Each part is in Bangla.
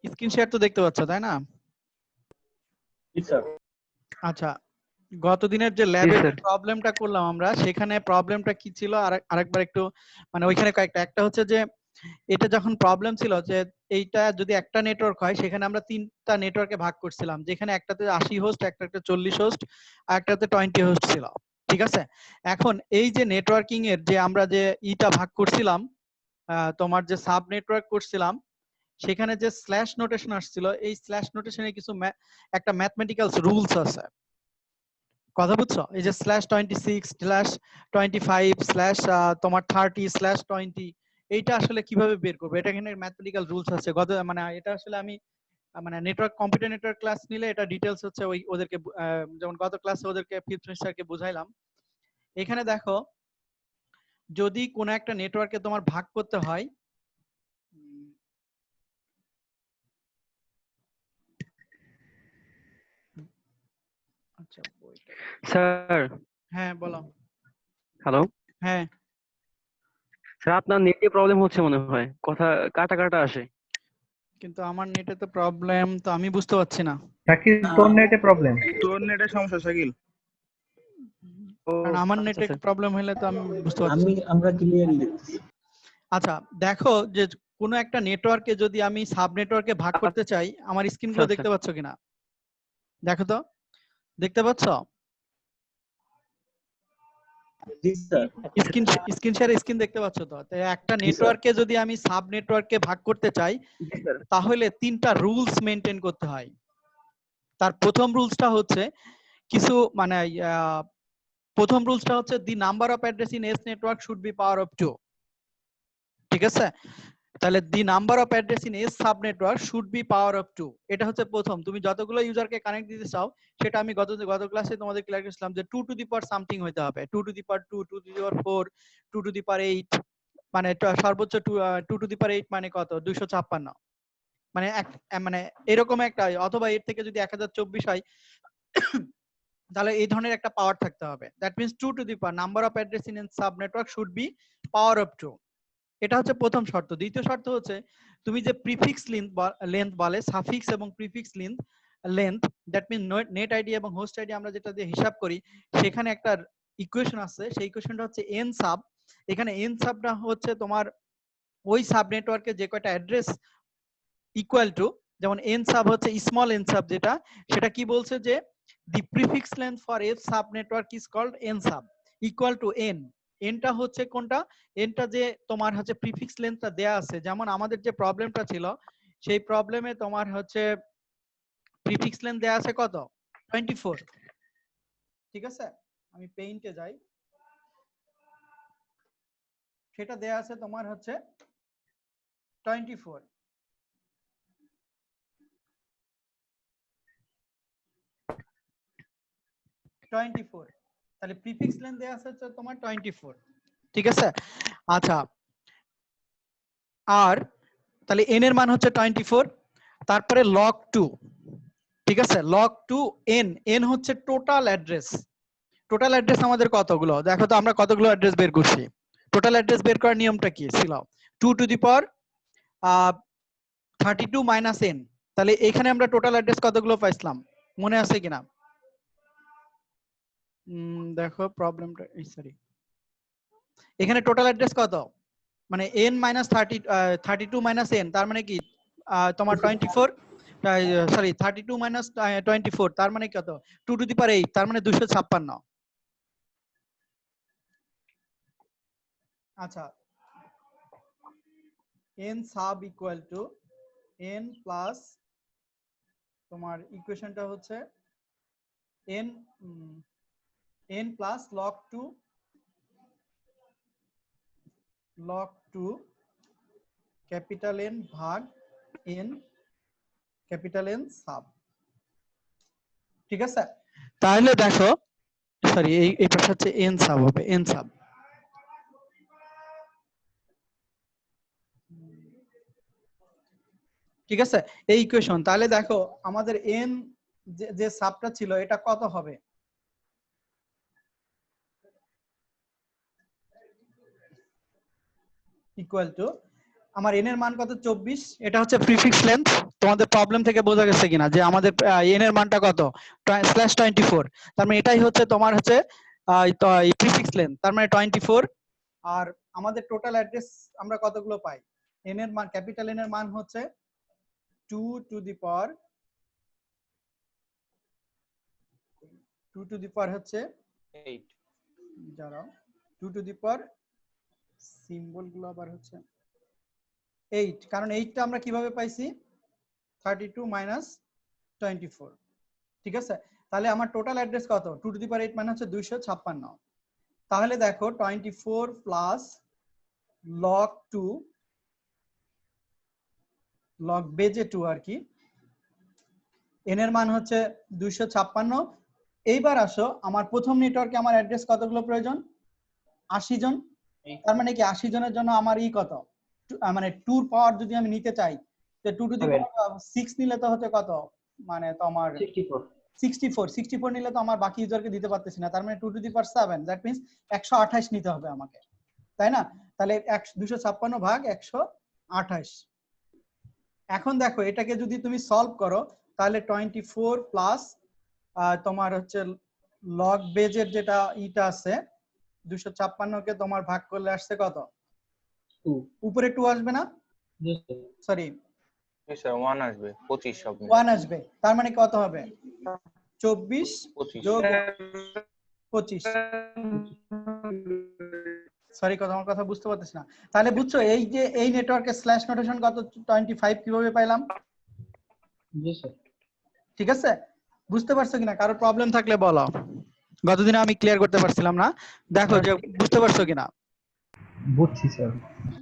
স্ক্রিন শেয়ার তো দেখতে পাচ্ছ তাই না? জি স্যার। আচ্ছা, গত দিনের যে ল্যাবে যে প্রবলেমটা করলাম আমরা, সেখানে প্রবলেমটা কি ছিল আরেকবার একটু মানে ওইখানে কয়েকটা, একটা হচ্ছে যে এটা যখন প্রবলেম ছিল যে এইটা যদি একটা নেটওয়ার্ক হয় সেখানে আমরা তিনটা নেটওয়ার্কে ভাগ করছিলাম, যেখানে একটাতে 80 হোস্ট, একটাতে 40 হোস্ট আর একটাতে 20 হোস্ট ছিল। ঠিক আছে, এখন এই যে নেটওয়ার্কিং এর যে আমরা যে ইটা ভাগ করছিলাম, তোমার যে সাব নেটওয়ার্ক করছিলাম, সেখানে যে স্ল্যাশ নোটেশন আসছিল, এই স্ল্যাশ নোটেশনে কিছু একটা ম্যাথমেটিক্যাল রুলস আছে। কথা বুঝছো? এই যে /26/25 তোমার 30/20, এইটা আসলে কিভাবে বের করবো? এটা এখানে ম্যাথমেটিক্যাল রুলস আছে। মানে এটা আসলে আমি মানে নেটওয়ার্ক কম্পিউটার নেটওয়ার্ক ক্লাস নিলে এটা ডিটেইলস হচ্ছে ওই ওদেরকে যেমন গত ক্লাসে ওদেরকে ফিফথ সেমিস্টারকে বুঝাইলাম। এখানে দেখো, যদি কোনো একটা নেটওয়ার্কে তোমার ভাগ করতে হয়, আচ্ছা স্যার। হ্যাঁ বলো। হ্যালো হ্যাঁ স্যার, আপনার নেটে প্রবলেম হচ্ছে মনে হয়, কথা কাটা কাটা আসে। কিন্তু আমার নেটে তো প্রবলেম, তো আমি বুঝতে পারছি না। শাকিল তোর নেটে প্রবলেম। তোর নেটের সমস্যা শাকিল। কারণ আমার আচ্ছা নেটে আচ্ছা। প্রবলেম হলে তো আমি বুঝতে পারছি না। আমরা ক্লিয়ারলি দেখতেছি। আচ্ছা দেখো, যে কোনো একটা নেটওয়ার্কে যদি আমি সাব নেটওয়ার্কে ভাগ করতে চাই, আমার স্ক্রিন গুলো আচ্ছা, দেখতে পাচ্ছ কিনা? দেখো তো, দেখতে পাচ্ছ? জি sir. Screen screen share screen দেখতে পাচ্ছ তো? তো একটা জি স্যার। নেটওয়ার্কে যদি আমি সাব নেটওয়ার্কে ভাগ করতে চাই, জি স্যার। তাহলে তিনটা রুলস মেনটেন করতে হয়। তার প্রথম রুলসটা হচ্ছে কিছু মানে প্রথম রুলসটা হচ্ছে the number of address in S network should be power of 2। ঠিক আছে, তাহলে the number of address in S sub network should be power of 2। এটা হচ্ছে প্রথম। তুমি যতগুলো ইউজারকে কানেক্ট দিতে চাও, সেটা আমি গত ক্লাসে তোমাদের ক্লিয়ার করেছিলাম যে 2 টু দি পাওয়ার সামথিং হতে হবে। 2 to the power 2, 2 to the power 4, 2 to the power 8, মানে সর্বোচ্চ 2 টু দি পাওয়ার 8 মানে কত? 256। মানে মানে এরকম একটা, অথবা এর থেকে যদি 1024 হয় তাহলে এই ধরনের একটা পাওয়ার থাকতে হবে। That means 2 to the power number of address in sub network should be power of 2। এটা হচ্ছে প্রথম শর্ত। দ্বিতীয় শর্ত হচ্ছে তুমি যে প্রিফিক্স লেন্থ বলে, সাফিক্স এবং prefix length, that mean net ID এবং হোস্ট আইডি আমরা যেটা দিয়ে হিসাব করি, সেখানে একটা ইকুয়েশন আছে। সেই ইকুয়েশনটা হচ্ছে এন সাব। এখানে এন সাবটা হচ্ছে তোমার ওই সাব নেটওয়ার্কে যে কয়টা অ্যাড্রেস ইকুয়াল টু, যেমন এন সাব হচ্ছে স্মল এন সাব, যেটা সেটা কি বলছে যে the prefix length for F sub network is called N sub equal to N. এনটা হচ্ছে কোনটা? এনটা যে তোমার হচ্ছে প্রিফিক্স লেন্থটা দেয়া আছে। যেমন আমাদের যে প্রবলেমটা ছিল, সেই প্রবলেমে তোমার হচ্ছে প্রিফিক্স লেন্থ দেয়া আছে কত? 24। ঠিক আছে, আমি পেইন্টে যাই, সেটা দেয়া আছে তোমার হচ্ছে 24। তাহলে প্রিফিক্স লেন্থ দেয়া আছে হচ্ছে তোমার 24। ঠিক আছে, আচ্ছা। আর তাহলে n এর মান হচ্ছে 24, তারপরে log 2। ঠিক আছে, log 2 n, n হচ্ছে টোটাল অ্যাড্রেস। টোটাল অ্যাড্রেস আমাদের কতগুলো? দেখো তো আমরা কতগুলো অ্যাড্রেস বের করছি। টোটাল অ্যাড্রেস বের করার নিয়মটা কি ছিল? 2 to the power 32 minus n। তাহলে এখানে আমরা টোটাল অ্যাড্রেস কতগুলো পাইছিলাম, মনে আছে কিনা? দেখো প্রবলেমটা, সরি, এখানে টোটাল অ্যাড্রেস কত? মানে n মাইনাস 32 মাইনাস n, তার মানে কি তোমার 24, সরি 32 মাইনাস 24, তার মানে কত? 2 টু দি পাওয়ার 8, তার মানে 256। আচ্ছা, n sub equal two n plus তোমার ইকুয়েশনটা হচ্ছে n n plus log 2 capital N ভাগ n ক্যাপিটাল N সাব। ঠিক আছে, তাহলে দেখো, সরি এই পাশে হচ্ছে n সাব, হবে n সাব। ঠিক আছে, এই ইকুয়েশন। তাহলে দেখো আমাদের n যে সাবটা ছিল এটা কত হবে? ইকুয়াল টু, আমার n এর মান কত? 24। এটা হচ্ছে প্রিফিক্স লেন্থ। তোমাদের প্রবলেম থেকে বোঝা গেছে কিনা যে আমাদের n এর মানটা কত /24, তার মানে এটাই হচ্ছে তোমার হচ্ছে প্রিফিক্স লেন্থ, তার মানে 24। আর আমাদের টোটাল অ্যাড্রেস আমরা কতগুলো পাই, n এর মান ক্যাপিটাল n এর মান হচ্ছে 2 টু দি পাওয়ার হচ্ছে 8 দাঁড়াও 2 টু দি পাওয়ার সিম্বল গুলো আবার হচ্ছে 8, কারণ 8টা আমরা কিভাবে পাইছি 32 মাইনাস 24, ঠিক আছে। তাহলে আমার টোটাল অ্যাড্রেস কত 2 টু দি পাওয়ার 8 মানে হচ্ছে 256। তাহলে দেখো 24 প্লাস log 2 log বেজে 2 আর কি, n এর মান হচ্ছে 256। এইবার আসো আমার প্রথম নেটওয়ার্কে আমার অ্যাড্রেস কতগুলো প্রয়োজন 80 জন, তার মানে কি 80 জনের জন্য আমার কত মানে 2 এর পাওয়ার যদি আমি নিতে চাই তো 2 টু দি পাওয়ার 6 নিলে তো হচ্ছে কত মানে তোমার 64 নিলে তো আমার বাকি ইউজারকে দিতে পারতেছি না, তার মানে 2 to the power 7 that means 128 নিতে হবে আমাকে, তাই না। তাহলে 256 ভাগ 128। এখন দেখো এটাকে যদি তুমি সলভ করো তাহলে 24 প্লাস তোমার হচ্ছে লগ বেজের যেটা ইটা আছে 256 কে তোমার ভাগ করলে আসছে কত 2 উপরে 2 আসবে না, সরি স্যার 1 আসবে 25 সব 1 আসবে, তার মানে কত হবে 24 যোগ 25। সরি আমার কথা বুঝতে পারতেছ না, তাহলে বুঝছো এই যে এই নেটওয়ার্কের স্ল্যাশ নোটেশন কত 25 কিভাবে পাইলাম, জি স্যার। ঠিক আছে বুঝতে পারছো কিনা, কারো প্রবলেম থাকলে বলো, গতদিন আমি ক্লিয়ার করতে পারছিলাম না, দেখো যে বুঝতে পারছো কিনা। বুঝছি স্যার।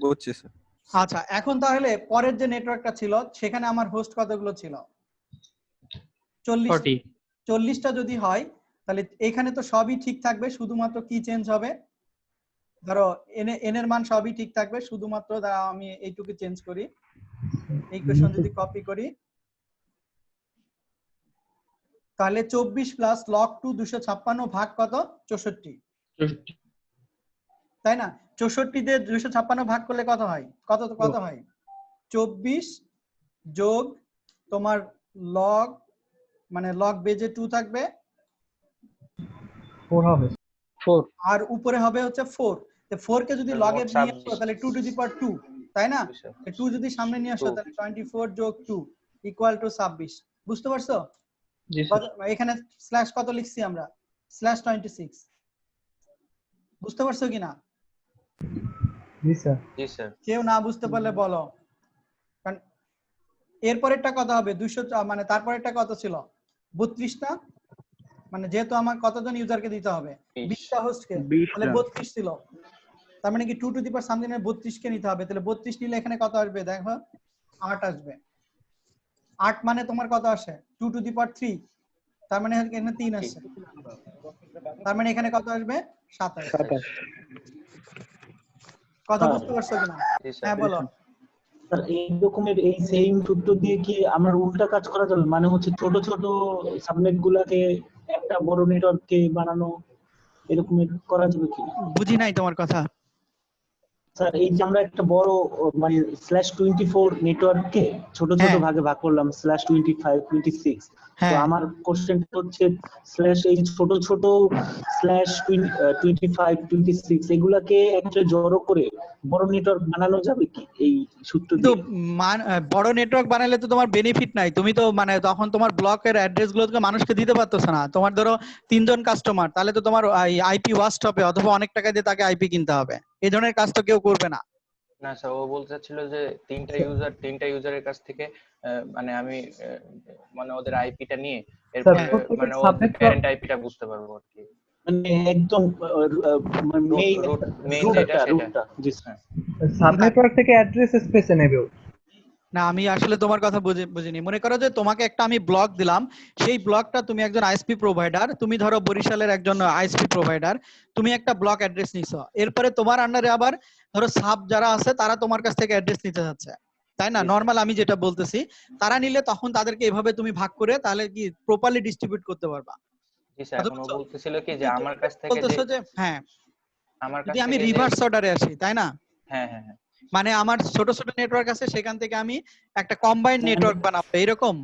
বুঝছি স্যার। আচ্ছা এখন তাহলে পরের যে নেটওয়ার্কটা ছিল সেখানে আমার হোস্ট কতগুলো ছিল 40টা যদি হয় তাহলে এখানে তো সবই ঠিক থাকবে, শুধুমাত্র কি চেঞ্জ হবে ধরো n এর মান সবই ঠিক থাকবে, শুধুমাত্র আমি এইটুকু চেঞ্জ করি, এই কোশ্চেন যদি কপি করি তাহলে 24 প্লাস log 2 256 ভাগ কত 64, তাই না। 64 দিয়ে 256 ভাগ করলে কত হয় কত হয় 24 যোগ তোমার log মানে log বেজে 2 থাকবে 4 হবে 4 আর উপরে হবে হচ্ছে 4, তো 4 কে যদি log এর নিয়ে আসো তাহলে 2 টু দি পাওয়ার 2, তাই না। 2 যদি সামনে নিয়ে আসো তাহলে 24 যোগ 2 ইকুয়াল টু 26, বুঝতে পারছো। জি স্যার। এখানে স্ল্যাশ কত লিখছি আমরা /26, বুঝতে পারছো কিনা। জি স্যার। জি স্যার। কেউ না বুঝতে পারলে বলো, কারণ এরপরেরটা কত হবে 200 মানে তারপরেরটা কত ছিল 32 না, মানে যেহেতু আমার কতজন ইউজারকে দিতে হবে 20টা হোস্টকে, তাহলে 32 ছিল, তার মানে কি 2 টু দি পাওয়ার সামথিং 32 কে নিতে হবে, তাহলে 32 নিলে এখানে কত আসবে দেখো 8 আসবে, 8 মানে তোমার কত আসে 2 টু দি পাওয়ার 3, তার মানে এখানে 3 আসছে, তার মানে এখানে কত আসবে 27। কথা বুঝতে পারছো কিনা, হ্যাঁ বলো। স্যার এই রকমের এই সেম সূত্র দিয়ে কি আমরা উল্টা কাজ করা যাবে, মানে হচ্ছে ছোট ছোট সাবনেট গুলাকে একটা বড় নেটওয়ার্ককে বানানো, এরকমের করা যাবে কি। বুঝি নাই তোমার কথা। স্যার এই যে আমরা একটা বড় মানে /24 নেটওয়ার্ককে ছোট ছোট ভাগে ভাগ করলাম /25 26, তো আমার কোশ্চেন হচ্ছে স্ল্যাশ এই ছোট ছোট /25 26 এগুলাকে একটা জড়ো করে বড় নেটওয়ার্ক বানানো যাবে কি এই সূত্র তো দিয়ে। বড় নেটওয়ার্ক বানালে তো তোমার বেনিফিট নাই, তুমি তো মানে তখন তোমার ব্লকের অ্যাড্রেস গুলো মানুষকে দিতে পারতেছ না, তোমার ধরো 3 জন কাস্টমার, তাহলে তো তোমার আইপি ওয়াস্ট হবে অথবা অনেক টাকা দিয়ে তাকে আইপি কিনতে হবে, এই ধরনের কাজ তো কেউ করবে না। না স্যার ও বলতে চাচ্ছিল যে তিনটা ইউজারের কাছ থেকে মানে আমি মানে ওদের আইপিটা নিয়ে এরপরে মানে ওদের প্যারেন্ট আইপিটা বুঝতে পারবো আর কি, মানে একদম মেইন যেটা সেটা। জি স্যার সাব নেটওয়ার্ক থেকে অ্যাড্রেস স্পেসে নেবে। না আমি আসলে তোমার কথা বুঝিনি, মনে করো যে তোমাকে একটা আমি ব্লক দিলাম, সেই ব্লকটা তুমি একজন আইএসপি প্রোভাইডার, তুমি ধরো বরিশালের একজন আইএসপি প্রোভাইডার, তুমি একটা ব্লক অ্যাড্রেস নিছো, এরপরে তোমার আন্ডারে আবার ধরো সাব যারা আছে তারা তোমার কাছ থেকে অ্যাড্রেস নিতে যাচ্ছে, তাই না। নরমাল আমি যেটা বলতেছি তারা নিলে তখন তাদেরকে এভাবে তুমি ভাগ করে তাহলে কি প্রপারলি ডিস্ট্রিবিউট করতে পারবা। জি স্যার এখন ও বলতেছিল কি যে আমার কাছ থেকে বলতেছো যে হ্যাঁ আমার কাছ যদি আমি থেকে রিভার্স অর্ডারে আসি, তাই না। হ্যাঁ হ্যাঁ হ্যাঁ মানে আমার ছোট ছোট নেটওয়ার্ক আছে, সেখান থেকে আমি একটা কম্বাইন্ড নেটওয়ার্ক বানাবো, এরকম?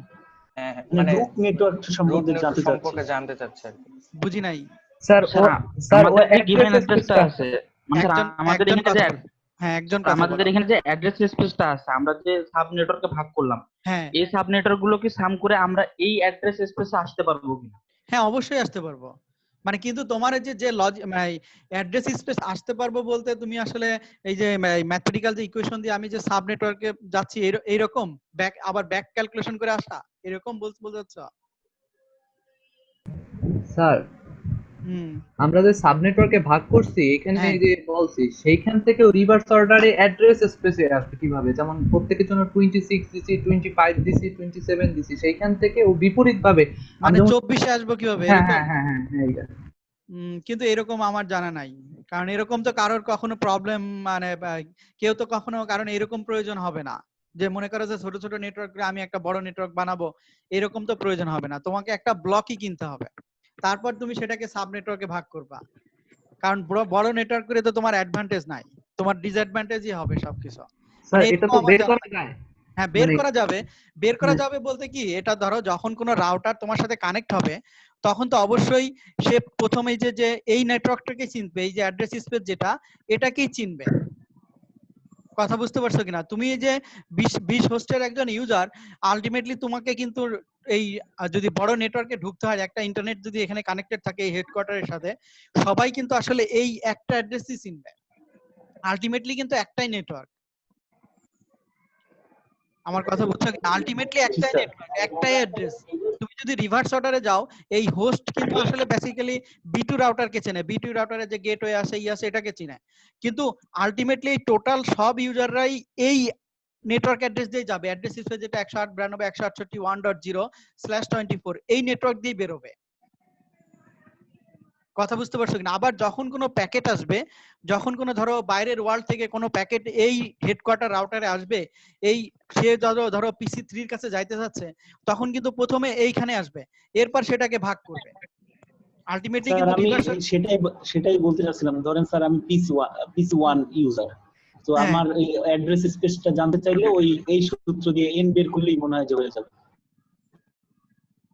হ্যাঁ হ্যাঁ, মানে মানে গ্রুপ নেটওয়ার্ক রুট সম্বন্ধে নেটওয়ার্ক জানতে চাচ্ছি। সম্পর্কে জানতে চাচ্ছে আর কি। বুঝি নাই। স্যার স্যার স্যার ও আমাদের যে গিভেন অ্যাড্রেস অ্যাড্রেসটা আছে, মানে স্যার একজন আমাদের একজন এখানে কথা যে বলো। হ্যাঁ, একজন কথা আমাদের বলো। এখানে যে অ্যাড্রেস স্পেসটা আছে, আমরা যে সাব নেটওয়ার্কে ভাগ করলাম, হ্যাঁ এই সাব নেটওয়ার্ক গুলোকে সাম করে আমরা এই অ্যাড্রেস স্পেসে আসতে পারবো কিনা? হ্যাঁ, অবশ্যই আসতে পারবো। মানে কিন্তু তোমার এই যে মানে অ্যাড্রেস স্পেস আসতে পারবো বলতে তুমি আসলে এই যে ম্যাথমেটিক্যাল যে ইকুয়েশন দিয়ে আমি যে সাব নেটওয়ার্কে যাচ্ছি এইরকম আবার ব্যাক ক্যালকুলেশন করে আসা, এরকম বলতে চাচ্ছ? স্যার হুম। আমরা যে সাব নেটওয়ার্কে ভাগ করছি এখানে হ্যাঁ। যে বলছি সেইখান থেকে রিভার্স অর্ডারে অ্যাড্রেস স্পেসে আসবে কিভাবে? যেমন প্রত্যেকের জন্য 26 দিছি, 25 দিছি, 27 দিছি, সেইখান থেকে ও বিপরীত ভাবে মানে 24 এ আসবো কিভাবে, হ্যাঁ এরকম? হ্যাঁ হ্যাঁ হ্যাঁ হ্যাঁ এইটা। কিন্তু এরকম আমার জানা নাই, কারণ এরকম তো কারোর কখনো প্রবলেম মানে কেউ তো কখনো, কারণ এরকম প্রয়োজন হবে না যে মনে করো যে ছোট ছোট নেটওয়ার্ক আমি একটা বড় নেটওয়ার্ক বানাবো, এরকম তো প্রয়োজন হবে না। তোমাকে একটা ব্লকই কিনতে হবে, তারপর তুমি সেটাকে সাব নেটওয়ার্কে ভাগ করবা। কারণ বড় নেটওয়ার্ক করে তো তোমার অ্যাডভান্টেজ নাই, তোমার ডিসঅ্যাডভান্টেজই হবে সবকিছু। স্যার মানে এটা এরকম তো আমার বের জানা করা নাই। যায়। হ্যাঁ, বের মানে করা যাবে। বের করা মানে যাবে বলতে কি, এটা ধরো যখন কোনো রাউটার তোমার সাথে কানেক্ট হবে, তখন তো অবশ্যই সে প্রথমেই যে এই নেটওয়ার্কটাকে চিনবে, এই যে অ্যাড্রেস স্পেস যেটা, এটাকেই চিনবে। কথা বুঝতে পারছো কিনা? তুমি এই যে 20 হোস্টের একজন ইউজার, আলটিমেটলি তোমাকে কিন্তু এই যদি বড় নেটওয়ার্কে ঢুকতে হয়, একটা ইন্টারনেট যদি এখানে কানেক্টেড থাকে এই হেডকোয়ার্টারের সাথে, সবাই কিন্তু আসলে এই একটা অ্যাড্রেসই চিনবে। আলটিমেটলি কিন্তু একটাই নেটওয়ার্ক। আমার কথা বুঝছো কিনা? আলটিমেটলি জি একটাই স্যার। নেটওয়ার্ক, একটাই অ্যাড্রেস। তুমি যদি রিভার্স অর্ডারে যাও, এই হোস্ট কিন্তু আসলে বেসিক্যালি B2 রাউটারকে চেনে, B2 রাউটারে যে গেটওয়ে আছে আছে এটাকে চিনে। কিন্তু আলটিমেটলি টোটাল সব ইউজাররাই এই নেটওয়ার্ক অ্যাড্রেস দিয়ে যাবে, অ্যাড্রেস স্পেস যেটা 192.168.1.0/24 এই নেটওয়ার্ক দিয়ে বেরোবে। কথা বুঝতে পারছো কিনা? আবার যখন কোনো প্যাকেট আসবে, যখন কোনো ধরো বাইরের ওয়ার্ল্ড থেকে কোনো প্যাকেট এই হেডকোয়ার্টার রাউটারে আসবে, এই সে ধরো PC3 এর কাছে যাইতে যাচ্ছে, তখন কিন্তু প্রথমে এইখানে আসবে, এরপর সেটাকে ভাগ করবে। আলটিমেটলি স্যার কিন্তু আমি রিভার্স। সেটাই বলতে চাচ্ছিলাম। ধরেন স্যার আমি PC1 ইউজার, তো হ্যাঁ, আমার এই অ্যাড্রেস স্পেসটা জানতে চাইলে এই সূত্র দিয়ে n বের করলেই মনে হয় যে হয়ে যাবে।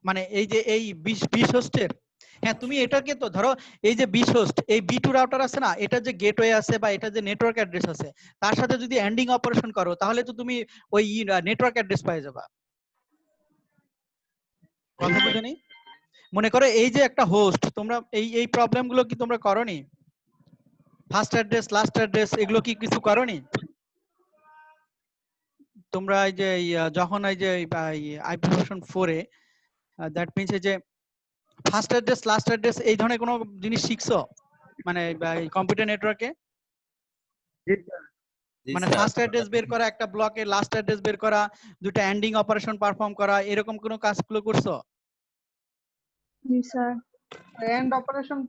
মানে এই যে এই 20 হোস্টের, হ্যাঁ তুমি এটাকে তো ধরো এই যে 20 হোস্ট, এই B2 রাউটার আছে না, এটা যে গেটওয়ে আছে বা এটা যে নেটওয়ার্ক অ্যাড্রেস আছে, তার সাথে যদি এন্ডিং অপারেশন করো, তাহলে তো তুমি ওই নেটওয়ার্ক অ্যাড্রেস পেয়ে যাবা। কথা বুঝেনি? মনে করো এই যে একটা হোস্ট, তোমরা এই প্রবলেম গুলো কি তোমরা করোনি? ফার্স্ট অ্যাড্রেস, লাস্ট অ্যাড্রেস, এগুলো কি কিছু করোনি তোমরা? এই যে যখন এই যে IP version 4 A, that means এই যে ফার্স্ট অ্যাড্রেস, লাস্ট অ্যাড্রেস, এই ধরনের কোনো জিনিস শিখছো মানে কম্পিউটার নেটওয়ার্কে? মানে ফার্স্ট অ্যাড্রেস বের করা একটা ব্লকে, লাস্ট অ্যাড্রেস বের করা, দুটো এন্ডিং অপারেশন পারফর্ম করা, এরকম কোনো কাজগুলো করছো? জি স্যার, এন্ড অপারেশন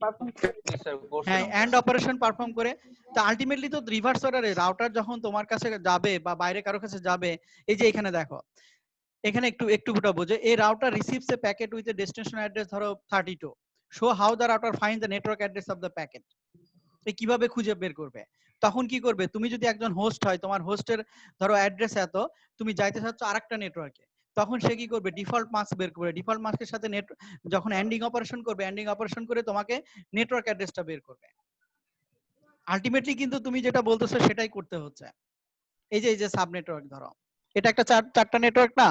পারফর্ম জি স্যার, হ্যাঁ, করছিলাম। এন্ড অপারেশন পারফর্ম করে। তো আলটিমেটলি তো রিভার্স অর্ডারে রাউটার যখন তোমার কাছে যাবে বা বাইরে কারো কাছে যাবে, এই যে এখানে দেখো, এখানে একটু গোটা বোঝে, এই router receives A packet with a destination address ধরো 32, show how the router find the network address of the packet. এই কিভাবে খুঁজে বের করবে? তখন কি করবে, তুমি যদি একজন হোস্ট হয়, তোমার হোস্টের ধরো অ্যাড্রেস এত, তুমি যাইতে চাচ্ছ আরেকটা নেটওয়ার্কে, তখন সে কি করবে, ডিফল্ট মাস্ক বের করবে, ডিফল্ট মাস্কের সাথে নেট যখন এন্ডিং অপারেশন করবে, এন্ডিং অপারেশন করে তোমাকে নেটওয়ার্ক অ্যাড্রেসটা বের করবে। আলটিমেটলি কিন্তু তুমি যেটা বলতেছো সেটাই করতে হচ্ছে। এই যে সাব নেটওয়ার্ক ধরো, এটা একটা চারটা নেটওয়ার্ক না,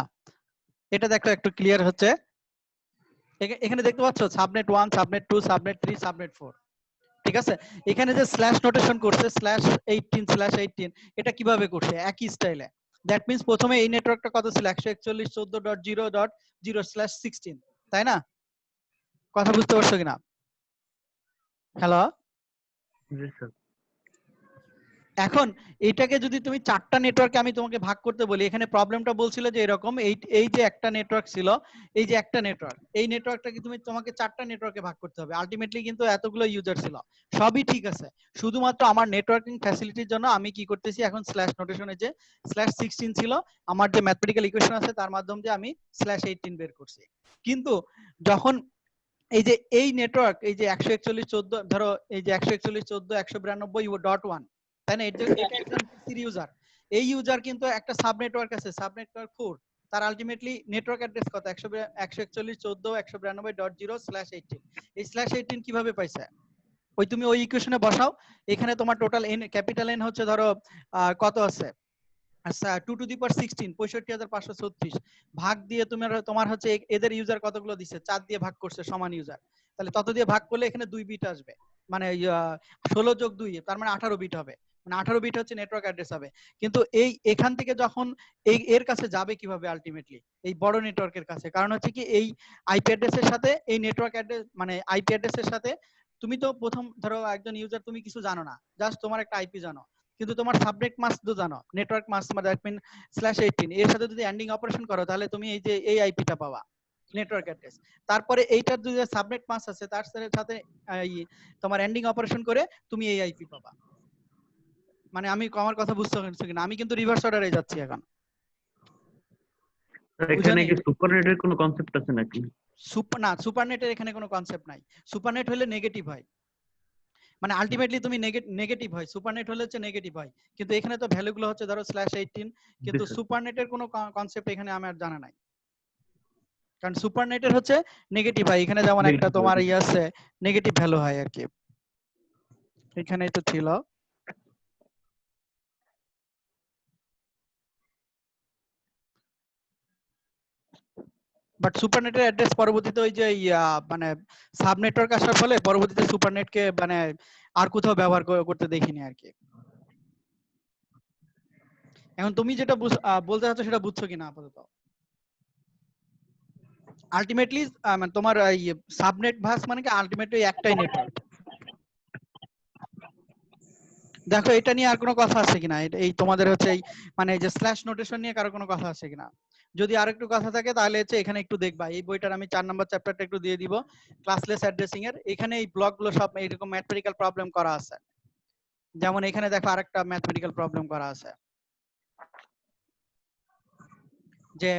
এটা দেখো একটু ক্লিয়ার হচ্ছে। এখানে দেখতে পাচ্ছ সাবনেট 1, সাবনেট 2, সাবনেট 3, সাবনেট 4, ঠিক আছে? এখানে যে স্ল্যাশ নোটেশন করছে /18/18, এটা কিভাবে করছে? একই স্টাইলে। দ্যাট মিন্স প্রথমে এই নেটওয়ার্কটা কত ছিল, 141.14.0.0/16, তাই না? কথা বুঝতে পারছো কিনা? হ্যালো? জি স্যার। এখন এইটাকে যদি তুমি চারটা নেটওয়ার্কে আমি তোমাকে ভাগ করতে বলি, এখানে প্রবলেমটা বলছিল যে এরকম, এই যে একটা নেটওয়ার্ক ছিল, এই যে একটা নেটওয়ার্ক, এই নেটওয়ার্কটাকে তোমাকে চারটা নেটওয়ার্কে ভাগ করতে হবে। আলটিমেটলি কিন্তু এতগুলো ইউজার ছিল, সবই ঠিক আছে, শুধুমাত্র আমার নেটওয়ার্কিং ফ্যাসিলিটির জন্য আমি কি করতেছি, এখন স্ল্যাশ নোটেশনে যে /16 ছিল, আমার যে ম্যাথমেটিক্যাল ইকুয়েশন আছে তার মাধ্যমে দিয়ে আমি /18 বের করছি। কিন্তু যখন এই নেটওয়ার্ক, এই যে 141.14, ধরো এই যে 141.14.192.1, তাই না? এটা একজন পিসির ইউজার, এই ইউজার কিন্তু একটা সাব নেটওয়ার্ক আছে, সাব নেটওয়ার্ক 4, তার আলটিমেটলি নেটওয়ার্ক অ্যাড্রেস কত 141.14.192.0/18। এই /18 কিভাবে পাইছে? ওই তুমি ওই ইকুয়েশনে বসাও, এখানে তোমার টোটাল এন ক্যাপিটাল এন হচ্ছে ধরো কত আছে, আচ্ছা 2 টু দি পাওয়ার 16 65,536 ভাগ দিয়ে তোমার হচ্ছে এদের ইউজার কতগুলো দিচ্ছে 4 দিয়ে ভাগ করছে সমান ইউজার, তাহলে তত দিয়ে ভাগ করলে এখানে 2 বিট আসবে, মানে 16 যোগ 2 তার মানে 18 বিট হবে, মানে 18 বিট হচ্ছে নেটওয়ার্ক অ্যাড্রেস হবে। কিন্তু এই এখান থেকে যখন এর কাছে যাবে কিভাবে আলটিমেটলি এই বড় নেটওয়ার্কের কাছে, কারণ হচ্ছে কি এই আইপি অ্যাড্রেসের সাথে এই নেটওয়ার্ক অ্যাড্রেস মানে আইপি অ্যাড্রেসের সাথে তুমি তো প্রথম ধরো একজন ইউজার তুমি কিছু জানো না, জাস্ট তোমার একটা আইপি জানো, কিন্তু তোমার সাবনেট মাস্ক তো জানো, নেটওয়ার্ক মাস্ক মানে দ্যাট মিন /18 এর সাথে যদি এন্ডিং অপারেশন করো তাহলে তুমি এই যে এই আইপিটা পাবা নেটওয়ার্ক অ্যাড্রেস। তারপরে এইটার যদি সাবনেট মাস্ক আছে তার সাথে তোমার এন্ডিং অপারেশন করে তুমি এই আইপি পাবা। মানে আমি আমার কথা বুঝতে পারছো কিনা? আমি কিন্তু রিভার্স অর্ডারে যাচ্ছি এখন। এখানে কি সুপারনেটের কোনো কনসেপ্ট আছে নাকি? সুপারনেটের এখানে কোনো কনসেপ্ট নাই। সুপারনেট হলে নেগেটিভ হয়, মানে আলটিমেটলি তুমি নেগেটিভ হয়, সুপারনেট হলে হচ্ছে নেগেটিভ হয়, কিন্তু এখানে তো ভ্যালুগুলো হচ্ছে ধরো /18, কিন্তু সুপারনেটের কোনো কনসেপ্ট এখানে আমার জানা নাই, কারণ সুপারনেটের হচ্ছে নেগেটিভ হয়, এখানে যেমন একটা তোমার আছে নেগেটিভ ভ্যালু হয় আর কি, এখানেই তো ছিল। বাট সুপারনেটের অ্যাড্রেস পরবর্তীতে ওই যে মানে সাব নেটওয়ার্ক আসার ফলে পরবর্তীতে সুপারনেটকে মানে আর কোথাও ব্যবহার করতে দেখিনি আর কি। এখন তুমি যেটা বলতে চাচ্ছ সেটা বুঝছো কিনা আপাতত? আলটিমেটলি মানে তোমার সাবনেট ভাস মানে কি আলটিমেটলি একটাই নেটওয়ার্ক। দেখো এটা নিয়ে আর কোনো কথা আছে কিনা, এই তোমাদের হচ্ছে এই মানে যে স্ল্যাশ নোটেশন নিয়ে কারো কোনো কথা আছে কিনা? যদি আর একটু কথা থাকে তাহলে হচ্ছে এখানে একটু দেখবা, এই বইটার আমি 4 নম্বর চ্যাপ্টারটা একটু দিয়ে দিব ক্লাসলেস অ্যাড্রেসিং এর, এখানে এই ব্লকগুলো সব এইরকম ম্যাথমেটিক্যাল প্রবলেম করা আছে, যেমন এখানে দেখো আরেকটা ম্যাথমেটিক্যাল প্রবলেম করা আছে যে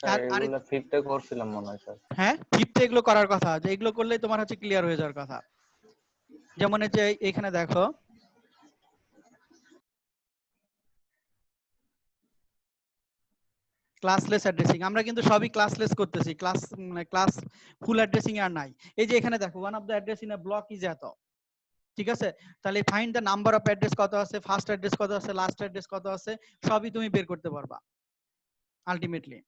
এগুলো ফিফথে করছিলাম মনে হয় স্যার। হ্যাঁ ফিফথে এগুলো করার কথা, যে এগুলো করলে তোমার হচ্ছে ক্লিয়ার হয়ে যাওয়ার কথা। যেমন এই যে এখানে দেখো ক্লাসলেস অ্যাড্রেসিং, আমরা কিন্তু সবই ক্লাসলেস করতেছি, ক্লাস ফুল অ্যাড্রেসিং আর নাই। এই যে এখানে দেখো one of the address in a block is এত, ঠিক আছে? তাহলে find the number of address কত আছে, ফার্স্ট অ্যাড্রেস কত আছে, লাস্ট অ্যাড্রেস কত আছে, সবই তুমি বের করতে পারবা আলটিমেটলি।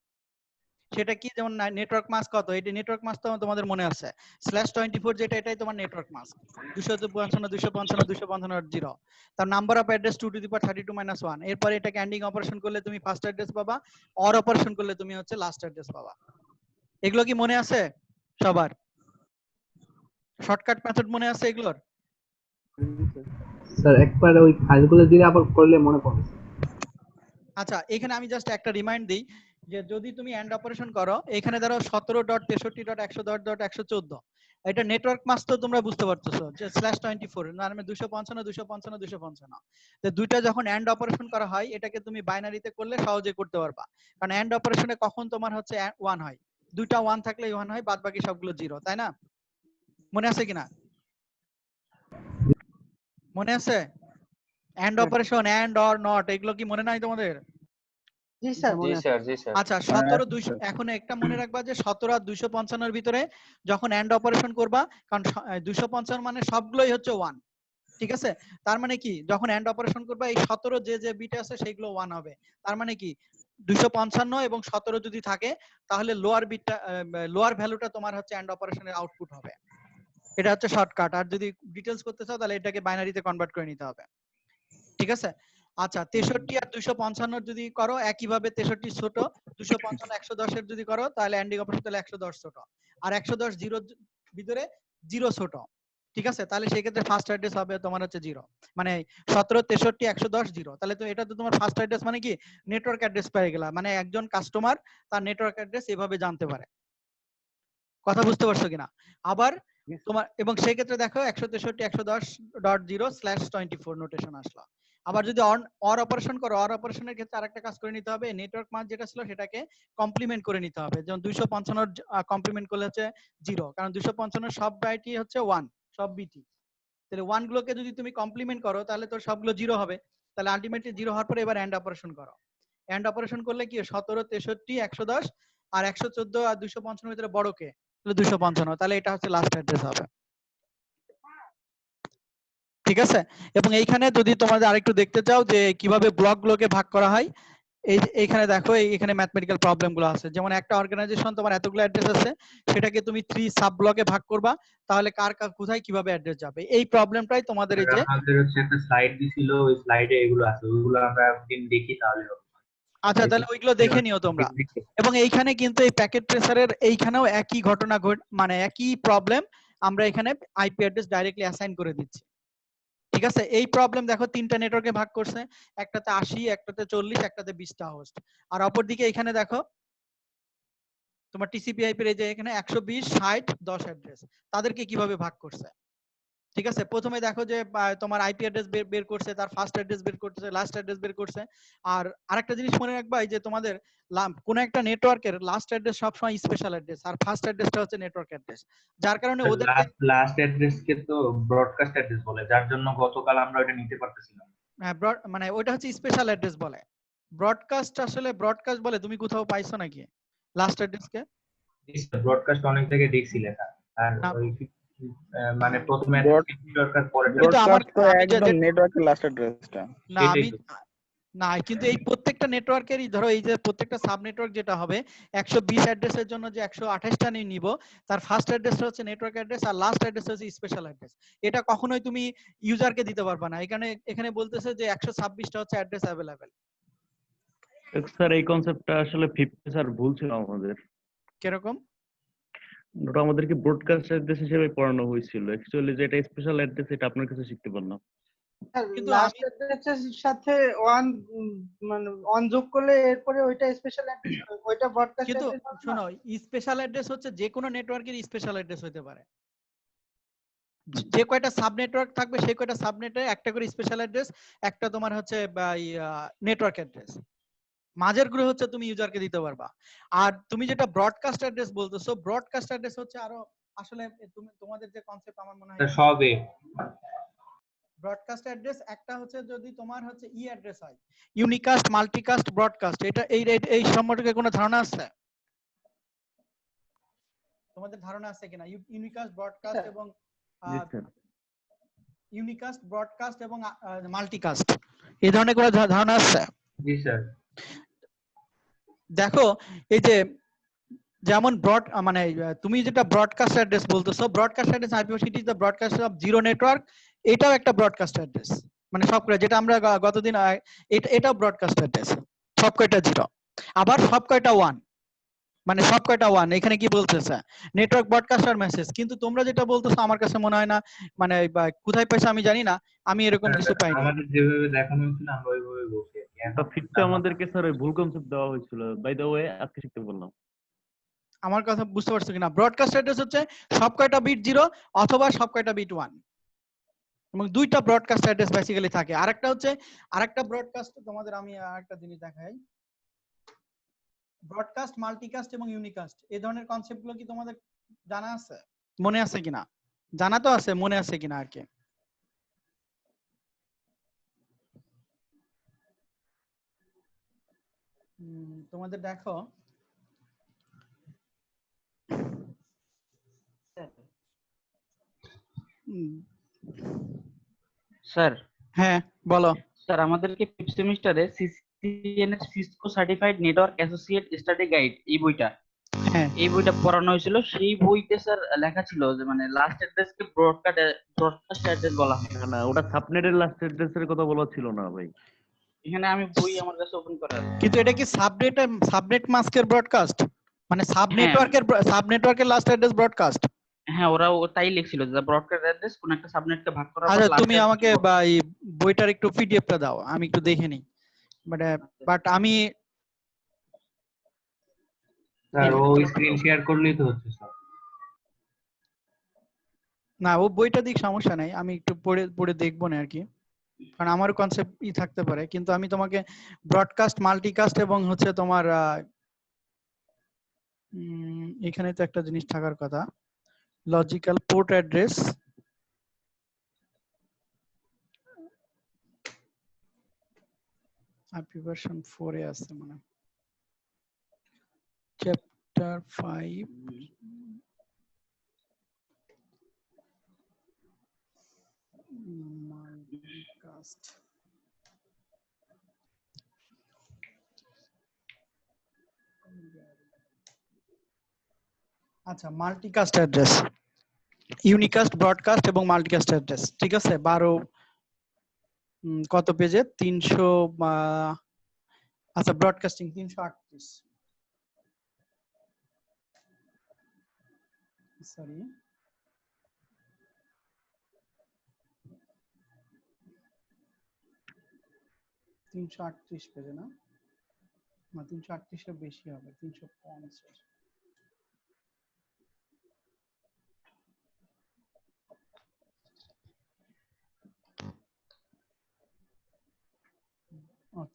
সেটা কি, যেমন নেটওয়ার্ক মাস্ক কত, এটা নেটওয়ার্ক মাস্ক তো তোমাদের মনে আছে /24 যেটা, এটাই তোমার নেটওয়ার্ক মাস্ক 255.255.255.0। তার number of address 2 to the power 32 - 1। এরপর এটাকে এন্ডিং অপারেশন করলে তুমি ফার্স্ট অ্যাড্রেস পাবা, অর অপারেশন করলে তুমি হচ্ছে লাস্ট অ্যাড্রেস পাবা। এগুলো কি মনে আছে সবার? শর্টকাট মেথড মনে আছে এগুলোর? স্যার একবার ওই ফাইলগুলো দিয়ে আবার করলে মনে পড়ে। আচ্ছা এখানে আমি জাস্ট একটা রিমাইন্ড দিই যে যদি তুমি এন্ড অপারেশন করো, এখানে ধরো 17.63.110.114, এটা নেটওয়ার্ক মাস্ক তো তোমরা বুঝতে পারতেছো যে /24 মানে 255 তো দুইটা যখন এন্ড অপারেশন করা হয় এটাকে তুমি বাইনারিতে করলে সহজে করতে পারবা, কারণ এন্ড অপারেশনে কখন তোমার হচ্ছে 1 হয়, দুইটা 1 থাকলে 1 হয়, বাদ বাকি সবগুলো 0, তাই না? মনে আছে কিনা? মনে আছে and operation, and or not, এগুলো কি মনে নাই তোমাদের? জি স্যার। জি স্যার, জি স্যার। আচ্ছা 17 এখন একটা মনে রাখবা যে 17 আর 255 এর ভিতরে যখন এন্ড অপারেশন করবা, কারণ 255 মানে সবগুলোই হচ্ছে 1, ঠিক আছে? তার মানে কি যখন এন্ড অপারেশন করবা এই 17 যে বিট আছে সেগুলো 1 হবে, তার মানে কি 255 এবং 17 যদি থাকে তাহলে লোয়ার বিটটা লোয়ার ভ্যালুটা তোমার হচ্ছে এন্ড অপারেশনের আউটপুট হবে। এটা হচ্ছে শর্টকাট, আর যদি ডিটেইলস করতে চাও তাহলে এটাকে বাইনারিতে কনভার্ট করে নিতে হবে, ঠিক আছে? আচ্ছা 63 আর 255 যদি করো একইভাবে, 63 ছোট, 255 110 এর যদি করো তাহলে এন্ডিং অপারেশন তাহলে 110 ছোট, আর 110 জিরোর ভিতরে 0 ছোট, ঠিক আছে? তাহলে সেই ক্ষেত্রে ফার্স্ট অ্যাড্রেস হবে তোমার হচ্ছে 0, মানে 17 63 110 0, তাহলে তো এটা তো তোমার ফার্স্ট অ্যাড্রেস মানে কি নেটওয়ার্ক অ্যাড্রেস পেয়ে গেলা, মানে একজন কাস্টমার তার নেটওয়ার্ক অ্যাড্রেস এভাবে জানতে পারে। কথা বুঝতে পারছো কিনা? আবার তোমার এবং সেই ক্ষেত্রে দেখো 163.110.0/24 নোটেশন আসলো। আবার যদি অর অপারেশন করো, অর অপারেশনের ক্ষেত্রে আরেকটা কাজ করে নিতে হবে, নেটওয়ার্ক মাস যেটা ছিল সেটাকে কমপ্লিমেন্ট করে নিতে হবে, যেমন 255 কমপ্লিমেন্ট করলে হচ্ছে 0, কারণ 255 সব বাইটই হচ্ছে 1, সব বিটি। তাহলে 1 গুলোকে যদি তুমি কমপ্লিমেন্ট করো তাহলে তোর সবগুলো 0 হবে। তাহলে আলটিমেটলি 0 হওয়ার পরে এবার এন্ড অপারেশন করো। এন্ড অপারেশন করলে কি 17 63 110 আর 114 আর 255 ভিতরে বড় কে? তাহলে 255, তাহলে এটা হচ্ছে লাস্ট অ্যাড্রেস হবে। ঠিক আছে? এবং এইখানে যদি তোমাদের আরেকটু দেখতে চাও যে কিভাবে ব্লকগুলোকে ভাগ করা হয়, এইখানে দেখো এখানে ম্যাথমেটিক্যাল প্রবলেম গুলো আছে। যেমন একটা অর্গানাইজেশন তোমার এতগুলো অ্যাড্রেস আছে, সেটাকে তুমি 3 সাব ব্লকে ভাগ করবা, তাহলে কার কার কোথায় কিভাবে অ্যাড্রেস যাবে, এই প্রবলেমটাই তোমাদের এই যে আমাদের হচ্ছে একটা স্লাইড দিছিল, ওই স্লাইডে এগুলো আছে, ওইগুলো আমরা একদিন দেখি তাহলে হবে। আচ্ছা, তাহলে ওইগুলো দেখে নিও তোমরা। এবং এইখানে কিন্তু এই প্যাকেট ট্রেসারের এইখানেও একই ঘটনা মানে একই প্রবলেম, আমরা এখানে আইপি অ্যাড্রেস ডাইরেক্টলি অ্যাসাইন করে দিচ্ছি। ঠিক আছে? এই প্রবলেম দেখো 3টা নেটওয়ার্কে ভাগ করছে, একটাতে 80, একটাতে 40, একটাতে 20টা হোস্ট। আর অপরদিকে এখানে দেখো তোমার টিসিপি আইপির এই যে এখানে 120 60 10 অ্যাড্রেস, তাদেরকে কিভাবে ভাগ করছে। ঠিক আছে? প্রথমে দেখো যে তোমার আইপি অ্যাড্রেস বের করছে, তার ফার্স্ট অ্যাড্রেস বের করছে, লাস্ট অ্যাড্রেস বের করছে। আর আরেকটা জিনিস মনে রাখবা, এই যে তোমাদের কোন একটা নেটওয়ার্কের লাস্ট অ্যাড্রেস সবসময় স্পেশাল অ্যাড্রেস, আর ফার্স্ট অ্যাড্রেসটা হচ্ছে নেটওয়ার্ক অ্যাড্রেস, যার কারণে ওদেরকে লাস্ট অ্যাড্রেস কে তো ব্রডকাস্ট অ্যাড্রেস বলে, যার জন্য গতকাল আমরা ওটা নিতে পারতেছিলাম। মানে ওটা হচ্ছে স্পেশাল অ্যাড্রেস বলে। ব্রডকাস্ট আসলে ব্রডকাস্ট বলে, তুমি কোথাও পাইছো নাকি লাস্ট অ্যাড্রেস কে? ব্রডকাস্ট অনেক জায়গায় দেখছি লেখা, আর ওই মানে প্রথমে দরকার পরে কিন্তু আমার একদম নেটওয়ার্কের লাস্ট অ্যাড্রেসটা না, আমি না, কিন্তু এই প্রত্যেকটা নেটওয়ার্কেরই ধরো এই যে প্রত্যেকটা সাব নেটওয়ার্ক যেটা হবে 120 অ্যাড্রেসের জন্য যে 128টা নিব, তার ফার্স্ট অ্যাড্রেসটা হচ্ছে নেটওয়ার্ক অ্যাড্রেস আর লাস্ট অ্যাড্রেস হচ্ছে স্পেশাল অ্যাড্রেস। এটা কখনোই তুমি ইউজারকে দিতে পারবে না। এখানে বলতেছে যে 126টা হচ্ছে অ্যাড্রেস अवेलेबल। স্যার এই কনসেপ্টটা আসলে 50 স্যার ভুল ছিল আমাদের। কিরকম? ওটা আমাদেরকে ব্রডকাস্ট অ্যাড্রেস হিসেবে পড়ানো হয়েছিল, অ্যাকচুয়ালি যেটা স্পেশাল অ্যাড্রেস এটা আপনার কাছে শিখতে পারলাম। কিন্তু লাস্ট অ্যাড্রেসের সাথে মানে অন যোগ করলে এরপরে ওইটা স্পেশাল অ্যাড্রেস, ওইটা ব্রডকাস্ট কিন্তু অ্যাড্রেস। শোনো, স্পেশাল অ্যাড্রেস হচ্ছে যে কোনো নেটওয়ার্কের স্পেশাল অ্যাড্রেস হতে পারে। যে কয়টা সাব নেটওয়ার্ক থাকবে সেই কয়টা সাবনেটে একটা করে স্পেশাল অ্যাড্রেস, একটা তোমার হচ্ছে নেটওয়ার্ক অ্যাড্রেস, মাঝের গুলো হচ্ছে তুমি ইউজারকে দিতে পারবা। আর তুমি যেটা ব্রডকাস্ট অ্যাড্রেস বলতেছো, ব্রডকাস্ট অ্যাড্রেস হচ্ছে আরো আসলে তোমাদের যে কনসেপ্ট আমার মনে হয় সবে ব্রডকাস্ট অ্যাড্রেস একটা হচ্ছে যদি তোমার হচ্ছে ই অ্যাড্রেস হয়, ইউনিকাস্ট মাল্টিকাস্ট ব্রডকাস্ট, এটা এই সম্পর্কে কোনো ধারণা আছে? তোমাদের ধারণা আছে কিনা ইউনিকাস্ট ব্রডকাস্ট এবং ইউনিকাস্ট ব্রডকাস্ট এবং মাল্টিকাস্ট, এই ধরনের কোনো ধারণা আছে? জি স্যার। দেখো এই যে যেমন মানে তুমি যেটা ব্রডকাস্ট অ্যাড্রেস বলতেছো, broadcast address IP is the broadcast of zero network, এটাও একটা ব্রডকাস্ট অ্যাড্রেস, মানে সবকটা যেটা আমরা গতদিন এটাও ব্রডকাস্ট অ্যাড্রেস, সব কয়টা জিরো, আবার সব কয়টা ওয়ান, মানে সব কয়টা ওয়ান। এখানে কি বলতেছে নেটওয়ার্ক ব্রডকাস্ট আর মেসেজ, কিন্তু তোমরা যেটা বলতেছো আমার কাছে মনে হয় না, মানে কোথায় পাইছো আমি জানি না, আমি এরকম কিছু পাইনি। আমাদের যেভাবে দেখানো হয়েছিল আমরা ওইভাবে বলছি। এটা ফিক্সটা আমাদেরকে স্যার ওই ভুল কনসেপ্ট দেওয়া হয়েছিল, বাই দ্য ওয়ে আজকে শিখতে বললাম। আমার কথা বুঝতে পারছো কিনা? ব্রডকাস্ট অ্যাড্রেস হচ্ছে সব কয়টা বিট জিরো অথবা সব কয়টা বিট ওয়ান, এবং দুইটা ব্রডকাস্ট অ্যাড্রেস বেসিক্যালি থাকে। আরেকটা ব্রডকাস্ট তোমাদের আমি আরেকটা জিনিস দেখাই, ব্রডকাস্ট মাল্টিকাস্ট এবং ইউনিকাস্ট, এই ধরনের কনসেপ্ট গুলো কি তোমাদের জানা আছে, মনে আছে কিনা? জানা তো আছে, মনে আছে কিনা আর কি? তোমাদের দেখো স্যার। হ্যাঁ বলো। স্যার আমাদেরকে 5th সেমিস্টারে CCNS Cisco certified network associate study guide এই বইটা, এই বইটা পড়ানো হয়েছিল। সেই বইতে স্যার লেখা ছিল যে মানে লাস্ট অ্যাড্রেস কে ব্রডকাস্ট অ্যাড্রেস বলা হয় না, ওটা সাবনেটের লাস্ট অ্যাড্রেসের কথা বলা ছিল না ভাই। এখানে আমি বই আমার কাছে ওপেন করা আছে। কিন্তু এটা কি সাবনেট মাস্কের ব্রডকাস্ট, মানে সাব নেটওয়ার্কের লাস্ট অ্যাড্রেস ব্রডকাস্ট? হ্যাঁ, ওরা তাই লিখছিল যে ব্রডকাস্ট অ্যাড্রেস কোন একটা সাবনেটকে ভাগ করার পর আচ্ছা, তুমি আমাকে এই বইটার একটু পিডিএফটা দাও, আমি একটু দেখে নিই। বাট আমি স্যার ও স্ক্রিন শেয়ার করলেই তো হচ্ছে স্যার। না, ও বইটা দিক সমস্যা নাই, আমি একটু পড়ে দেখবো না আর কি, কারণ আমার কনসেপ্ট থাকতে পারে। কিন্তু আমি তোমাকে ব্রডকাস্ট মাল্টিকাস্ট এবং হচ্ছে তোমার এখানে তো একটা জিনিস থাকার কথা, logical port address, IP version 4 এ আছে মানে চ্যাপ্টার 5 মাল্টিকাস্ট আচ্ছা মাল্টিকাস্ট অ্যাড্রেস ইউনিকাস্ট ব্রডকাস্ট এবং মাল্টিকাস্ট অ্যাড্রেস ঠিক আছে 12 কত পেজে 300 আচ্ছা ব্রডকাস্টিং 338 সরি তিনশো 338 পেজে না 338 এর বেশি হবে 350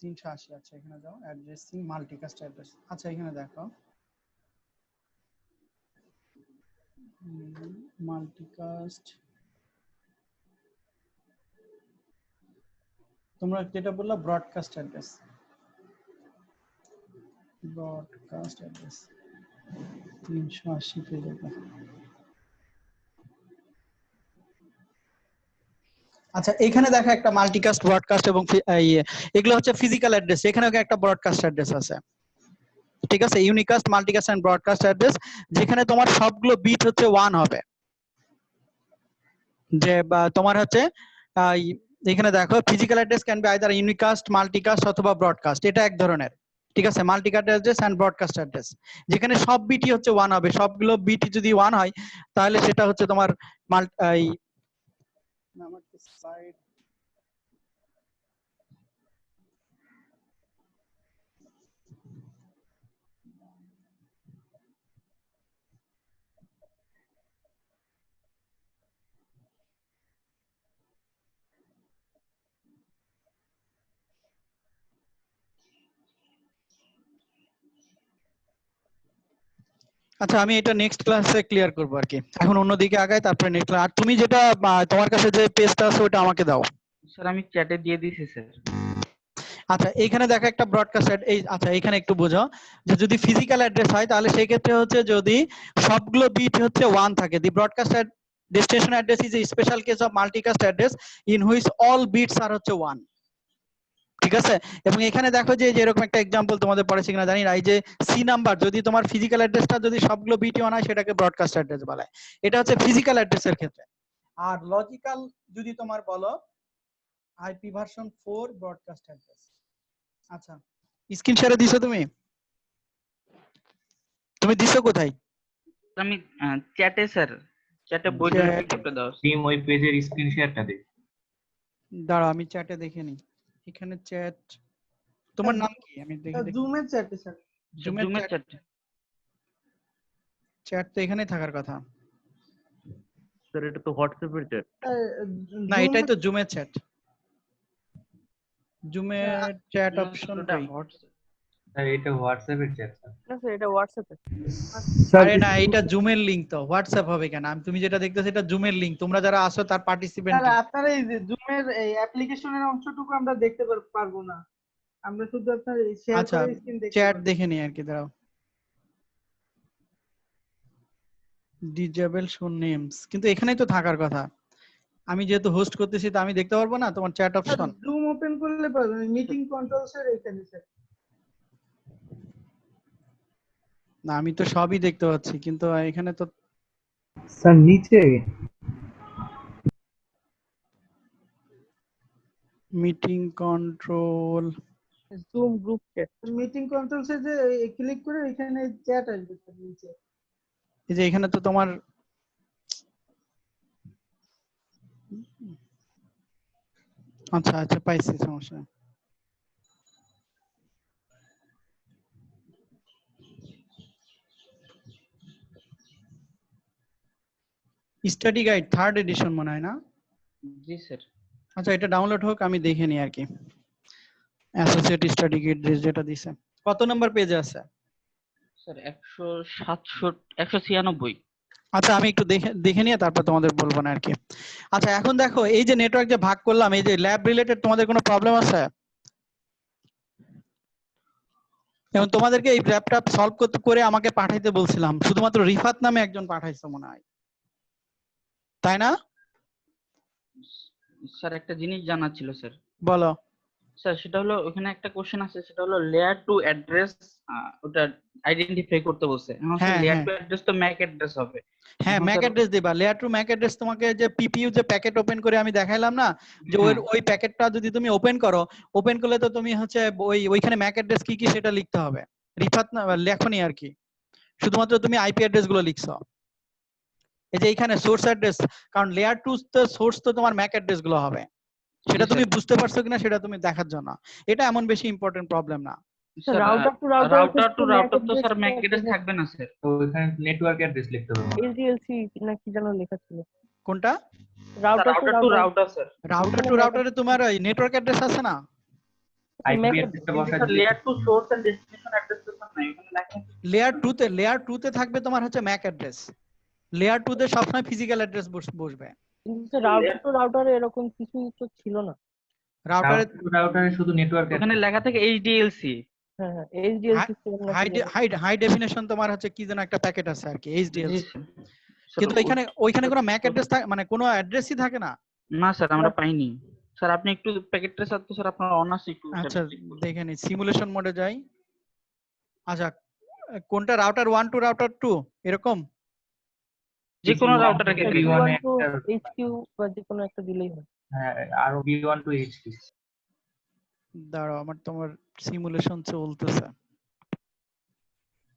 380 আচ্ছা এখানে যাও অ্যাড্রেসিং মাল্টিকাস্ট অ্যাড্রেস আচ্ছা এখানে দেখো মাল্টিকাস্ট তোমরা যেটা বললা ব্রডকাস্ট অ্যাড্রেস 380 পেজে আচ্ছা এখানে দেখো একটা মাল্টিকাস্ট ব্রডকাস্ট এবং এগুলো হচ্ছে ফিজিক্যাল অ্যাড্রেস এখানে একটা ব্রডকাস্ট অ্যাড্রেস আছে ঠিক আছে unicast multicast and broadcast address যেখানে তোমার সবগুলো বিট হচ্ছে 1 হবে যে তোমার হচ্ছে এখানে দেখো physical address can be either unicast multicast অথবা ব্রডকাস্ট এটা এক ধরনের ঠিক আছে multicast address and broadcast address যেখানে সব বিটই হচ্ছে 1 হবে সবগুলো বিট যদি 1 হয় তাহলে সেটা হচ্ছে তোমার আমার স্লাইড আচ্ছা আমি এটা নেক্সট ক্লাসে ক্লিয়ার করব আর কি এখন অন্যদিকে আগাই তারপরে নেক্সট ক্লাস আর তুমি যেটা তোমার কাছে যে পেজটা আছে ওটা আমাকে দাও স্যার আমি চ্যাটে দিয়ে দিয়েছি স্যার আচ্ছা এখানে দেখো একটা ব্রডকাস্ট এই আচ্ছা এখানে একটু বোঝো যে যদি ফিজিক্যাল অ্যাড্রেস হয় তাহলে সেই ক্ষেত্রে হচ্ছে যদি সবগুলো বিট হচ্ছে 1 থাকে the broadcast destination address is a special case of multicast address in which all bits are হচ্ছে 1 ঠিক আছে এবং এখানে দেখো যে এরকম একটা एग्जांपल তোমাদের পড়েছি কিনা জানি না এই যে সি নাম্বার যদি তোমার ফিজিক্যাল অ্যাড্রেসটা যদি সবগুলো বিট 1 হয় সেটাকে ব্রডকাস্ট অ্যাড্রেস বলা হয় এটা হচ্ছে ফিজিক্যাল অ্যাড্রেসের ক্ষেত্রে আর লজিক্যাল যদি তোমার বলো আইপি ভার্সন 4 ব্রডকাস্ট অ্যাড্রেস আচ্ছা স্ক্রিন শেয়ারে দিছো তুমি দিছো কোথায় আমি চ্যাটে স্যার চ্যাটে বইটা লিখে দাও টিম ওই পেজের স্ক্রিন শেয়ারটা দে দাঁড়াও আমি চ্যাটে দেখে নিই এখানে চ্যাট তোমার নাম কি আমি দেখে জুমের চ্যাটে স্যার জুমের চ্যাটে চ্যাট তো এখানেই থাকার কথা স্যার এটা তো হোয়াটসঅ্যাপের চ্যাট না এটাই তো জুমের চ্যাট জুমের চ্যাট অপশন কই স্যার এটা হোয়াটসঅ্যাপের চ্যাট না স্যার এটা হোয়াটসঅ্যাপে আরে না এটা জুমের লিংক তো হোয়াটসঅ্যাপ হবে কেন আমি তুমি যেটা দেখতেছো এটা জুমের লিংক তোমরা যারা আসো তার পার্টিসিপেন্ট স্যার আপনারা এই যে জুমের এই অ্যাপ্লিকেশনের অংশটুকু আমরা দেখতে পারবো না আমরা শুধু আপনার শেয়ার আচ্ছা করে স্ক্রিন দেখতে চ্যাট দেখে নি আর কি দাঁড়াও ডিজেবল শো নেমস কিন্তু এখানেই তো থাকার কথা আমি যেহেতু হোস্ট করতেছি তো আমি দেখতে পারবো না তোমার চ্যাট অপশন জুম ওপেন করলে পারবেন মিটিং কন্ট্রোলস এর এখানে স্যার না আমি তো সবই দেখতে পাচ্ছি কিন্তু এখানে তো স্যার নিচে meeting control zoom group chat meeting controls এ যে ক্লিক করে এখানে চ্যাট আসবে স্যার নিচে এই যে এখানে তো তোমার আচ্ছা আচ্ছা পাইছি সমস্যা স্টাডি গাইড 3rd এডিশন মনে হয় না জি স্যার আচ্ছা এটা ডাউনলোড হোক আমি দেখে নিই আর কি অ্যাসোসিয়েট স্টাডি গাইড যেটা দিছে কত নাম্বার পেজে আছে স্যার 196 আচ্ছা আমি একটু দেখে নিয়ে তারপর তোমাদের বলবো না আর কি আচ্ছা এখন দেখো এই যে নেটওয়ার্ক যে ভাগ করলাম এই যে ল্যাব রিলেটেড তোমাদের কোনো প্রবলেম আছে এবং তোমাদেরকে এই র্যাপটা সলভ করতে করে আমাকে পাঠাইতে বলছিলাম, শুধুমাত্র রিফাত নামে একজন পাঠাইছে মনে হয়, তাই না? স্যার একটা জিনিস জানার ছিল স্যার। বলো। স্যার সেটা হলো ওখানে একটা কোশ্চেন আছে, সেটা হলো লেয়ার টু অ্যাড্রেস, ওটা আইডেন্টিফাই করতে বলছে। এখন স্যার লেয়ার টু অ্যাড্রেস তো ম্যাক অ্যাড্রেস হবে। হ্যাঁ, ম্যাক অ্যাড্রেস দিবা। লেয়ার টু ম্যাক অ্যাড্রেস তোমাকে যে পিপিইউ যে প্যাকেট ওপেন করে আমি দেখাইলাম না, যে ওই প্যাকেটটা যদি তুমি ওপেন করো, ওপেন করলে তো তুমি হচ্ছে ওইখানে ম্যাক অ্যাড্রেস কি কি সেটা লিখতে হবে। রিফাত না লেখনি আর কি, শুধুমাত্র তুমি আইপি অ্যাড্রেস গুলো লিখছো। এই যে এখানে সোর্স অ্যাড্রেস, কারণ লেয়ার টু তো সোর্স তো তোমার ম্যাক অ্যাড্রেস গুলো হবে, সেটা তুমি বুঝতে পারছো কিনা সেটা তুমি দেখার জন্য। এটা এমন বেশি ইম্পর্টেন্ট প্রবলেম না। রাউটার টু রাউটার তো স্যার ম্যাক অ্যাড্রেস থাকবে না স্যার, তো এখানে নেটওয়ার্ক অ্যাড্রেস লিখতে হবে। এসডিএলসি না কি যেন লেখা ছিল। কোনটা? Router to router sir. Router to রাউটারে তোমার নেটওয়ার্ক অ্যাড্রেস আছে না? আইপি অ্যাড্রেসটা বসাই দিলে layer two source and destination address তো স্যার নাই এখানে লেখা। লেয়ার 2 তে থাকবে তোমার হচ্ছে ম্যাক অ্যাড্রেস। লেয়ার 2 তে সবসময় ফিজিক্যাল অ্যাড্রেস বসবে। কিন্তু রাউটার টু রাউটারে এরকম কিছু তো ছিল না। রাউটারে শুধু নেটওয়ার্ক ওখানে লেখা থাকে এইচডিএলসি। হ্যাঁ হ্যাঁ, এইচডিএলসি হাই ডেফিনেশন তোমার হচ্ছে কি যেন একটা প্যাকেট আছে আর কি, এইচডিএলসি। কিন্তু ওইখানে কোনো ম্যাক অ্যাড্রেস মানে কোনো অ্যাড্রেসই থাকে না। না স্যার আমরা পাইনি স্যার। আপনি একটু প্যাকেটটা স্যার তো স্যার আপনার অনার্স একটু আচ্ছা দেখে নি, সিমুলেশন মোডে যাই। আচ্ছা কোনটা রাউটার 1 টু রাউটার 2 এরকম যে কোনো রাউটারের ক্ষেত্রে এইচকিউ বা যে কোনো একটা দিলেই হয়। হ্যাঁ, আর B1 টু HT। দাঁড়াও আমার তোমার সিমুলেশন চলতেছে।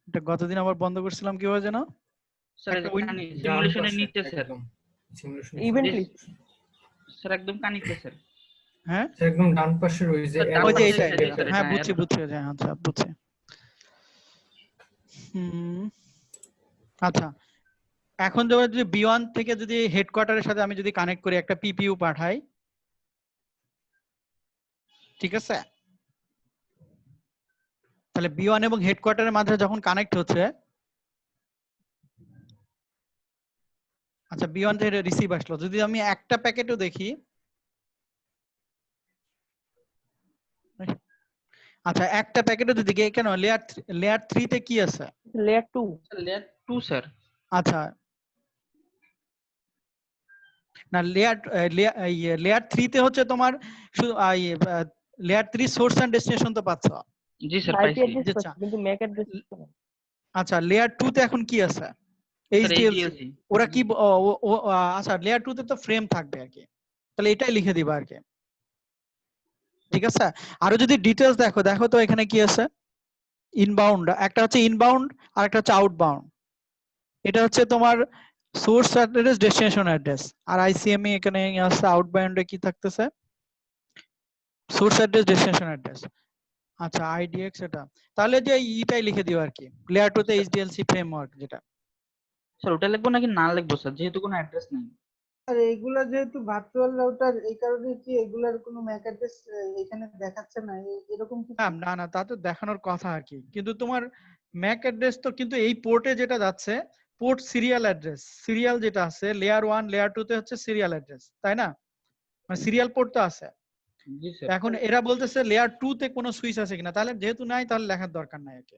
এটা গতদিন আবার বন্ধ করছিলাম কিভাবে যেন? স্যার সিমুলেশনের নিচে স্যার, ইভেন্টলি স্যার একদম কানিতে স্যার। হ্যাঁ স্যার একদম ডান পাশে রয়েছে। ওই যে এইটা, হ্যাঁ বুঝছি আচ্ছা বুঝছি। আচ্ছা এখন যদি B1 থেকে যদি হেডকোয়ার্টারের সাথে আমি যদি কানেক্ট করি, একটা পিপিইউ পাঠাই, ঠিক আছে? তাহলে B1 এবং হেডকোয়ার্টারের মাঝে যখন কানেক্ট হচ্ছে, আচ্ছা B1 থেকে রিসিভ আসলো, যদি আমি একটা প্যাকেটও দেখি, আচ্ছা একটা প্যাকেটও যদি দেখি, কেন লেয়ার 3 তে কি আছে? Layer 2 sir. আচ্ছা না, লেয়ার 3 তে হচ্ছে তোমার লেয়ার 3 সোর্স এন্ড ডেস্টিনেশন তো পাচ্ছ। জি স্যার পাইছি, কিন্তু ম্যাক অ্যাড্রেস। আচ্ছা লেয়ার 2 তে এখন কি আছে? এইচডিএলসি। ওরা কি আচ্ছা লেয়ার 2 তে তো ফ্রেম থাকবে আর কি, তাহলে এটাই লিখে দিবা আর কি, ঠিক আছে? আরো যদি ডিটেইলস দেখো তো এখানে কি আছে? ইনবাউন্ড, একটা হচ্ছে ইনবাউন্ড আর একটা হচ্ছে আউটবাউন্ড। এটা হচ্ছে তোমার সোর্স অ্যাড্রেস ডেস্টিনেশন অ্যাড্রেস, আর আইসিএমই এখানে আছে। আউটবাউন্ডে কি থাকতেছে? Source address destination address. আচ্ছা আইডিএক্স এটা, তাহলে যে ইটাই লিখে দিও আর কি, লেয়ার 2 তে এইচডিএলসি ফ্রেমওয়ার্ক যেটা। স্যার ওটা লিখবো নাকি না লিখবো স্যার, যেহেতু কোনো অ্যাড্রেস নেই? আর এগুলা যেহেতু ভার্চুয়াল রাউটার, এই কারণে কি এগুলার কোনো ম্যাক অ্যাড্রেস এখানে দেখাচ্ছে না, এরকম কি? না তা তো দেখানোর কথা আর কি, কিন্তু তোমার ম্যাক অ্যাড্রেস তো, কিন্তু এই পোর্টে যেটা যাচ্ছে পোর্ট সিরিয়াল অ্যাড্রেস, সিরিয়াল যেটা আছে লেয়ার 1 লেয়ার 2 তে হচ্ছে সিরিয়াল অ্যাড্রেস, তাই না? মানে সিরিয়াল পোর্ট তো আছে। জি স্যার। এখন এরা বলতেছে লেয়ার 2 তে কোনো সুইচ আছে কিনা, তাহলে যেহেতু নাই তাহলে লেখার দরকার নাই আর কি।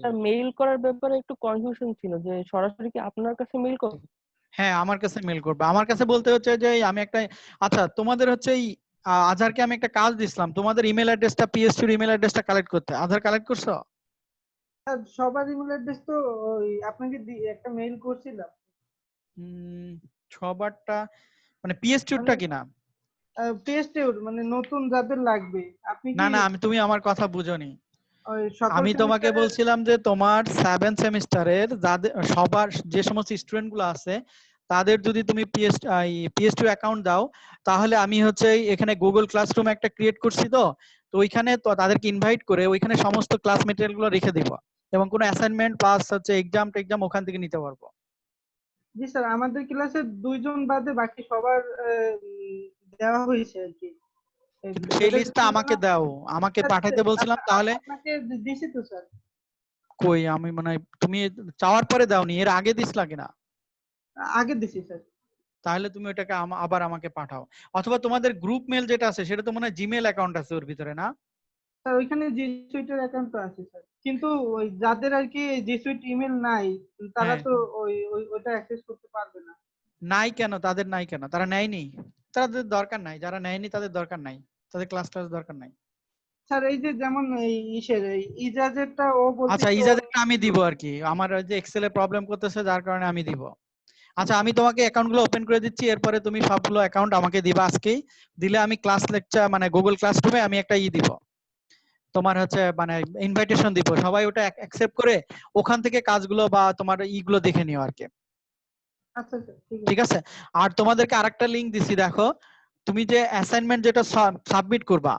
স্যার মেইল করার ব্যাপারে একটু কনফিউশন ছিল, যে সরাসরি কি আপনার কাছে মেইল করবে? হ্যাঁ আমার কাছে মেইল করবে। আমার কাছে বলতে হচ্ছে যে আমি একটা, আচ্ছা তোমাদের হচ্ছে এই আধারকে আমি একটা কাজ দিছিলাম, তোমাদের ইমেল অ্যাড্রেসটা পিএস2 এর ইমেল অ্যাড্রেসটা কালেক্ট করতে। আধার কালেক্ট করছো? সবার ইমেল অ্যাড্রেস তো আপনাকে একটা মেইল করছিলাম। সবারটা মানে পিএস2টা কিনা? পিএস2 মানে নতুন যাদের লাগবে। আপনি কি? না তুমি আমার কথা বুঝোনি। আমি তোমাকে বলছিলাম যে তোমার 7 সেমিস্টারের যাদের সবার যে সমস্ত স্টুডেন্ট গুলো আছে তাদের যদি তুমি পিএস2 অ্যাকাউন্ট দাও, তাহলে আমি হচ্ছে এখানে গুগল ক্লাসরুম একটা ক্রিয়েট করছি, তো ওইখানে তো তাদেরকে ইনভাইট করে ওইখানে সমস্ত ক্লাস মেটেরিয়াল গুলো রেখে দিব, এবং কোনো অ্যাসাইনমেন্ট প্লাস হচ্ছে এক্সাম ওখান থেকে নিতে পারবো। জি স্যার, আমাদের ক্লাসে 2 জন বাদে বাকি সবার দেওয়া হয়েছে আর কি। সেই লিস্টটা আমাকে দাও, আমাকে পাঠাতে বলছিলাম। তাহলে আপনাকে দিছি তো স্যার। কই আমি মানে তুমি চাওয়ার পরে দাওনি, এর আগে দিছলা কিনা? আগে দিছি স্যার। তাহলে তুমি ওটাকে আবার আমাকে পাঠাও, অথবা তোমাদের গ্রুপ মেল যেটা আছে সেটা তো মনে হয় জিমেল অ্যাকাউন্ট আছে ওর ভিতরে, না? স্যার ওইখানে জি সুইটের অ্যাকাউন্ট আছে স্যার, কিন্তু ওই যাদের আর কি জি সুইট ইমেল নাই তারা হ্যাঁ। তো ওইটা অ্যাক্সেস করতে পারবে না। নাই কেন? তাদের নাই কেন? তারা নেয়নি? তাদের দরকার নাই, যারা নেয়নি তাদের দরকার নাই, তাদের ক্লাস দরকার নাই। স্যার এই যে যেমন এই ইসের এই ইজাজেরটা ও আচ্ছা, বলতেছে ইজাজেরটা আমি দিব আর কি, আমার ওই যে এক্সেলে প্রবলেম করতেছে যার কারণে আমি দিব। আচ্ছা, আমি তোমাকে অ্যাকাউন্টগুলো ওপেন করে দিচ্ছি, এরপরে তুমি সবগুলো অ্যাকাউন্ট আমাকে দিবা আজকেই। দিলে আমি ক্লাস লেকচার মানে গুগল ক্লাসরুমে আমি একটা দিব, তোমার হচ্ছে মানে ইনভাইটেশন দিব, সবাই ওটা অ্যাকসেপ্ট করে ওখান থেকে কাজগুলো বা তোমার ইগুলো দেখে নিও আর কি। আচ্ছা স্যার ঠিক আছে। আর তোমাদেরকে আরেকটা লিংক দিছি, দেখো তুমি যে অ্যাসাইনমেন্ট যেটা সাবমিট করবা,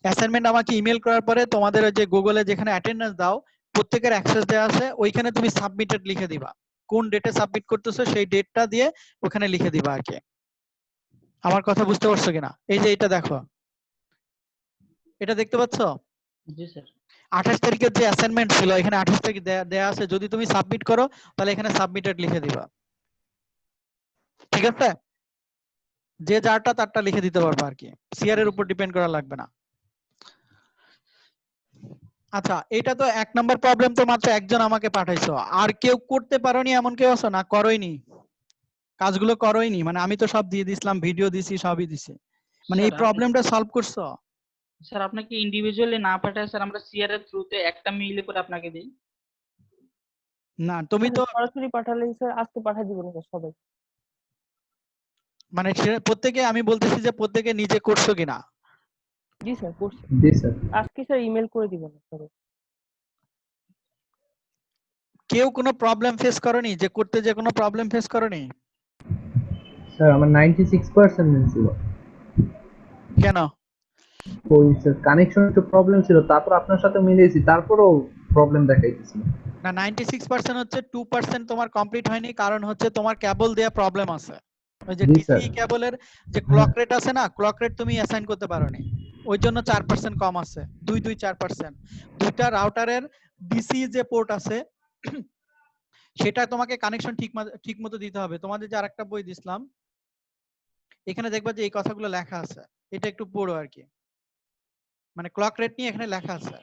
অ্যাসাইনমেন্ট আমাকে ইমেল করার পরে তোমাদের ওই যে গুগলে যেখানে অ্যাটেন্ডেন্স দাও প্রত্যেকের অ্যাক্সেস দেওয়া আছে, ওইখানে তুমি সাবমিটেড লিখে দিবা, কোন ডেটে সাবমিট করতেছো সেই ডেটটা দিয়ে ওখানে লিখে দিবা আর কি। আমার কথা বুঝতে পারছো কিনা? এই যে এটা দেখো, এটা দেখতে পাচ্ছ? জি স্যার। 28 তারিখের যে অ্যাসাইনমেন্ট ছিল এখানে 28 তারিখ দেয়া আছে, যদি তুমি সাবমিট করো তাহলে এখানে সাবমিটেড লিখে দিবা। ঠিক আছে, যে যারটা তারটা লিখে দিতে পারবে আর কি, সিআর এর উপর ডিপেন্ড করা লাগবে না। আচ্ছা, এটা তো 1 নাম্বার প্রবলেম, তো মাত্র একজন আমাকে পাঠাইছো, আর কেউ করতে পারোনি এমন কেউ আছো? না করোইনি, কাজগুলো করোইনি, মানে আমি তো সব দিয়ে দিছিলাম, ভিডিও দিছি, সবই দিছি, মানে এই স্যার প্রবলেমটা সলভ করছো? স্যার আপনাকে ইন্ডিভিজুয়ালি না পাঠায় স্যার আমরা সিআর এর থ্রুতে একটা মেইলে করে আপনাকে দেই। না তুমি তো সরাসরি পাঠালেই স্যার আজকে পাঠিয়ে দিব না স্যার সবাই। মানে প্রত্যেকে, আমি বলতেছি যে প্রত্যেকে নিজে করছো কিনা। জি স্যার করছি। জি স্যার। আজকে স্যার ইমেল করে দিবেন স্যার। কেউ কোনো প্রবলেম ফেস করনি, যে করতে যে কোনো প্রবলেম ফেস করনি? স্যার আমার 96% ছিল। কেন? ওই স্যার কানেকশন একটু প্রবলেম ছিল, তারপর আপনার সাথে মিলিয়েছি, তারপরও প্রবলেম দেখাইতেছিল। না, 96% হচ্ছে 2% তোমার কমপ্লিট হয়নি, কারণ হচ্ছে তোমার কেবল দেয়া প্রবলেম আছে। ওই যে জি ডিসি স্যার। কেবলের যে ক্লক রেট আছে না, ক্লক রেট তুমি অ্যাসাইন করতে পারোনি, ওই জন্য 4% কম আছে, 4%। দুইটা রাউটারের ডিসি যে পোর্ট আছে সেটা তোমাকে কানেকশন ঠিক মতো দিতে হবে। তোমাদের যে আরেকটা বই দিছিলাম এখানে দেখবা যে এই কথাগুলো লেখা আছে, এটা একটু পড়ো আর কি, মানে ক্লক রেট নিয়ে এখানে লেখা আছে।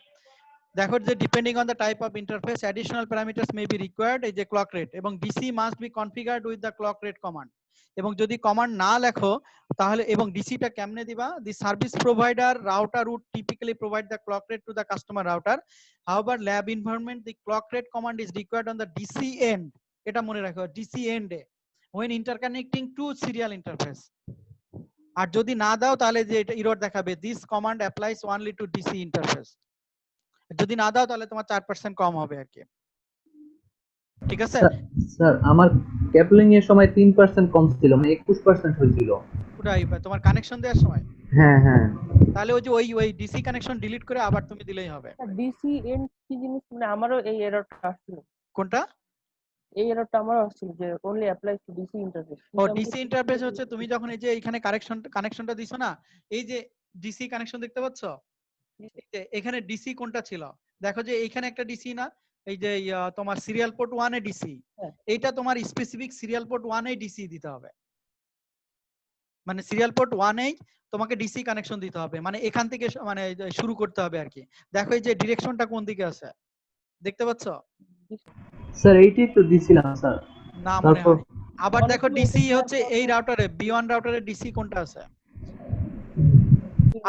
দেখো যে depending on the type of interface additional parameters may be required, এই যে ক্লক রেট এবং DC must be configured with the clock rate command. এবং যদি কমান্ড না লেখো তাহলে, এবং ডিসিটা কেমনে দিবা, the service provider router would typically provide the clock rate to the customer router, however lab environment the clock rate command is required on the DC end. এটা মনে রাখো, ডিসি এন্ডে when interconnecting two serial interface। আর যদি না দাও তাহলে যে এটা এরর দেখাবে, this command applies only two DC interface. যদি না দাও তাহলে তোমার 4% কম হবে আর কি। ঠিক আছে স্যার আমার ক্যাপলিং এর সময় 3% কম ছিল, মানে 21% হয়েছিল। ওটাই তোমার কানেকশন দেওয়ার সময়। হ্যাঁ হ্যাঁ। তাহলে ওই যে ওই ডিসি কানেকশন ডিলিট করে আবার তুমি দিলেই হবে। ডিসি এন্ড কি জিনিস, মানে আমারও এই এররটা আসছিল। কোনটা? এই এররটা আমারও আসছিল যে only applies to DC interface. ও ডিসি ইন্টারফেস হচ্ছে তুমি যখন এই যে এখানে কানেকশনটা দিছো না, এই যে ডিসি কানেকশন দেখতে পাচ্ছো, এই যে এখানে ডিসি কোনটা ছিল, দেখো যে এইখানে একটা ডিসি না, এই যে তোমার সিরিয়াল পোর্ট 1 এ ডিসি, এইটা তোমার স্পেসিফিক সিরিয়াল পোর্ট 1 এ ডিসি দিতে হবে, মানে সিরিয়াল পোর্ট 1 এ তোমাকে ডিসি কানেকশন দিতে হবে, মানে এখান থেকে মানে শুরু করতে হবে আর কি। দেখো এই যে ডিরেকশনটা কোন দিকে আছে দেখতে পাচ্ছো? স্যার এইটাই তো দিছিলাম স্যার। না মনে হয়। আবার দেখো ডিসি হচ্ছে এই রাউটারে, বি1 রাউটারে ডিসি কোনটা আছে।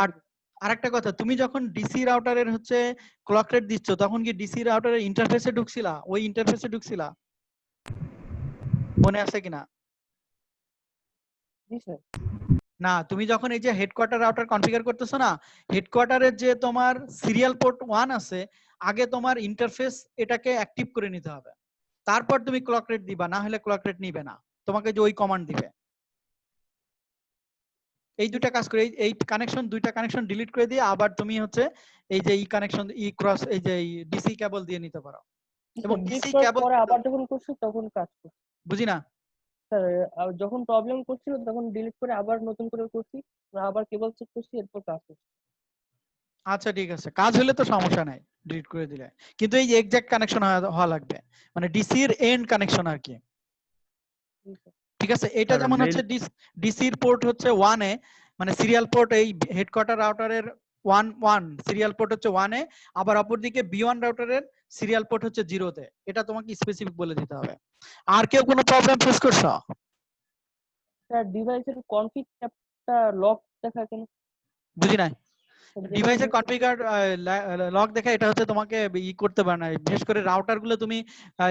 আর আরেকটা কথা, তুমি যখন ডিসি রাউটারের হচ্ছে ক্লক রেট দিচ্ছ তখন কি ডিসি রাউটারের ইন্টারফেসে ঢুকছিলা, ওই ইন্টারফেসে ঢুকছিলা, মনে আছে কিনা? না, তুমি যখন এই যে হেডকোয়ার্টার রাউটার কনফিগার করতেছো না, হেডকোয়ার্টারের যে তোমার সিরিয়াল পোর্ট 1 আছে, আগে তোমার ইন্টারফেস এটাকে অ্যাক্টিভ করে নিতে হবে, তারপর তুমি ক্লক রেট দিবা, না হলে ক্লক রেট নিবে না, তোমাকে যে ওই কমান্ড দিবে। এই দুইটা কাজ করে, এই দুইটা কানেকশন ডিলিট করে দিয়ে আবার তুমি হচ্ছে এই যে ই কানেকশন ই ক্রস এই যে ডিসি কেবল দিয়ে নিতে পারো। এবং ডিসি কেবল পরে আবার যখন করছি তখন কাজ করছে। বুঝি না স্যার, যখন প্রবলেম করছিল তখন ডিলিট করে আবার নতুন করে করছি, আবার কেবল চেক করছি, এরপর কাজ করছি। আচ্ছা ঠিক আছে, কাজ হলে তো সমস্যা নাই ডিলিট করে দিলে, কিন্তু এই যে এক্সাক্ট কানেকশন হওয়া লাগবে, মানে ডিসির এন্ড কানেকশন আর কি। ঠিক আছে, এটা যেমন হচ্ছে ডিসির পোর্ট হচ্ছে 1 এ, মানে সিরিয়াল পোর্ট এই হেডকোয়ার্টার রাউটারের 1 সিরিয়াল পোর্ট হচ্ছে 1 এ, আবার অপরদিকে B1 রাউটারের সিরিয়াল পোর্ট হচ্ছে 0 তে। এটা তোমাকে স্পেসিফিক বলে দিতে হবে। আর কেউ কোনো প্রবলেম ফেস করছো? স্যার ডিভাইসের কনফিগ ট্যাবটা লক দেখা কেন? বুঝি নাই। ডিভাইসের কনফিগার লক দেখা, এটা হচ্ছে তোমাকে করতে পারে না, বিশেষ করে রাউটার গুলো তুমি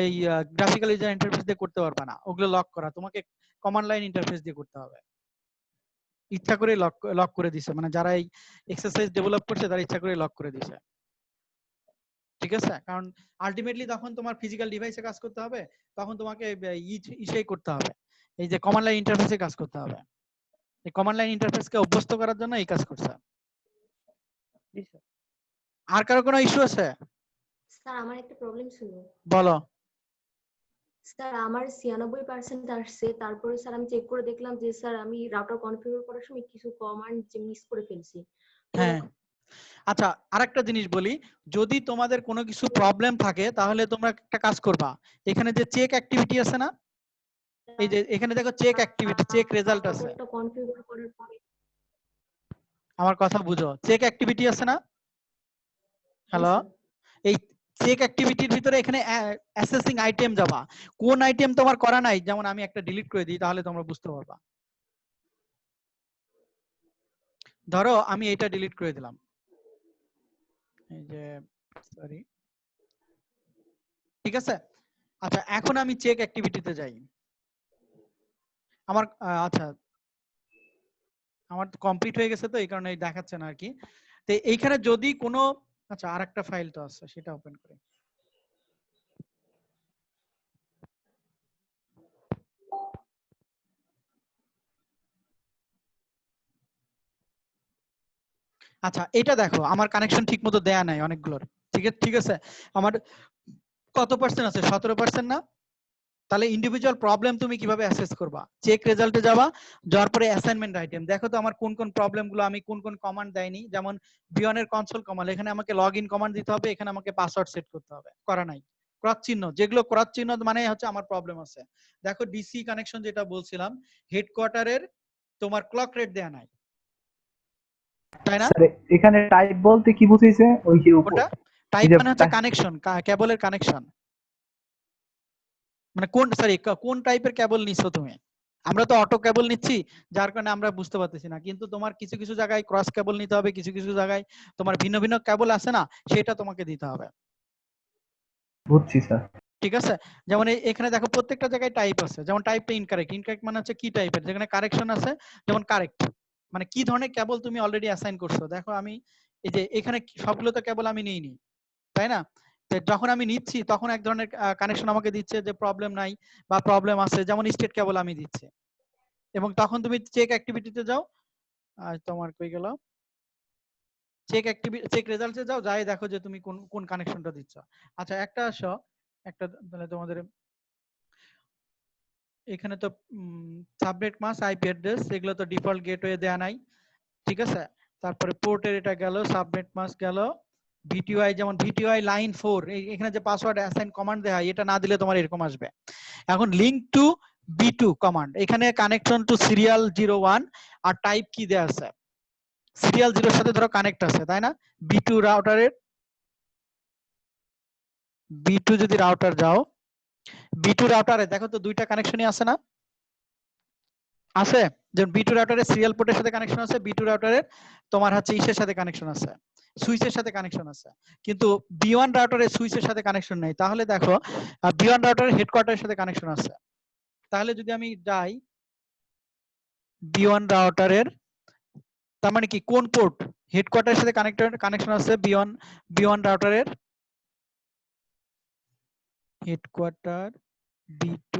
এই গ্রাফিক্যাল ইউজার ইন্টারফেস দিয়ে করতে পারবে না, ওগুলো লক করা, তোমাকে কমান্ড লাইন ইন্টারফেস দিয়ে করতে হবে। ইচ্ছা করে লক করে দিছে, মানে যারা এই এক্সারসাইজ ডেভেলপ করছে তারা ইচ্ছা করে লক করে দিছে, ঠিক আছে? কারণ আলটিমেটলি তখন তোমার ফিজিক্যাল ডিভাইসে কাজ করতে হবে, তখন তোমাকে ইসেই করতে হবে, এই যে কমান্ড লাইন ইন্টারফেসে কাজ করতে হবে। এই কমান্ড লাইন ইন্টারফেসকে অভ্যস্ত করার জন্য এই কাজ করছে। আর কারো কোনো ইস্যু আছে? স্যার আমার একটা প্রবলেম ছিল। বলো। স্যার আমার 96% আসছে, তারপরে স্যার আমি চেক করে দেখলাম যে স্যার আমি রাউটার কনফিগার করার সময় কিছু কমান্ড যে মিস করে ফেলছি। হ্যাঁ, আচ্ছা আরেকটা জিনিস বলি, যদি তোমাদের কোনো কিছু প্রবলেম থাকে তাহলে তোমরা একটা কাজ করবা, এখানে যে চেক অ্যাক্টিভিটি আছে না, এই যে এখানে দেখো চেক অ্যাক্টিভিটি, চেক রেজাল্ট আছে, রাউটারটা কনফিগার করার পরে আমার কথা বুঝো, চেক অ্যাক্টিভিটি আছে না? হ্যালো, এই চেক অ্যাক্টিভিটির ভিতরে এখানে অ্যাসেসিং আইটেম যাবা, কোন আইটেম তোমার করা নাই, যেমন আমি একটা ডিলিট করে দিই তাহলে তোমরা বুঝতে পারবা। ধরো আমি এটা ডিলিট করে দিলাম, এই যে সরি, ঠিক আছে? আচ্ছা এখন আমি চেক অ্যাক্টিভিটিতে যাই, আমার আচ্ছা আমার কমপ্লিট হয়ে গেছে তো এই কারণে দেখাচ্ছে না আর কি। তো এইখানে যদি কোনো, আচ্ছা আরেকটা ফাইল তো আছে সেটা ওপেন করি। আচ্ছা এটা দেখো আমার কানেকশন ঠিক মতো দেয়া নাই অনেকগুলোর, ঠিক আছে? আমার কত পার্সেন্ট আছে? 17% না? তাহলে ইন্ডিভিজুয়াল প্রবলেম তুমি কিভাবে অ্যাসেস করবা? চেক রেজাল্টে যাবা, যাওয়ার পরে অ্যাসাইনমেন্ট আইটেম দেখো তো আমার কোন কোন প্রবলেম গুলো, আমি কোন কোন কমান্ড দেয়নি, যেমন B1 এর কনসোল কমান্ড, এখানে আমাকে লগইন কমান্ড দিতে হবে, এখানে আমাকে পাসওয়ার্ড সেট করতে হবে, করা নাই। ক্রস চিহ্ন, যেগুলো ক্রস চিহ্ন মানে হচ্ছে আমার প্রবলেম আছে। দেখো ডিসি কানেকশন যেটা বলছিলাম, হেডকোয়ার্টারের তোমার ক্লক রেট দেয়া নাই, তাই না? স্যার এখানে টাইপ বলতে কি বুঝাইছে? ওই যে ওটা টাইপ মানে হচ্ছে কানেকশন, কেবলের কানেকশন, মানে কোন সরি কোন টাইপের কেবল নিছো তুমি? আমরা তো অটো কেবল নিচ্ছি, যার কারণে আমরা বুঝতে পারতেছি না, কিন্তু তোমার কিছু কিছু জায়গায় ক্রস কেবল নিতে হবে, কিছু কিছু জায়গায় তোমার ভিন্ন ভিন্ন কেবল আছে না, সেটা তোমাকে দিতে হবে। বুঝছি স্যার। ঠিক আছে? যেমন এখানে দেখো প্রত্যেকটা জায়গায় টাইপ আছে, যেমন টাইপটা ইনকারেক্ট, ইনকারেক্ট মানে হচ্ছে কি টাইপের, যেখানে কারেকশন আছে, যেমন কারেক্ট মানে কি ধরনের কেবল তুমি অলরেডি অ্যাসাইন করছো। দেখো আমি এই যে এখানে সবগুলো তো কেবল আমি নিইনি, তাই না? যখন আমি নিচ্ছি তখন এক ধরনের কানেকশন আমাকে দিচ্ছে যে প্রবলেম নাই বা প্রবলেম আছে, যেমন স্টেট কেবল আমি দিচ্ছি, এবং তখন তুমি চেক অ্যাক্টিভিটিতে যাও, আর তোমার কই গেল, চেক অ্যাক্টিভিটি চেক রেজাল্টে যাও, যাই দেখো যে তুমি কোন কোন কানেকশনটা দিচ্ছ। আচ্ছা একটা আসো, একটা তাহলে তোমাদের এখানে তো সাবনেট মাস্ক, আইপি অ্যাড্রেস, এগুলো তো ডিফল্ট গেটওয়ে দেয়া নাই, ঠিক আছে? তারপরে পোর্টের এটা গেল, সাবনেট মাস্ক গেল, ভিটিওআই যেমন ভিটিওআই লাইন 4, এখানে যে পাসওয়ার্ড অ্যাসাইন কমান্ড দেয়া হয় এটা না দিলে তোমার এরকম আসবে। এখন লিংক টু B2 কমান্ড, এখানে connection to serial 01 R type কি দেয়া আছে, সিরিয়াল 0 এর সাথে ধরো কানেক্ট আছে, তাই না? B2 রাউটারের, B2 যদি রাউটার যাও, B2 রাউটারে দেখো তো দুইটা কানেকশনই আছে না, আছে? যেমন B2 রাউটারের সিরিয়াল পোর্টের সাথে কানেকশন আছে, B2 রাউটারের তোমার হচ্ছে ইসের সাথে কানেকশন আছে, সুইচের সাথে কানেকশন আছে, কিন্তু B1 রাউটারের সুইচের সাথে কানেকশন নেই। তাহলে দেখো B1 রাউটারের হেডকোয়ার্টারের সাথে কানেকশন আছে, তাহলে যদি আমি যাই B1 রাউটারের, তার মানে কি কোন পোর্ট হেডকোয়ার্টারের সাথে কানেকশন আছে B1 রাউটারের হেডকোয়ার্টার B2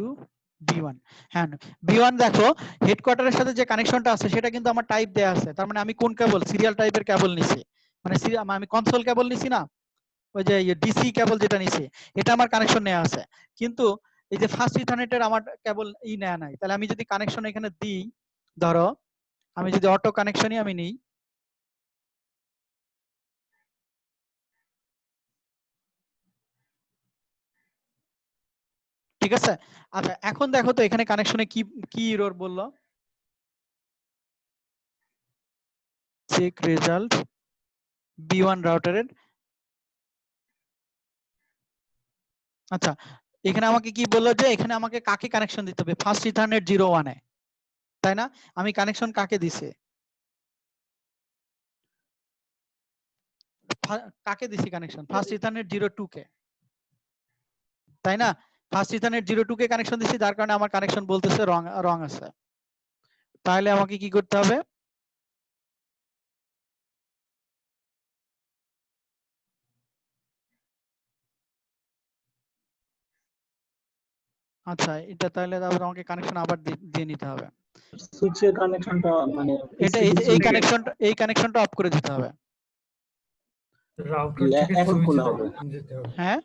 B1, হ্যাঁ B1 দেখো হেডকোয়ার্টারের সাথে যে কানেকশনটা আছে সেটা কিন্তু আমার টাইপ দেয়া আছে, তার মানে আমি কোন কেবল, সিরিয়াল টাইপের কেবল নিছি, মানে আমি কনসোল কেবল নিছি না, ওই যে ডিসি কেবল যেটা নিছি এটা আমার কানেকশন নেওয়া আছে, কিন্তু এই যে ফাস্ট ইথারনেটের আমার কেবল নেওয়া নাই। তাহলে আমি যদি কানেকশন এখানে দিই, ধরো আমি যদি অটো কানেকশনই আমি নিই, ঠিক আছে? আচ্ছা এখন দেখো তো এখানে কানেকশনে কি কি এরর বললো, চেক রেজাল্ট B1 রাউটারের। আচ্ছা এখানে আমাকে কি বললো যে এখানে আমাকে কাকে কানেকশন দিতে হবে, ফার্স্ট ইথারনেট 01 এ, তাই না? আমি কানেকশন কাকে দিছি, কাকে দিছি কানেকশন? ফার্স্ট ইথারনেট 02 কে, তাই না? ফার্স্ট ইথারনেট 02 কে কানেকশন দিছি, যার কারণে আমার কানেকশন বলতেছে রং আছে। তাহলে আমাকে কি করতে হবে? আচ্ছা এটা তাহলে আবার আমাকে কানেকশন আবার দিয়ে নিতে হবে। সুইচের কানেকশনটা মানে এটা এই কানেকশনটা অফ করে দিতে হবে। রাউটার থেকে এখন সুইচে খোলা হবে। যেতে হবে। হ্যাঁ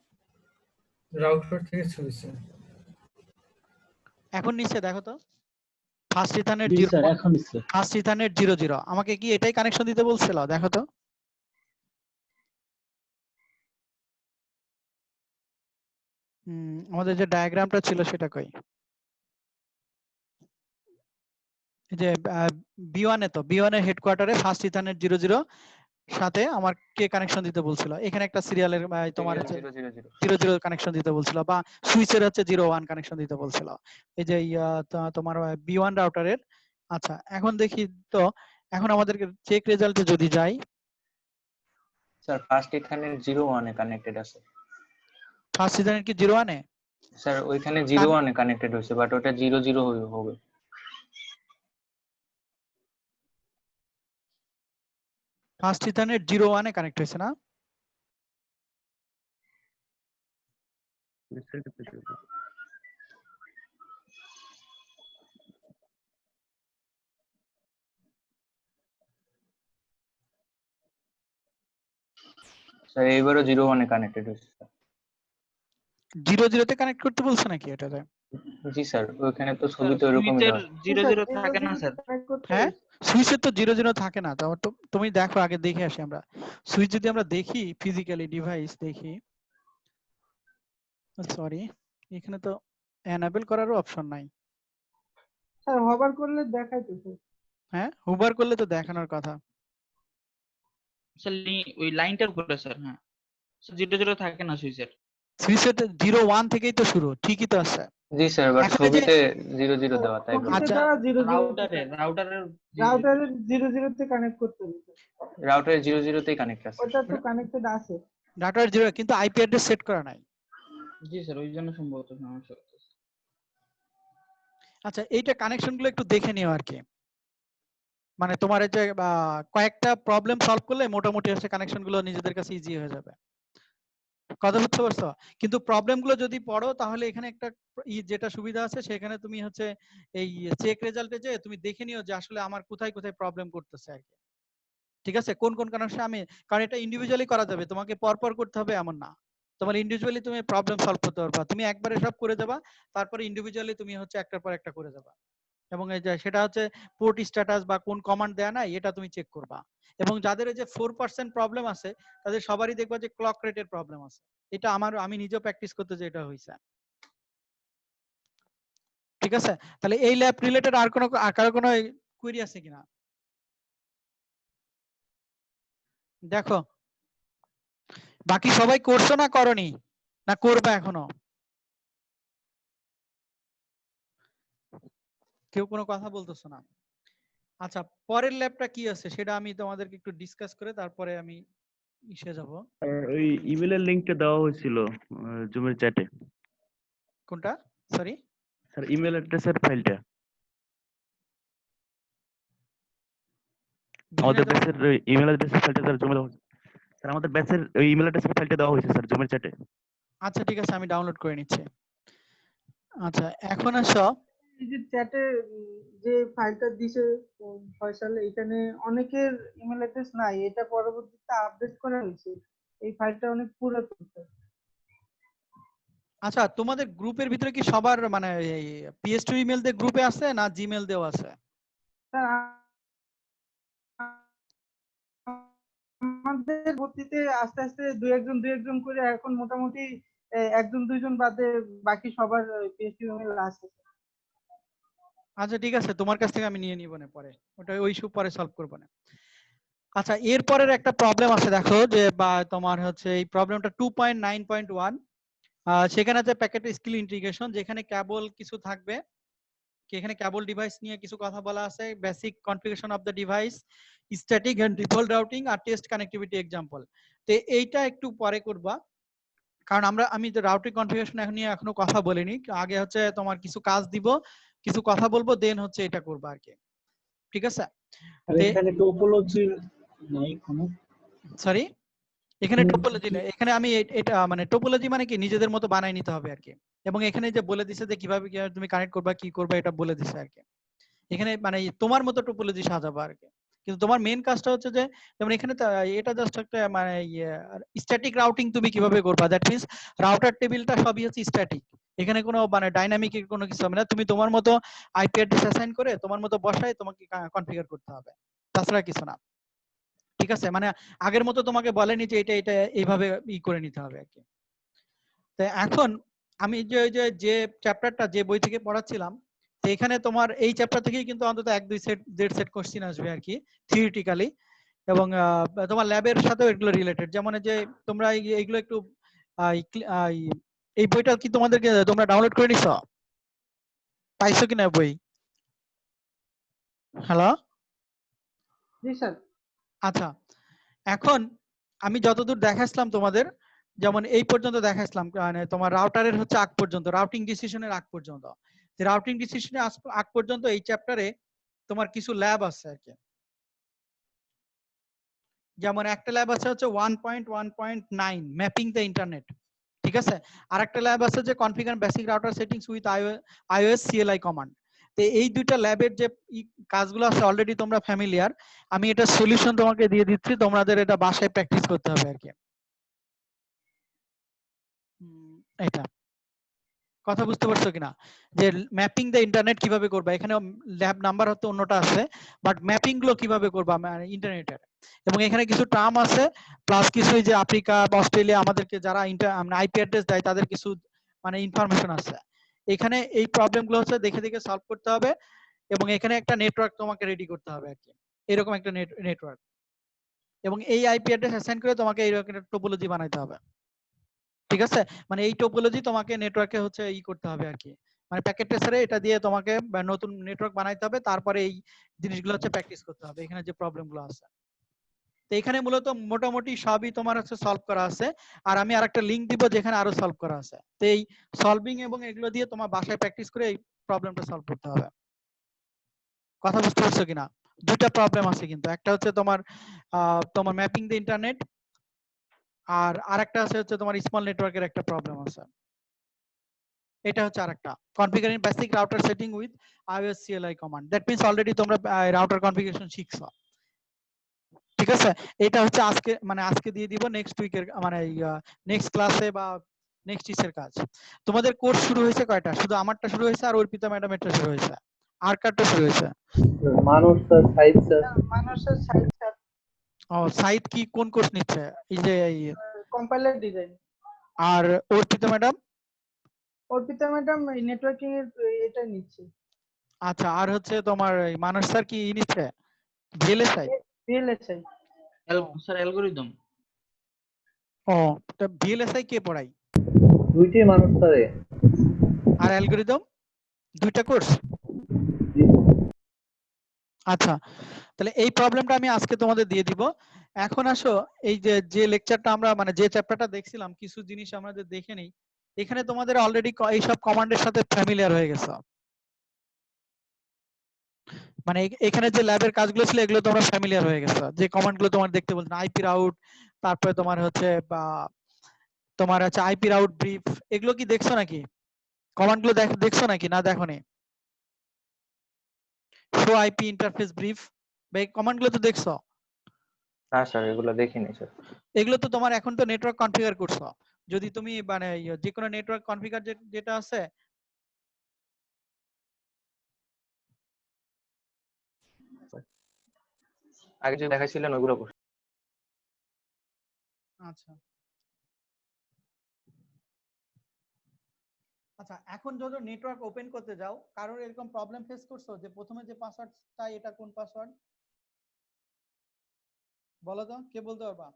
রাউটার থেকে সুইচে। এখন নিচে দেখো তো, ফার্স্ট ইথারনেট জি স্যার এখন দিচ্ছে। ফার্স্ট ইথারনেট 00 আমাকে কি এটাই কানেকশন দিতে বলছিল? দেখো তো আমাদের যে ডায়াগ্রামটা ছিল সেটা কই? এই যে B1 এ, তো B1 এর হেডকোয়ার্টারে ফার্স্ট ইথারনেট 00 সাথে আমার কে কানেকশন দিতে বলছিল? এখানে একটা সিরিয়ালের তোমার হচ্ছে 00 কানেকশন দিতে বলছিল, বা সুইচের হচ্ছে 01 কানেকশন দিতে বলছিল। এই যে তোমার B1 রাউটারের। আচ্ছা এখন দেখি তো, এখন আমাদেরকে চেক রেজাল্টে যদি যাই, স্যার ফার্স্ট এখানে 01 এ কানেক্টেড আছে। ফার্স্ট ইথারনেট কি 01 এ? স্যার ওইখানে 01 এ কানেক্টেড হয়েছে, বাট ওটা 00 হবে। ফার্স্ট ইথারনেট 01 এ কানেক্ট হয়েছে না? স্যার এইবারও 01 এ কানেক্টেড হয়েছে। 00 তে কানেক্ট করতে বলছে নাকি এটাতে? জি স্যার ওখানে তো ছবি তো এরকমই দেওয়া। 00 থাকে না স্যার। হ্যাঁ সুইচের তো 00 থাকে না, তাও তো তুমি দেখো, আগে দেখে আসি আমরা। সুইচ যদি আমরা দেখি ফিজিক্যালি ডিভাইস দেখি, সরি এখানে তো এনাবেল করারও অপশন নাই। স্যার হবার করলে দেখাইতো স্যার। হ্যাঁ হুবার করলে তো দেখানোর কথা। স্যার ওই লাইনটার উপরে স্যার। হ্যাঁ 00 থাকে না সুইচের। সুইচের 01 থেকেই তো শুরু, ঠিকই তো আছে। জি স্যার বাট এখন ছবিতে 00 দেওয়া, তাই বলছি। আচ্ছা রাউটারের 00 তে কানেক্ট করতে হবে। রাউটারে 00 তেই কানেক্ট আছে। ওটা তো কানেক্টেড আছে। রাউটার 0 কিন্তু আইপি অ্যাড্রেস সেট করা নাই। জি স্যার ওই জন্য সম্ভবত সমস্যা হচ্ছে। আচ্ছা এইটা কানেকশন গুলো একটু দেখে নিও আর কি, মানে তোমার এই যে কয়েকটা প্রবলেম সলভ করলে মোটামুটি হচ্ছে কানেকশন গুলো নিজেদের কাছে ইজি হয়ে যাবে। কথা বুঝতে পারছো? কিন্তু প্রবলেম গুলো যদি পড়ো তাহলে এখানে একটা যেটা সুবিধা আছে, সেখানে তুমি হচ্ছে এই চেক রেজাল্টে যে তুমি দেখে নিও যে আসলে আমার কোথায় কোথায় প্রবলেম করতেছে আর কি। ঠিক আছে, কোন কোন কানেকশন আমি, কারণ এটা ইন্ডিভিজুয়ালি করা যাবে, তোমাকে পরপর করতে হবে এমন না। তোমার ইন্ডিভিজুয়ালি তুমি প্রবলেম সলভ করতে পারবা, তুমি একবারে সব করে যাবা, তারপরে ইন্ডিভিজুয়ালি তুমি হচ্ছে একটার পর একটা করে যাবা। এবং এই যে সেটা হচ্ছে পোর্ট স্ট্যাটাস বা কোন কমান্ড দেয়া নাই এটা তুমি চেক করবা। এবং যাদের এই যে 4% প্রবলেম আছে তাদের সবারই দেখবা যে ক্লক রেটের প্রবলেম আছে। এটা আমি নিজেও প্র্যাকটিস করতে যে এটা হইছে। ঠিক আছে, তাহলে এই ল্যাব রিলেটেড আর কারো কোনো কোয়েরি আছে কিনা দেখো? বাকি সবাই করছো না করনি, না করবে এখনো? কেউ কোনো কথা বলতেছো না। আচ্ছা পরের ল্যাবটা কি আছে সেটা আমি তোমাদেরকে একটু ডিসকাস করে তারপরে আমি ইসে যাব। আর ওই ইমেলের লিংকটা দেওয়া হয়েছিল জুমের চ্যাটে। কোনটা? সরি স্যার ইমেল অ্যাড্রেসের ফাইলটা আমাদের ব্যাচের ইমেল অ্যাড্রেসের ফাইলটা স্যার জুমে দেওয়া, স্যার আমাদের ব্যাচের ওই ইমেল অ্যাড্রেসের ফাইলটা দেওয়া হয়েছে স্যার জুমের চ্যাটে। আচ্ছা ঠিক আছে আমি ডাউনলোড করে নিচ্ছি। আচ্ছা এখন আসো, এই যে চ্যাটে যে ফাইলটা দিছে ফয়সাল, এখানে অনেকের ইমেল অ্যাড্রেস নাই, এটা পরবর্তীতে আপডেট করা হয়েছে। এই ফাইলটা অনেক পুরাতন। আচ্ছা তোমাদের গ্রুপের ভিতরে কি সবার মানে PS2 ইমেল দিয়ে গ্রুপে আছে না জিমেল দেওয়া আছে? আমাদের ভর্তিতে আস্তে আস্তে দুই একজন করে এখন মোটামুটি একজন দুইজন বাদে বাকি সবার PS2 ইমেল আছে। আচ্ছা ঠিক আছে, তোমার কাছ থেকে আমি নিয়ে নিব না পরে, ওটা ওই ইস্যু পরে সলভ করব না। আচ্ছা, এরপরের একটা প্রবলেম আছে দেখো, যে বা তোমার হচ্ছে এই প্রবলেমটা 2.9.1, সেখানে আছে প্যাকেট স্কিল ইন্টিগ্রেশন, যেখানে কেবল কিছু থাকবে, এখানে কেবল ডিভাইস নিয়ে কিছু কথা বলা আছে, basic configuration of the device, static and default routing আর টেস্ট কানেক্টিভিটি এক্সাম্পল। তো এইটা একটু পরে করবা, কারণ আমি যে রাউটিং কনফিগারেশন এখন নিয়ে এখনো কথা বলিনি। আগে হচ্ছে তোমার কিছু কাজ দিব, কিছু কথা বলবো, দেন হচ্ছে এটা করবা আর কি, ঠিক আছে? এখানে টোপোলজি নাই কোনো? সরি, এখানে টোপোলজি না, এখানে আমি এটা মানে টোপোলজি মানে কি নিজেদের মতো বানাই নিতে হবে আর কি। এবং এখানে যে বলে দিছে যে কিভাবে তুমি কানেক্ট করবা, কি করবা, এটা বলে দিছে আর কি। এখানে মানে তোমার মতো টোপোলজি সাজাবা আর কি। কিন্তু তোমার মেইন কাজটা হচ্ছে যে, যেমন এখানে এটা জাস্ট একটা মানে স্ট্যাটিক রাউটিং তুমি কিভাবে করবা, দ্যাট মিন্স রাউটার টেবিলটা সবই হচ্ছে স্ট্যাটিক, এখানে কোনো মানে ডাইনামিক কোনো কিছু হবে না। তুমি তোমার মতো আইপি অ্যাড্রেস অ্যাসাইন করে তোমার মতো বসায় তোমাকে কনফিগার করতে হবে, তাছাড়া কিছু না, ঠিক আছে? মানে আগের মতো তোমাকে বলেনি যে এটা এটা এইভাবে করে নিতে হবে আর কি। তো এখন আমি যে চ্যাপ্টারটা যে বই থেকে পড়াচ্ছিলাম, তো এখানে তোমার এই চ্যাপ্টার থেকেই কিন্তু অন্তত 1-2 সেট দেড় সেট কোশ্চেন আসবে আর কি থিওরিটিক্যালি, এবং তোমার ল্যাবের সাথেও এগুলো রিলেটেড। যেমন যে তোমরা এইগুলো একটু এই বইটা কি তোমাদেরকে তোমরা ডাউনলোড করে নিছো, পাইছো কিনা বই? হ্যালো, জি স্যার। আচ্ছা, এখন আমি যতদূর দেখাইছিলাম তোমাদের, যেমন এই পর্যন্ত দেখাইছিলাম, মানে তোমার রাউটারের হচ্ছে আগ পর্যন্ত, রাউটিং ডিসিশনের আগ পর্যন্ত। রাউটিং ডিসিশনের আগ পর্যন্ত এই চ্যাপ্টারে তোমার কিছু ল্যাব আছে আর কি। যেমন একটা ল্যাব আছে হচ্ছে 1.1.9 ম্যাপিং দ্য ইন্টারনেট, ঠিক আছে? আর একটা ল্যাব আছে যে configure basic router settings with iOS CLI command. তো এই দুইটা ল্যাবের যে কাজগুলো আছে অলরেডি তোমরা ফ্যামিলিয়ার, আমি এটা সলিউশন তোমাকে দিয়ে দিচ্ছি, তোমাদের এটা বাসায় প্র্যাকটিস করতে হবে আর কি। এটা কথা বুঝতে পারছো কিনা, যে ম্যাপিং দ্য ইন্টারনেট কিভাবে করবা, এখানে ল্যাব নাম্বার হতে অন্যটা আছে, বাট ম্যাপিং গুলো কিভাবে করবা ইন্টারনেটের। এবং এখানে কিছু টার্ম আছে, প্লাস কিছু যে আফ্রিকা বা অস্ট্রেলিয়া আমাদেরকে যারা আইপি অ্যাড্রেস দেয় তাদের কিছু মানে ইনফরমেশন আছে। এখানে এই প্রবলেম গুলো হচ্ছে দেখে দেখে সলভ করতে হবে, এবং এখানে একটা নেটওয়ার্ক তোমাকে রেডি করতে হবে আর কি, এরকম একটা নেটওয়ার্ক। এবং এই আইপি অ্যাড্রেস অ্যাসাইন করে তোমাকে এইরকম একটা টোপোলজি বানাইতে হবে, ঠিক আছে? মানে এই টোপোলজি তোমাকে নেটওয়ার্কে হচ্ছে করতে হবে আর কি, মানে প্যাকেট ট্রেসারে এটা দিয়ে তোমাকে নতুন নেটওয়ার্ক বানাইতে হবে, তারপরে এই জিনিসগুলো হচ্ছে প্র্যাকটিস করতে হবে, এখানে যে প্রবলেমগুলো আছে। তো এখানে মূলত মোটামুটি সবই তোমার হচ্ছে সলভ করা আছে, আর আমি আরেকটা লিংক দিব যেখানে আরো সলভ করা আছে। তো এই সলভিং এবং এগুলো দিয়ে তোমার বাসায় প্র্যাকটিস করে এই প্রবলেমটা সলভ করতে হবে। কথা বুঝতে পারছো কিনা? দুটো প্রবলেম আছে কিন্তু, একটা হচ্ছে তোমার ম্যাপিং দ্য ইন্টারনেট, আর আরেকটা আছে হচ্ছে তোমার স্মল নেটওয়ার্কের একটা প্রবলেম আছে। এটা হচ্ছে আরেকটা কনফিগারিং basic router setting with iOS CLI command, that means already তোমরা রাউটার কনফিগারেশন শিখছো, ঠিক আছে? এটা হচ্ছে আজকে দিয়ে দিব, নেক্সট উইকের মানে নেক্সট ক্লাসে বা নেক্সট ইসের কাজ। তোমাদের কোর্স শুরু হয়েছে কয়টা? শুধু আমারটা শুরু হয়েছে আর অর্পিতা ম্যাডামেরটা শুরু হয়েছে, আর কারটা শুরু হয়েছে? মানুষ স্যার, সাইদ স্যার। মানুষের সাইড স্যার। ও, সাইদ কি কোন কোর্স নিচ্ছে? এই যে কম্পাইলার ডিজাইন। আর Arpita madam? Arpita madam networking এর এটা নিচ্ছে। আচ্ছা, আর হচ্ছে তোমার মানস স্যার কি নিচ্ছে? ভিএলএসআই? VLSI sir algorithm. ও, তা ভিএলএসআই কে পড়াই? দুইটাই মানুষ স্যারে। আর অ্যালগরিদম? দুইটা কোর্স? আচ্ছা, তাহলে এই প্রবলেমটা আমি আজকে তোমাদের দিয়ে দিব। এখন আসো, এই যে লেকচারটা আমরা মানে যে চ্যাপ্টারটা দেখছিলাম, কিছু জিনিস আমরা দেখে নেই। এখানে তোমাদের অলরেডি এইসব কমান্ডের সাথে ফ্যামিলিয়ার হয়ে গেছো, মানে এখানে যে ল্যাবের কাজগুলো ছিল এগুলো তোমরা ফ্যামিলিয়ার হয়ে গেছো, যে কমান্ডগুলো তোমার দেখতে বলছেন আইপি রাউট, তারপরে তোমার হচ্ছে আইপি রাউট ব্রিফ, এগুলো কি দেখছো নাকি? কমান্ডগুলো দেখছো নাকি না দেখোনি? শো আইপি ইন্টারফেস ব্রিফ, এই কমান্ডগুলো তো দেখছো? না স্যার, এগুলো দেখিনি স্যার। এগুলো তো তোমার এখন তো নেটওয়ার্ক কনফিগার করছো, যদি তুমি মানে যে কোনো নেটওয়ার্ক কনফিগার যেটা আছে, আগে যে দেখাইছিলেন ওগুলো আচ্ছা আচ্ছা, এখন যদি নেটওয়ার্ক ওপেন করতে যাও, কারোর এরকম প্রবলেম ফেস করছো যে প্রথমে যে পাসওয়ার্ড চাই এটা কোন পাসওয়ার্ড? বলো তো কে বলতে পারবা?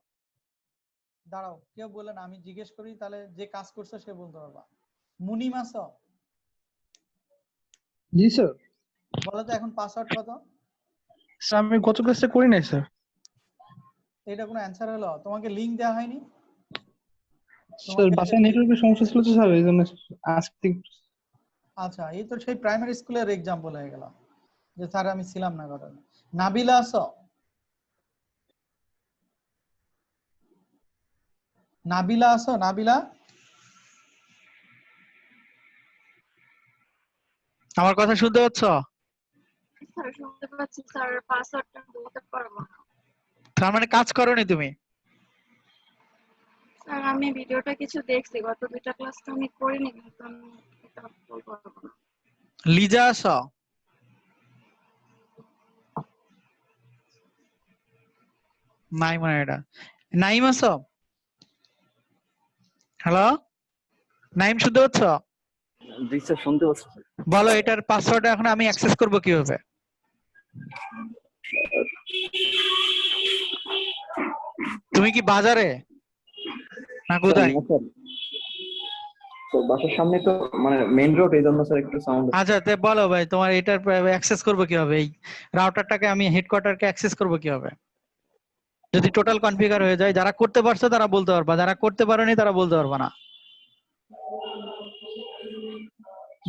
দাঁড়াও, কেউ বলে না, আমি জিজ্ঞেস করি, তাহলে যে কাজ করছে সে বলতে পারবা। মুনিম আছো? জি স্যার। বলো তো এখন পাসওয়ার্ড কত? স্যার আমি গত ক্লাসে করি নাই স্যার। এটা কোনো অ্যানসার হলো? তোমাকে লিংক দেওয়া হয়নি? স্যার বাসায় নেটওয়ার্কের সমস্যা ছিল তো স্যার, এই জন্য আজকে। আচ্ছা, এই তো সেই প্রাইমারি স্কুলের এক্সাম্পল হয়ে গেল যে স্যার আমি ছিলাম না কথা। নাবিলা আছো? নাবিলা আছো? নাবিলা, আমার কথা শুনতে পাচ্ছ? স্যার শুনতে পাচ্ছি স্যার, পাসওয়ার্ডটা বলতে পারবো না। তার মানে কাজ করোনি তুমি? স্যার আমি ভিডিওটা কিছু দেখছি, গত দুইটা ক্লাস তো আমি করিনি, কিন্তু আমি এটা বলতে পারবো না। লিজা আছো? নাই মানে এটা। নাইম আছো? হ্যালো নাইম, শুনতে পাচ্ছ? জি স্যার শুনতে পাচ্ছি। বলো এটার পাসওয়ার্ড এখন আমি অ্যাক্সেস করব কিভাবে? তুমি কি বাজারে না কোথায়? তো বাসার সামনে তো মানে মেইন রোড, এই জন্য স্যার একটু সাউন্ড। আচ্ছা তে বলো ভাই, তোমার এটার অ্যাক্সেস করব কিভাবে? এই রাউটারটাকে আমি হেডকোয়ার্টারকে অ্যাক্সেস করব কিভাবে? যদি টোটাল কনফিগার হয়ে যায়, যারা করতে পারছো তারা বলতে পারবা, যারা করতে পারোনি তারা বলতে পারবা না।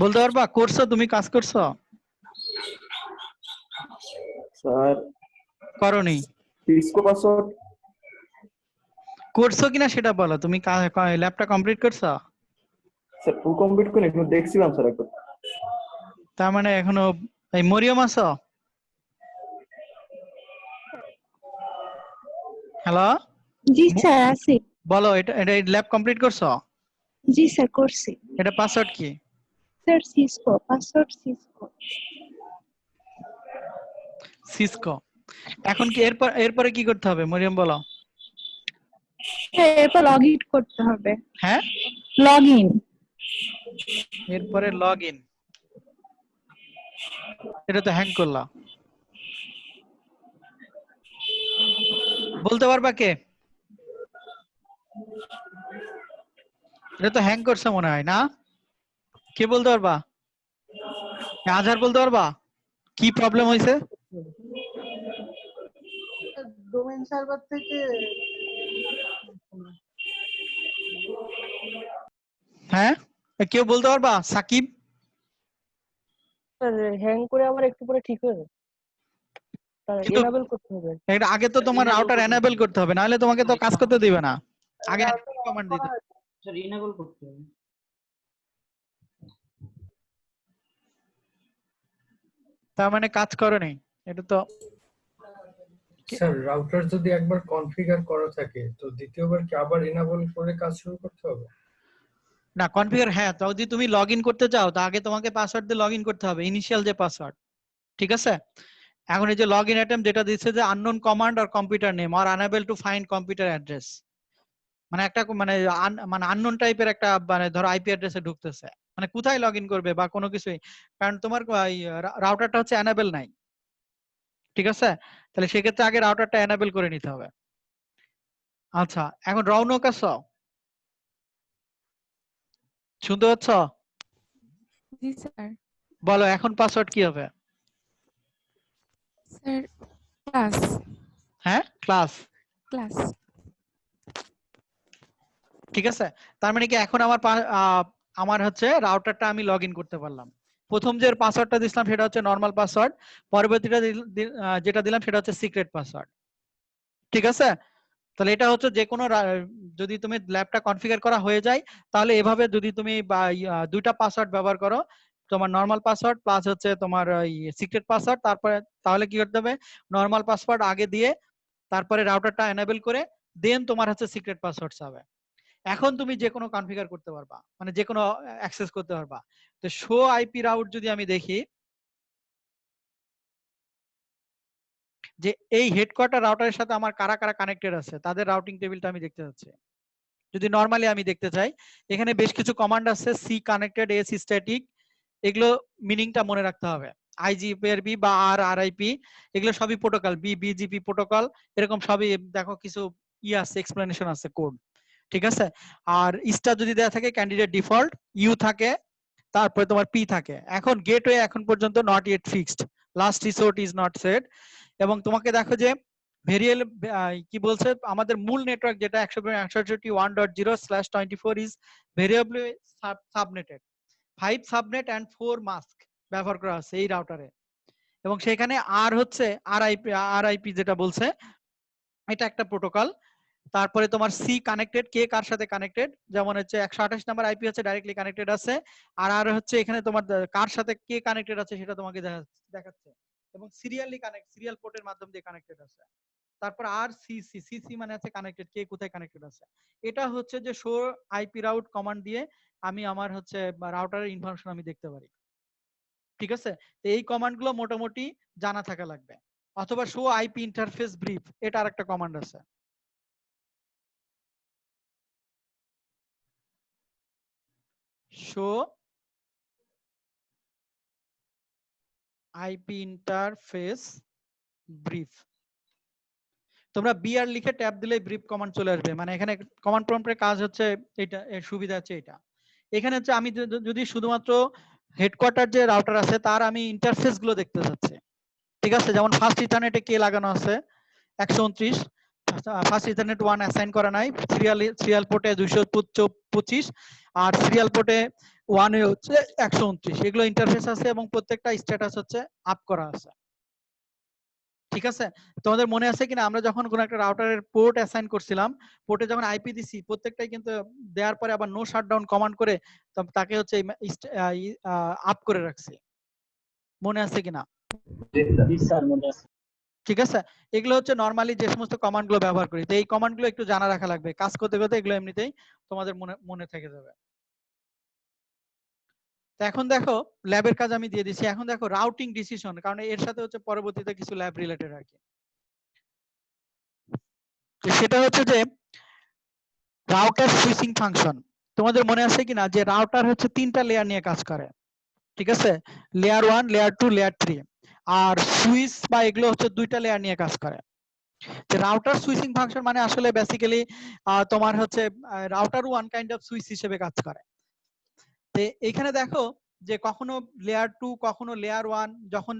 বলতে পারবা করছো, তুমি কাজ করছো? স্যার করনি। সিসকো পাসওয়ার্ড করছো কিনা সেটা বলো। তুমি ল্যাবটা কমপ্লিট করছো? স্যার ফুল কমপ্লিট করে একটু দেখছিলাম স্যার একটু। তার মানে এখনো এই মরিয়ম আছো? হ্যালো জি স্যার আছি। বলো এটা এটা ল্যাব কমপ্লিট করছো? জি স্যার করছি। এটা পাসওয়ার্ড কি? Sir Cisco, password Cisco. Cisco. এখন কি এরপরে কি করতে হবে মরিয়ম বলো? হ্যাঁ এরপর লগ ইন করতে হবে। হ্যাঁ লগ ইন। এরপরে লগ ইন। এটা তো হ্যাং করলা। বলতে পারবা কে? এটা তো হ্যাং করছে মনে হয় না? কে বলতে পারবা? আজহার বলতে পারবা কি প্রবলেম হয়েছে? ডোমেইন সার্ভার থেকে হ্যাঁ কেউ বলতে পারবা? সাকিব। স্যার হ্যাং করে আবার একটু পরে ঠিক হয়ে যায়। স্যার এনাবেল করতে হবে। এটা আগে তো তোমার রাউটার এনাবেল করতে হবে, নাহলে তোমাকে তো কাজ করতে দিবে না। আগে কমান্ড দিতে হবে। স্যার এনাবেল করতে হবে। তার মানে কাজ করোনি এটা তো। স্যার রাউটার যদি একবার কনফিগার করা থাকে তো দ্বিতীয়বার কি আবার এনাবল করে কাজ শুরু করতে হবে? না কনফিগার, হ্যাঁ তো যদি তুমি লগ ইন করতে চাও তা আগে তোমাকে পাসওয়ার্ড দিয়ে লগ ইন করতে হবে, ইনিশিয়াল যে পাসওয়ার্ড, ঠিক আছে? এখন এই যে লগ ইন অ্যাটেম্প যেটা দিচ্ছে যে আননোন কমান্ড আর কম্পিউটার নেম আর unable to find computer address, মানে একটা মানে আননোন টাইপের একটা মানে ধরো আইপি অ্যাড্রেসে ঢুকতেছে, মানে কোথায় লগ ইন করবে বা কোনো কিছুই, কারণ তোমার রাউটারটা হচ্ছে এনাবেল নাই, ঠিক আছে? তাহলে সেক্ষেত্রে আগে রাউটারটা এনাবেল করে নিতে হবে। আচ্ছা এখন রৌনক আছো? শুনতে পাচ্ছ? জি স্যার। বলো এখন পাসওয়ার্ড কি হবে? Sir class. হ্যাঁ ক্লাস। ক্লাস। ঠিক আছে, তার মানে কি এখন আমার হচ্ছে রাউটারটা আমি লগ ইন করতে পারলাম। প্রথম যে পাসওয়ার্ডটা দিলাম সেটা হচ্ছে নরমাল পাসওয়ার্ড, পরবর্তীটা যেটা দিলাম সেটা হচ্ছে সিক্রেট পাসওয়ার্ড, ঠিক আছে? তাহলে এটা হচ্ছে যে কোনো যদি তুমি ল্যাবটা কনফিগার করা হয়ে যায় তাহলে এভাবে যদি তুমি দুইটা পাসওয়ার্ড ব্যবহার করো, তোমার নরমাল পাসওয়ার্ড প্লাস হচ্ছে তোমার সিক্রেট পাসওয়ার্ড, তারপরে তাহলে কি করতে হবে নরমাল পাসওয়ার্ড আগে দিয়ে তারপরে রাউটারটা এনেবল করে দেন তোমার হচ্ছে সিক্রেট পাসওয়ার্ড হবে। এখন তুমি যে কোনো কনফিগার করতে পারবা, মানে যে কোনো অ্যাক্সেস করতে পারবা। তো শো আইপি রাউট যদি আমি দেখি যে এই হেডকোয়ার্টার রাউটারের সাথে আমার কারা কারা কানেক্টেড আছে তাদের রাউটিং টেবিলটা আমি দেখতে যাচ্ছি। যদি নরমালি আমি দেখতে চাই এখানে বেশ কিছু কমান্ড আছে, সি কানেক্টেড, এস স্ট্যাটিক, এগুলো মিনিংটা মনে রাখতে হবে। আইজিপিআরবি বা আরআইপি, এগুলো সবই প্রোটোকল, বিজিপি প্রোটোকল, এরকম সবই দেখো কিছু আছে, এক্সপ্লেনেশন আছে, কোড। ঠিক আছে। আর স্টার যদি দেওয়া থাকে ক্যান্ডিডেট ডিফল্ট, ইউ থাকে, তারপরে তোমার পি থাকে। এখন গেটওয়ে এখন পর্যন্ত not yet fixed, last resort is not set. এবং তোমাকে দেখো যে ভেরিয়েবল কি বলছে, আমাদের মূল নেটওয়ার্ক যেটা 168.1.0/24 ইজ ভেরিয়েবলি সাবনেটেড, 5 সাবনেট এন্ড 4 মাস্ক ব্যবহার করা আছে এই রাউটারে। এবং সেখানে আর হচ্ছে আরআইপি যেটা বলছে এটা একটা প্রোটোকল। তারপরে তোমার সি কানেক্টেড, কে কার সাথে কানেক্টেড, যেমন হচ্ছে 128 নাম্বার আইপি হচ্ছে ডাইরেক্টলি কানেক্টেড আছে, আর হচ্ছে এখানে তোমার কার সাথে কে কানেক্টেড আছে সেটা তোমাকে দেখাচ্ছে, এবং সিরিয়ালি কানেক্ট, সিরিয়াল পোর্টের মাধ্যম দিয়ে কানেক্টেড আছে। তারপর আর সিসি মানে আছে কানেক্টেড, কে কোথায় কানেক্টেড আছে। এটা হচ্ছে যে শো আইপি রাউট কমান্ড দিয়ে আমি আমার হচ্ছে রাউটারের ইনফরমেশন আমি দেখতে পারি। ঠিক আছে। তো এই কমান্ড গুলো মোটামুটি জানা থাকা লাগবে। অথবা শো আইপি ইন্টারফেস ব্রিফ, এটা আরেকটা কমান্ড আছে। শো আইপি ইন্টারফেস ব্রিফ, তোমরা বিআর লিখে ট্যাব দিলে ব্রিফ কমান্ড চলে আসবে। মানে এখানে কমান্ড প্রম্পটের কাজ হচ্ছে এটা, এর সুবিধা হচ্ছে এটা। এখানে হচ্ছে আমি যদি শুধুমাত্র হেডকোয়ার্টার যে রাউটার আছে তার আমি ইন্টারফেস গুলো দেখতে চাচ্ছি। ঠিক আছে। যেমন ফার্স্ট ইথারনেটে কে লাগানো আছে 129, ফার্স্ট ইথারনেট 1 অ্যাসাইন করা নাই, সিরিয়াল পোর্টে 225 আর সিরিয়াল পোর্টে 1 এ হচ্ছে 129, এগুলো ইন্টারফেস আছে এবং প্রত্যেকটা স্ট্যাটাস হচ্ছে আপ করা আছে। ঠিক আছে। তোমাদের মনে আছে কিনা আমরা যখন কোন একটা রাউটারের পোর্ট অ্যাসাইন করছিলাম, পোর্টে যখন আইপি দিছি প্রত্যেকটাই কিন্তু দেওয়ার পরে আবার নো শাটডাউন কমান্ড করে তাকে হচ্ছে আপ করে রাখছি, মনে আছে কিনা? জি স্যার, মনে আছে। ঠিক আছে। এগুলো হচ্ছে নরমালি যে সমস্ত কমান্ড গুলো ব্যবহার করি, তো এই কমান্ড গুলো একটু জানা রাখা লাগবে, কাজ করতে করতে এগুলো এমনিতেই তোমাদের মনে থেকে যাবে। তো এখন দেখো ল্যাবের কাজ আমি দিয়ে দিচ্ছি। এখন দেখো রাউটিং ডিসিশন, কারণ এর সাথে হচ্ছে পরবর্তীতে কিছু ল্যাব রিলেটেড আর কি। তো সেটা হচ্ছে যে রাউটার সুইচিং ফাংশন। তোমাদের মনে আছে কিনা যে রাউটার হচ্ছে 3টা লেয়ার নিয়ে কাজ করে। ঠিক আছে। Layer 1, layer 2, layer 3। আর সুইচ বা এগুলো হচ্ছে 2টা লেয়ার নিয়ে কাজ করে। যে রাউটার সুইচিং ফাংশন মানে আসলে বেসিক্যালি তোমার হচ্ছে router one kind off switch হিসেবে কাজ করে। তো এখানে দেখো যে কখনো লেয়ার 2 কখনো লেয়ার 1, যখন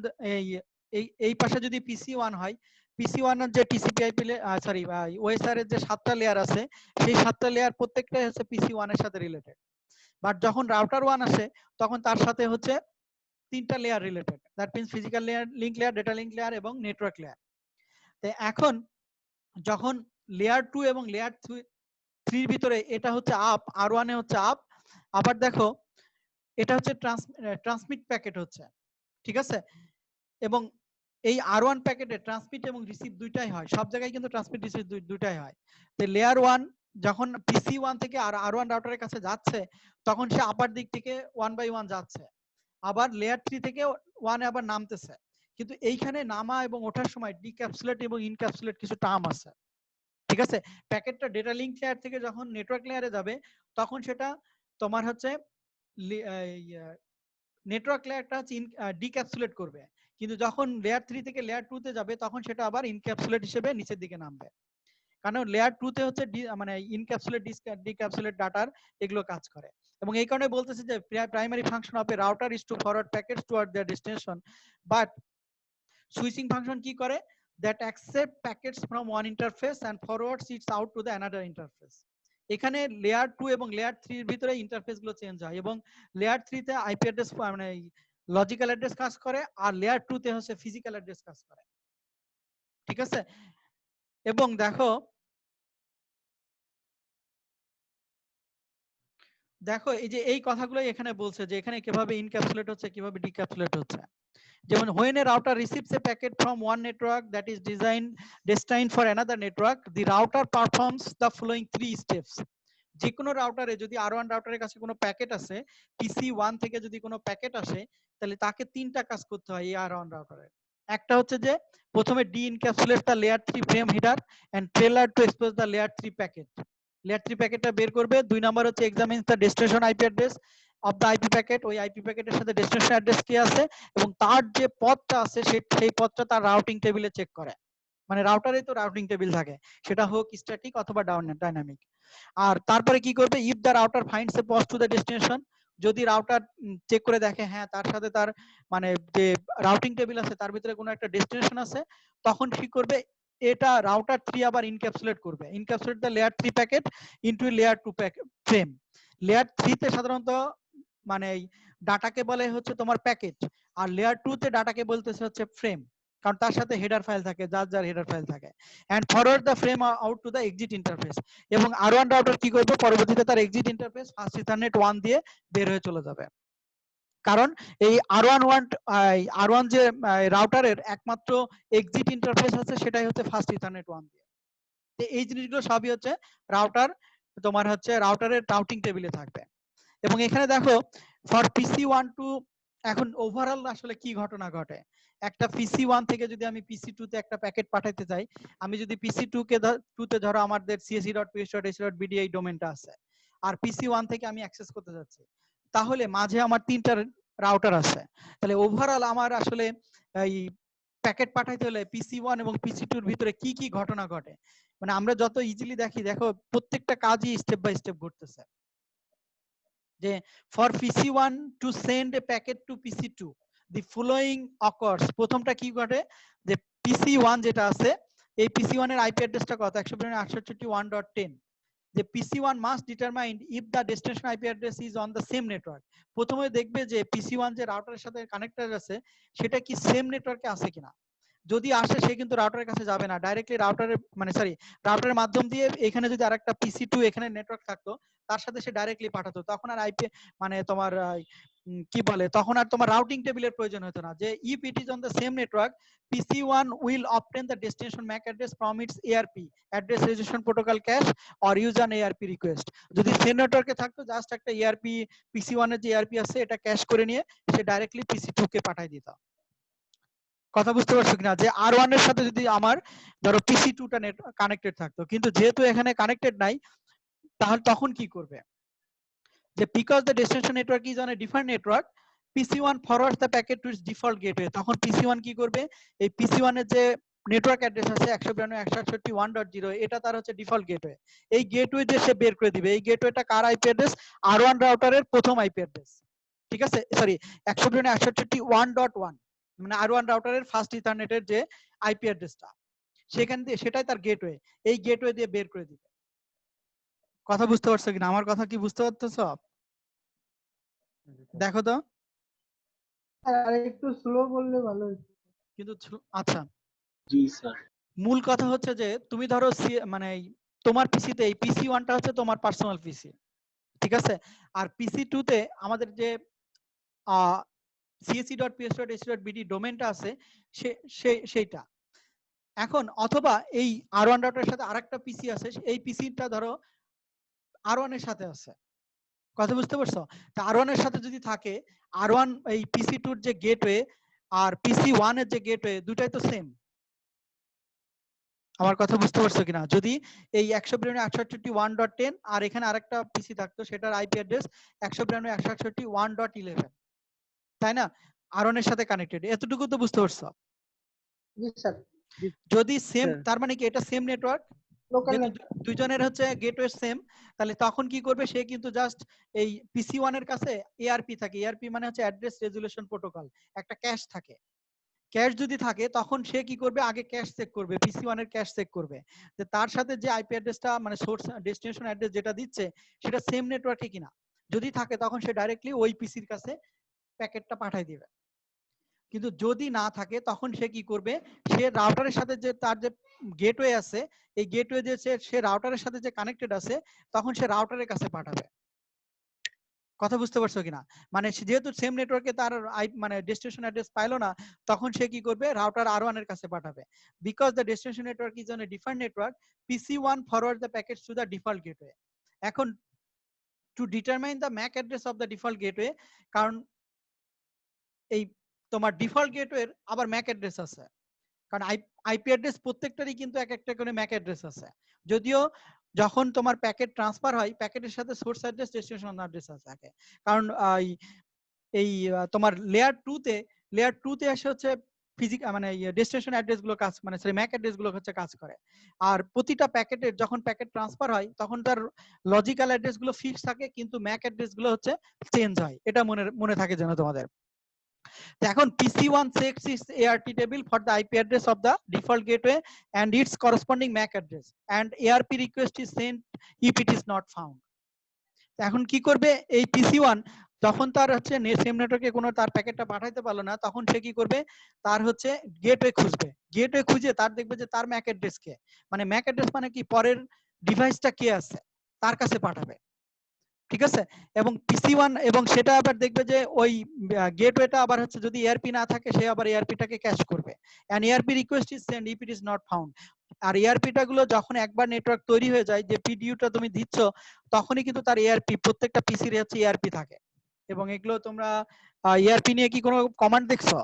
এই পাশে যদি পিসি 1 হয়, পিসি 1 এর যে টিসিপি/আইপি সরি ওএসআর এর যে 7টা লেয়ার আছে সেই 7টা লেয়ার প্রত্যেকটাই হচ্ছে পিসি 1 এর সাথে রিলেটেড। বাট যখন রাউটার 1 আসে তখন তার সাথে হচ্ছে 3টা layer related, that means physical layer, link layer, data link layer এবং নেটওয়ার্ক লেয়ার। তো এখন যখন লেয়ার 2 এবং লেয়ার 3 এর ভিতরে এটা হচ্ছে আপ, আর1 এ হচ্ছে আপ, আবার দেখো এটা হচ্ছে ট্রান্সমিট প্যাকেট হচ্ছে। ঠিক আছে। এবং এই আর1 প্যাকেটে ট্রান্সমিট এবং রিসিভ দুইটাই হয়, সব জায়গায় কিন্তু ট্রান্সমিট রিসিভ দুইটাই হয়। তো লেয়ার 1 যখন পিসি 1 থেকে আর1 রাউটারের কাছে যাচ্ছে তখন সে আপার দিক থেকে 1 বাই 1 যাচ্ছে, আবার লেয়ার 3 থেকে 1 এ আবার নামতেছে। কিন্তু এইখানে নামা এবং ওঠার সময় ডিক্যাপসুলেট এবং ইনক্যাপসুলেট কিছু টার্ম আছে। ঠিক আছে। প্যাকেটটা ডেটা লিংক লেয়ার থেকে যখন নেটওয়ার্ক লেয়ারে যাবে তখন সেটা তোমার হচ্ছে নেটওয়ার্ক লেয়ারটা হচ্ছে ডিক্যাপসুলেট করবে, কিন্তু যখন লেয়ার 3 থেকে লেয়ার 2 তে যাবে তখন সেটা আবার ইনক্যাপসুলেট হিসেবে নিচের দিকে নামবে। কারণ লেয়ার 2 তে হচ্ছে মানে ইনক্যাপসুলেট ডিক্যাপসুলেট ডাটার এগুলো কাজ করে। এবং এই কারণে বলতেছে যে primary function of a router is to forward packets toward their destination, but switching function কি করে, that accept packets from one interface and forwards it out to the another interface। এখানে লেয়ার 2 এবং লেয়ার 3 এর ভিতরে ইন্টারফেস গুলো চেঞ্জ হয়, এবং লেয়ার 3 তে আইপি অ্যাড্রেস মানে লজিক্যাল অ্যাড্রেস কাজ করে, আর লেয়ার 2 তে হচ্ছে ফিজিক্যাল অ্যাড্রেস কাজ করে। ঠিক আছে। এবং দেখো এই যে এই কথাগুলো এখানে বলছে যে এখানে কিভাবে ইনক্যাপসুলেট হচ্ছে কিভাবে ডিক্যাপসুলেট হচ্ছে। যেমন when a router receives a packet from one network that is destined for another network, the router performs the following 3 steps। যে কোনো রাউটারে যদি আর1 রাউটারের কাছে কোনো প্যাকেট আছে, পিসি 1 থেকে যদি কোনো প্যাকেট আসে তাহলে তাকে 3টা কাজ করতে হয় এই আর1 রাউটারে। একটা হচ্ছে যে প্রথমে decapsulate the layer 3 frame header and trailer to expose the layer 3 packet. Layer 3 প্যাকেটটা বের করবে। 2 নাম্বার হচ্ছে examines the destination IP address of the IP packet, ওই আইপি প্যাকেটের সাথে ডেস্টিনেশন অ্যাড্রেস কি আছে এবং তার যে পথটা আছে সেই পথটা তার রাউটিং টেবিলে চেক করে। মানে রাউটারে তো রাউটিং টেবিল থাকে, সেটা হোক স্ট্যাটিক অথবা ডাইনামিক। আর তারপরে কি করবে, if the router finds A path to the destination, যদি রাউটার চেক করে দেখে হ্যাঁ তার সাথে তার মানে যে রাউটিং টেবিল আছে তার ভিতরে কোনো একটা ডেস্টিনেশন আছে, তখন কি করবে, এটা রাউটার 3 আবার ইনক্যাপসুলেট করবে, encapsulate the layer 3 packet into layer 2 frame. Layer 3 তে সাধারণত মানে ডাটাকে বলে হচ্ছে তোমার প্যাকেট, আর লেয়ার 2 তে ডাটাকে বলতেছে হচ্ছে ফ্রেম, কারণ তার সাথে হেডার ফাইল থাকে, যার হেডার ফাইল থাকে। And forward the frame out to the exit interface, এবং R1 রাউটার কি করবে, পরবর্তীতে তার এক্সিট ইন্টারফেস ফার্স্ট ইথারনেট 1 দিয়ে বের হয়ে চলে যাবে। কারণ এই R1 যে রাউটারের একমাত্র এক্সিট ইন্টারফেস আছে সেটাই হচ্ছে ফার্স্ট ইথারনেট 1 দিয়ে। তো এই জিনিসগুলো সবই হচ্ছে রাউটার তোমার হচ্ছে রাউটারের রাউটিং টেবিলে থাকবে। এবং এখানে দেখো ফর PC1 টু, এখন ওভারঅল আসলে কি ঘটনা ঘটে, একটা PC1 থেকে যদি আমি PC2 তে একটা প্যাকেট পাঠাতে চাই, আমি যদি PC2 তে ধরো আমাদের csc.ps.ac.bd এই ডোমেনটা আছে, আর PC1 থেকে আমি অ্যাক্সেস করতে যাচ্ছি, তাহলে মাঝে আমার 3টা রাউটার আছে, তাহলে ওভারঅল আমার আসলে এই প্যাকেট পাঠাইতে হলে PC1 এবং PC2 এর ভিতরে কি কি ঘটনা ঘটে, মানে আমরা যত ইজিলি দেখি, দেখো প্রত্যেকটা কাজই স্টেপ বাই স্টেপ ঘটতেছে। যে for PC1 to send a packet to PC2 the following occurs, প্রথমটা কি ঘটে, যে PC1 যেটা আছে, এই PC1 এর আইপি অ্যাড্রেসটা কত, 192.168.1.10, যে PC1 must determine if the destination IP address is on the same network. প্রথমে দেখবে যে PC1 যে রাউটারের সাথে কানেক্টেড আছে সেটা কি সেম নেটওয়ার্কে আছে কিনা, যদি আসে সে কিন্তু রাউটারের কাছে যাবে না, ডাইরেক্টলি রাউটারের রাউটারের মাধ্যম দিয়ে, এখানে যদি আরেকটা PC2 এখানে নেটওয়ার্ক থাকতো তার সাথে সে ডাইরেক্টলি পাঠাতো, তখন আর আইপি তোমার কি বলে, তখন আর তোমার রাউটিং টেবিলের প্রয়োজন হতো না। যে if it is on the same network, PC1 will obtain the destination MAC address from its ARP address resolution protocol cache or use an ARP request। যদি সেম নেটওয়ার্কে থাকতো, জাস্ট একটা ARP PC1 এর যে ARP আছে এটা ক্যাশ করে নিয়ে সে ডাইরেক্টলি PC2 কে পাঠিয়ে দিত। কথা বুঝতে পারছো কিনা, যে R1 এর সাথে যদি আমার ধরো PC2 টা নেট কানেক্টেড থাকতো, কিন্তু যেহেতু এখানে কানেক্টেড নাই, তাহলে তখন কি করবে, যে because the destination network is on a different network, PC1 forwards the packet to its default gateway, তখন PC1 কি করবে, এই PC1 এর যে নেটওয়ার্ক অ্যাড্রেস আছে 192.168.1.0, এটা তার হচ্ছে ডিফল্ট গেটওয়ে, এই গেটওয়ে দিয়ে সে বের করে দিবে, এই গেটওয়েটা কার আইপি অ্যাড্রেস, R1 রাউটারের প্রথম আইপি অ্যাড্রেস, ঠিক আছে, সরি 192.168.1.1, মানে R1 রাউটারের ফার্স্ট ইথারনেটের যে আইপি অ্যাড্রেসটা, সেখান দিয়ে সেটাই তার গেটওয়ে, এই গেটওয়ে দিয়ে বের করে দিবে। কথা বুঝতে পারছো কিনা, আমার কথা কি বুঝতে পারতেছো? দেখো তো, আর একটু স্লো বললে ভালো হতো। কিন্তু আচ্ছা, জি স্যার। মূল কথা হচ্ছে যে তুমি ধরো মানে তোমার পিসিতে এই PC1 টা হচ্ছে তোমার পার্সোনাল পিসি, ঠিক আছে, আর PC2 তে আমাদের যে csc.ps.ac.bd ডোমেনটা আছে সেইটা। এখন অথবা এই R1 রাউটারের সাথে আরেকটা পিসি আছে, এই পিসিটা ধরো R1 এর সাথে আছে, কথা বুঝতে পারছো, তা R1 এর সাথে যদি থাকে, R1 এই PC2 এর যে গেটওয়ে আর PC1 এর যে গেটওয়ে দুটাই তো সেম। আমার কথা বুঝতে পারছো কিনা, যদি এই 192.168.1.10 আর এখানে আরেকটা পিসি থাকতো, সেটার আইপি অ্যাড্রেস 192.168.1.11, তাই না, R1 এর সাথে কানেক্টেড, এতটুকু তো বুঝতে পারছো? জি স্যার। যদি সেম, তার মানে কি এটা সেম নেটওয়ার্ক, দুইজনের হচ্ছে গেটওয়ে সেম, তাহলে তখন কি করবে, সে কিন্তু জাস্ট এই PC1 এর কাছে এআরপি থাকে, এআরপি মানে হচ্ছে অ্যাড্রেস রেজুলেশন প্রোটোকল, একটা ক্যাশ থাকে, ক্যাশ যদি থাকে তখন সে কি করবে, আগে ক্যাশ চেক করবে, PC1 এর ক্যাশ চেক করবে যে তার সাথে যে আইপি অ্যাড্রেসটা মানে সোর্স ডেস্টিনেশন অ্যাড্রেস যেটা দিচ্ছে সেটা সেম নেটওয়ার্কে কিনা, যদি থাকে তখন সে ডাইরেক্টলি ওই পিসির কাছে প্যাকেটটা পাঠিয়ে দিবে। কিন্তু যদি না থাকে তখন সে কি করবে, সে রাউটারের সাথে যে তার যে গেটওয়ে আছে, এই গেটওয়ে যে সে রাউটারের সাথে যে কানেক্টেড আছে, তখন সে রাউটারের কাছে পাঠাবে। কথা বুঝতে পারছো কিনা, মানে যেহেতু সেম নেটওয়ার্কে তার মানে ডেস্টিনেশন অ্যাড্রেস পাইলো না, তখন সে কি করবে, রাউটার R1 এর কাছে পাঠাবে। Because the destination network is on a different network, PC1 forward the packets to the default gateway. এখন to determine the MAC address of the default gateway, কারণ এই তোমার ডিফল্ট গেটওয়ের আবার ম্যাক অ্যাড্রেস আছে, কারণ আইপি অ্যাড্রেস প্রত্যেকটারই কিন্তু এক একটা করে ম্যাক অ্যাড্রেস আছে, যদিও যখন তোমার প্যাকেট ট্রান্সফার হয় প্যাকেটের সাথে সোর্স অ্যাড্রেস ডেস্টিনেশন অ্যাড্রেস থাকে, কারণ এই তোমার লেয়ার 2 তে আসে হচ্ছে মানে ডেস্টিনেশন অ্যাড্রেস গুলো কাজ, মানে সরি ম্যাক অ্যাড্রেস গুলো হচ্ছে কাজ করে। আর প্রতিটা প্যাকেটের যখন প্যাকেট ট্রান্সফার হয় তখন তার লজিক্যাল অ্যাড্রেস গুলো ফিক্স থাকে, কিন্তু ম্যাক অ্যাড্রেস গুলো হচ্ছে চেঞ্জ হয়। এটা মনে থাকে যেন তোমাদের। এখন PC1 checks its ART table for the IP address of the default gateway and its corresponding MAC address, and ARP request is sent if it is not found. এখন কি করবে এই PC1, যখন তার হচ্ছে সেম নেটওয়ার্কে কোনো তার প্যাকেটটা পাঠাইতে পারলো না, তখন সে কি করবে, তার হচ্ছে গেটওয়ে খুঁজবে। গেটওয়ে খুঁজে তার দেখবে যে তার ম্যাক অ্যাড্রেস কে, মানে ম্যাক অ্যাড্রেস মানে কি পরের ডিভাইসটা কে আছে তার কাছে পাঠাবে, ঠিক আছে। এবং PC1 এবং সেটা আবার দেখবে যে ওই গেটওয়েটা আবার হচ্ছে যদি ARP না থাকে সে আবার ARP-টাকে ক্যাশ করবে, and ARP request is sent if it is not found. আর ARP-টা গুলো যখন একবার নেটওয়ার্ক তৈরি হয়ে যায়, যে PDU-টা তুমি দিচ্ছ তখনই কিন্তু তার ARP প্রত্যেকটা পিসির হচ্ছে ARP থাকে। এবং এগুলো তোমরা ARP নিয়ে কি কোনো কমান্ড দেখছো?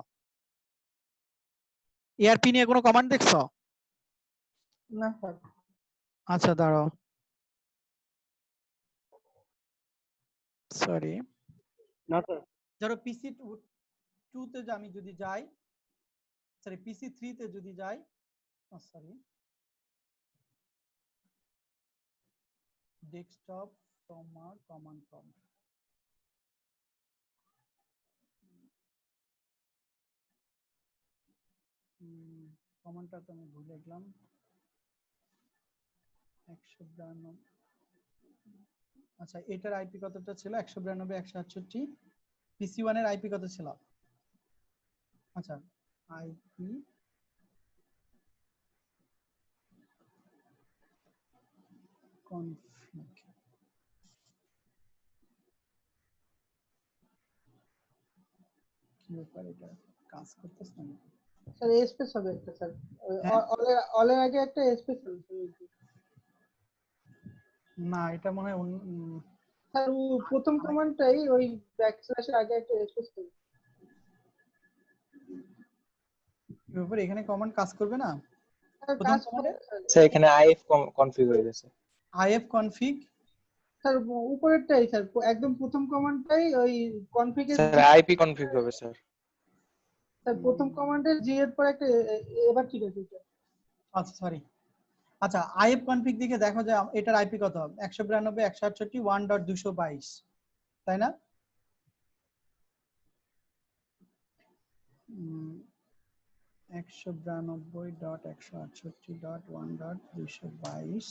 ARP নিয়ে কোনো কমান্ড দেখছো? না স্যার। আচ্ছা দাঁড়াও, সরি না স্যার। ধরো PC2 তে আমি যদি যাই, সরি PC3 তে যদি যাই, সরি ডেস্কটপ কমান্ড প্রম্পট, কমান্ডটা তো আমি ভুলে গেলাম। 192, আচ্ছা এটার আইপি কতটা ছিল? 192.168। PC1 এর আইপি কত ছিল? আচ্ছা আইপি কনফিগ, কি ব্যাপার এটা কাজ করতেছে না স্যার স্পেস হবে একটা স্যার, হ্যাঁ? অলের আগে একটা স্পেস হবে না এটা মনে হয় স্যার প্রথম কমান্ডটাই ওই ব্যাকস্ল্যাশের আগে একটা স্পেস হবে। কি ব্যাপার এখানে কমান্ড কাজ করবে না? কাজ করে স্যার এখানে আইএফ কনফিগ হয়ে গেছে। আইএফ কনফিগ স্যার উপরেরটাই স্যার, একদম প্রথম কমান্ডটাই ওই কনফিগের স্যার আইপি কনফিগ হবে স্যার। স্যার প্রথম কমান্ডের জি এর পর একটা, এবার ঠিক আছে স্যার। আচ্ছা সরি, আচ্ছা আইএফ কনফিগ দিকে দেখো যে এটার আইপি কত? 192.168.1.222, তাই না? 192.168.1.222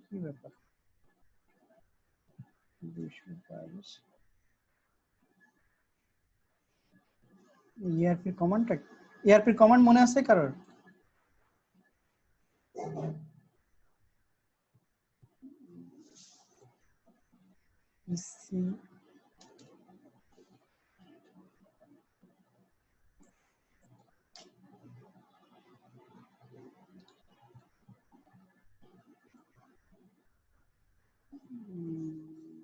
কি ব্যাপার 222 ERP কমান্ডটা, ERP কমান্ড মনে আছে কারোর?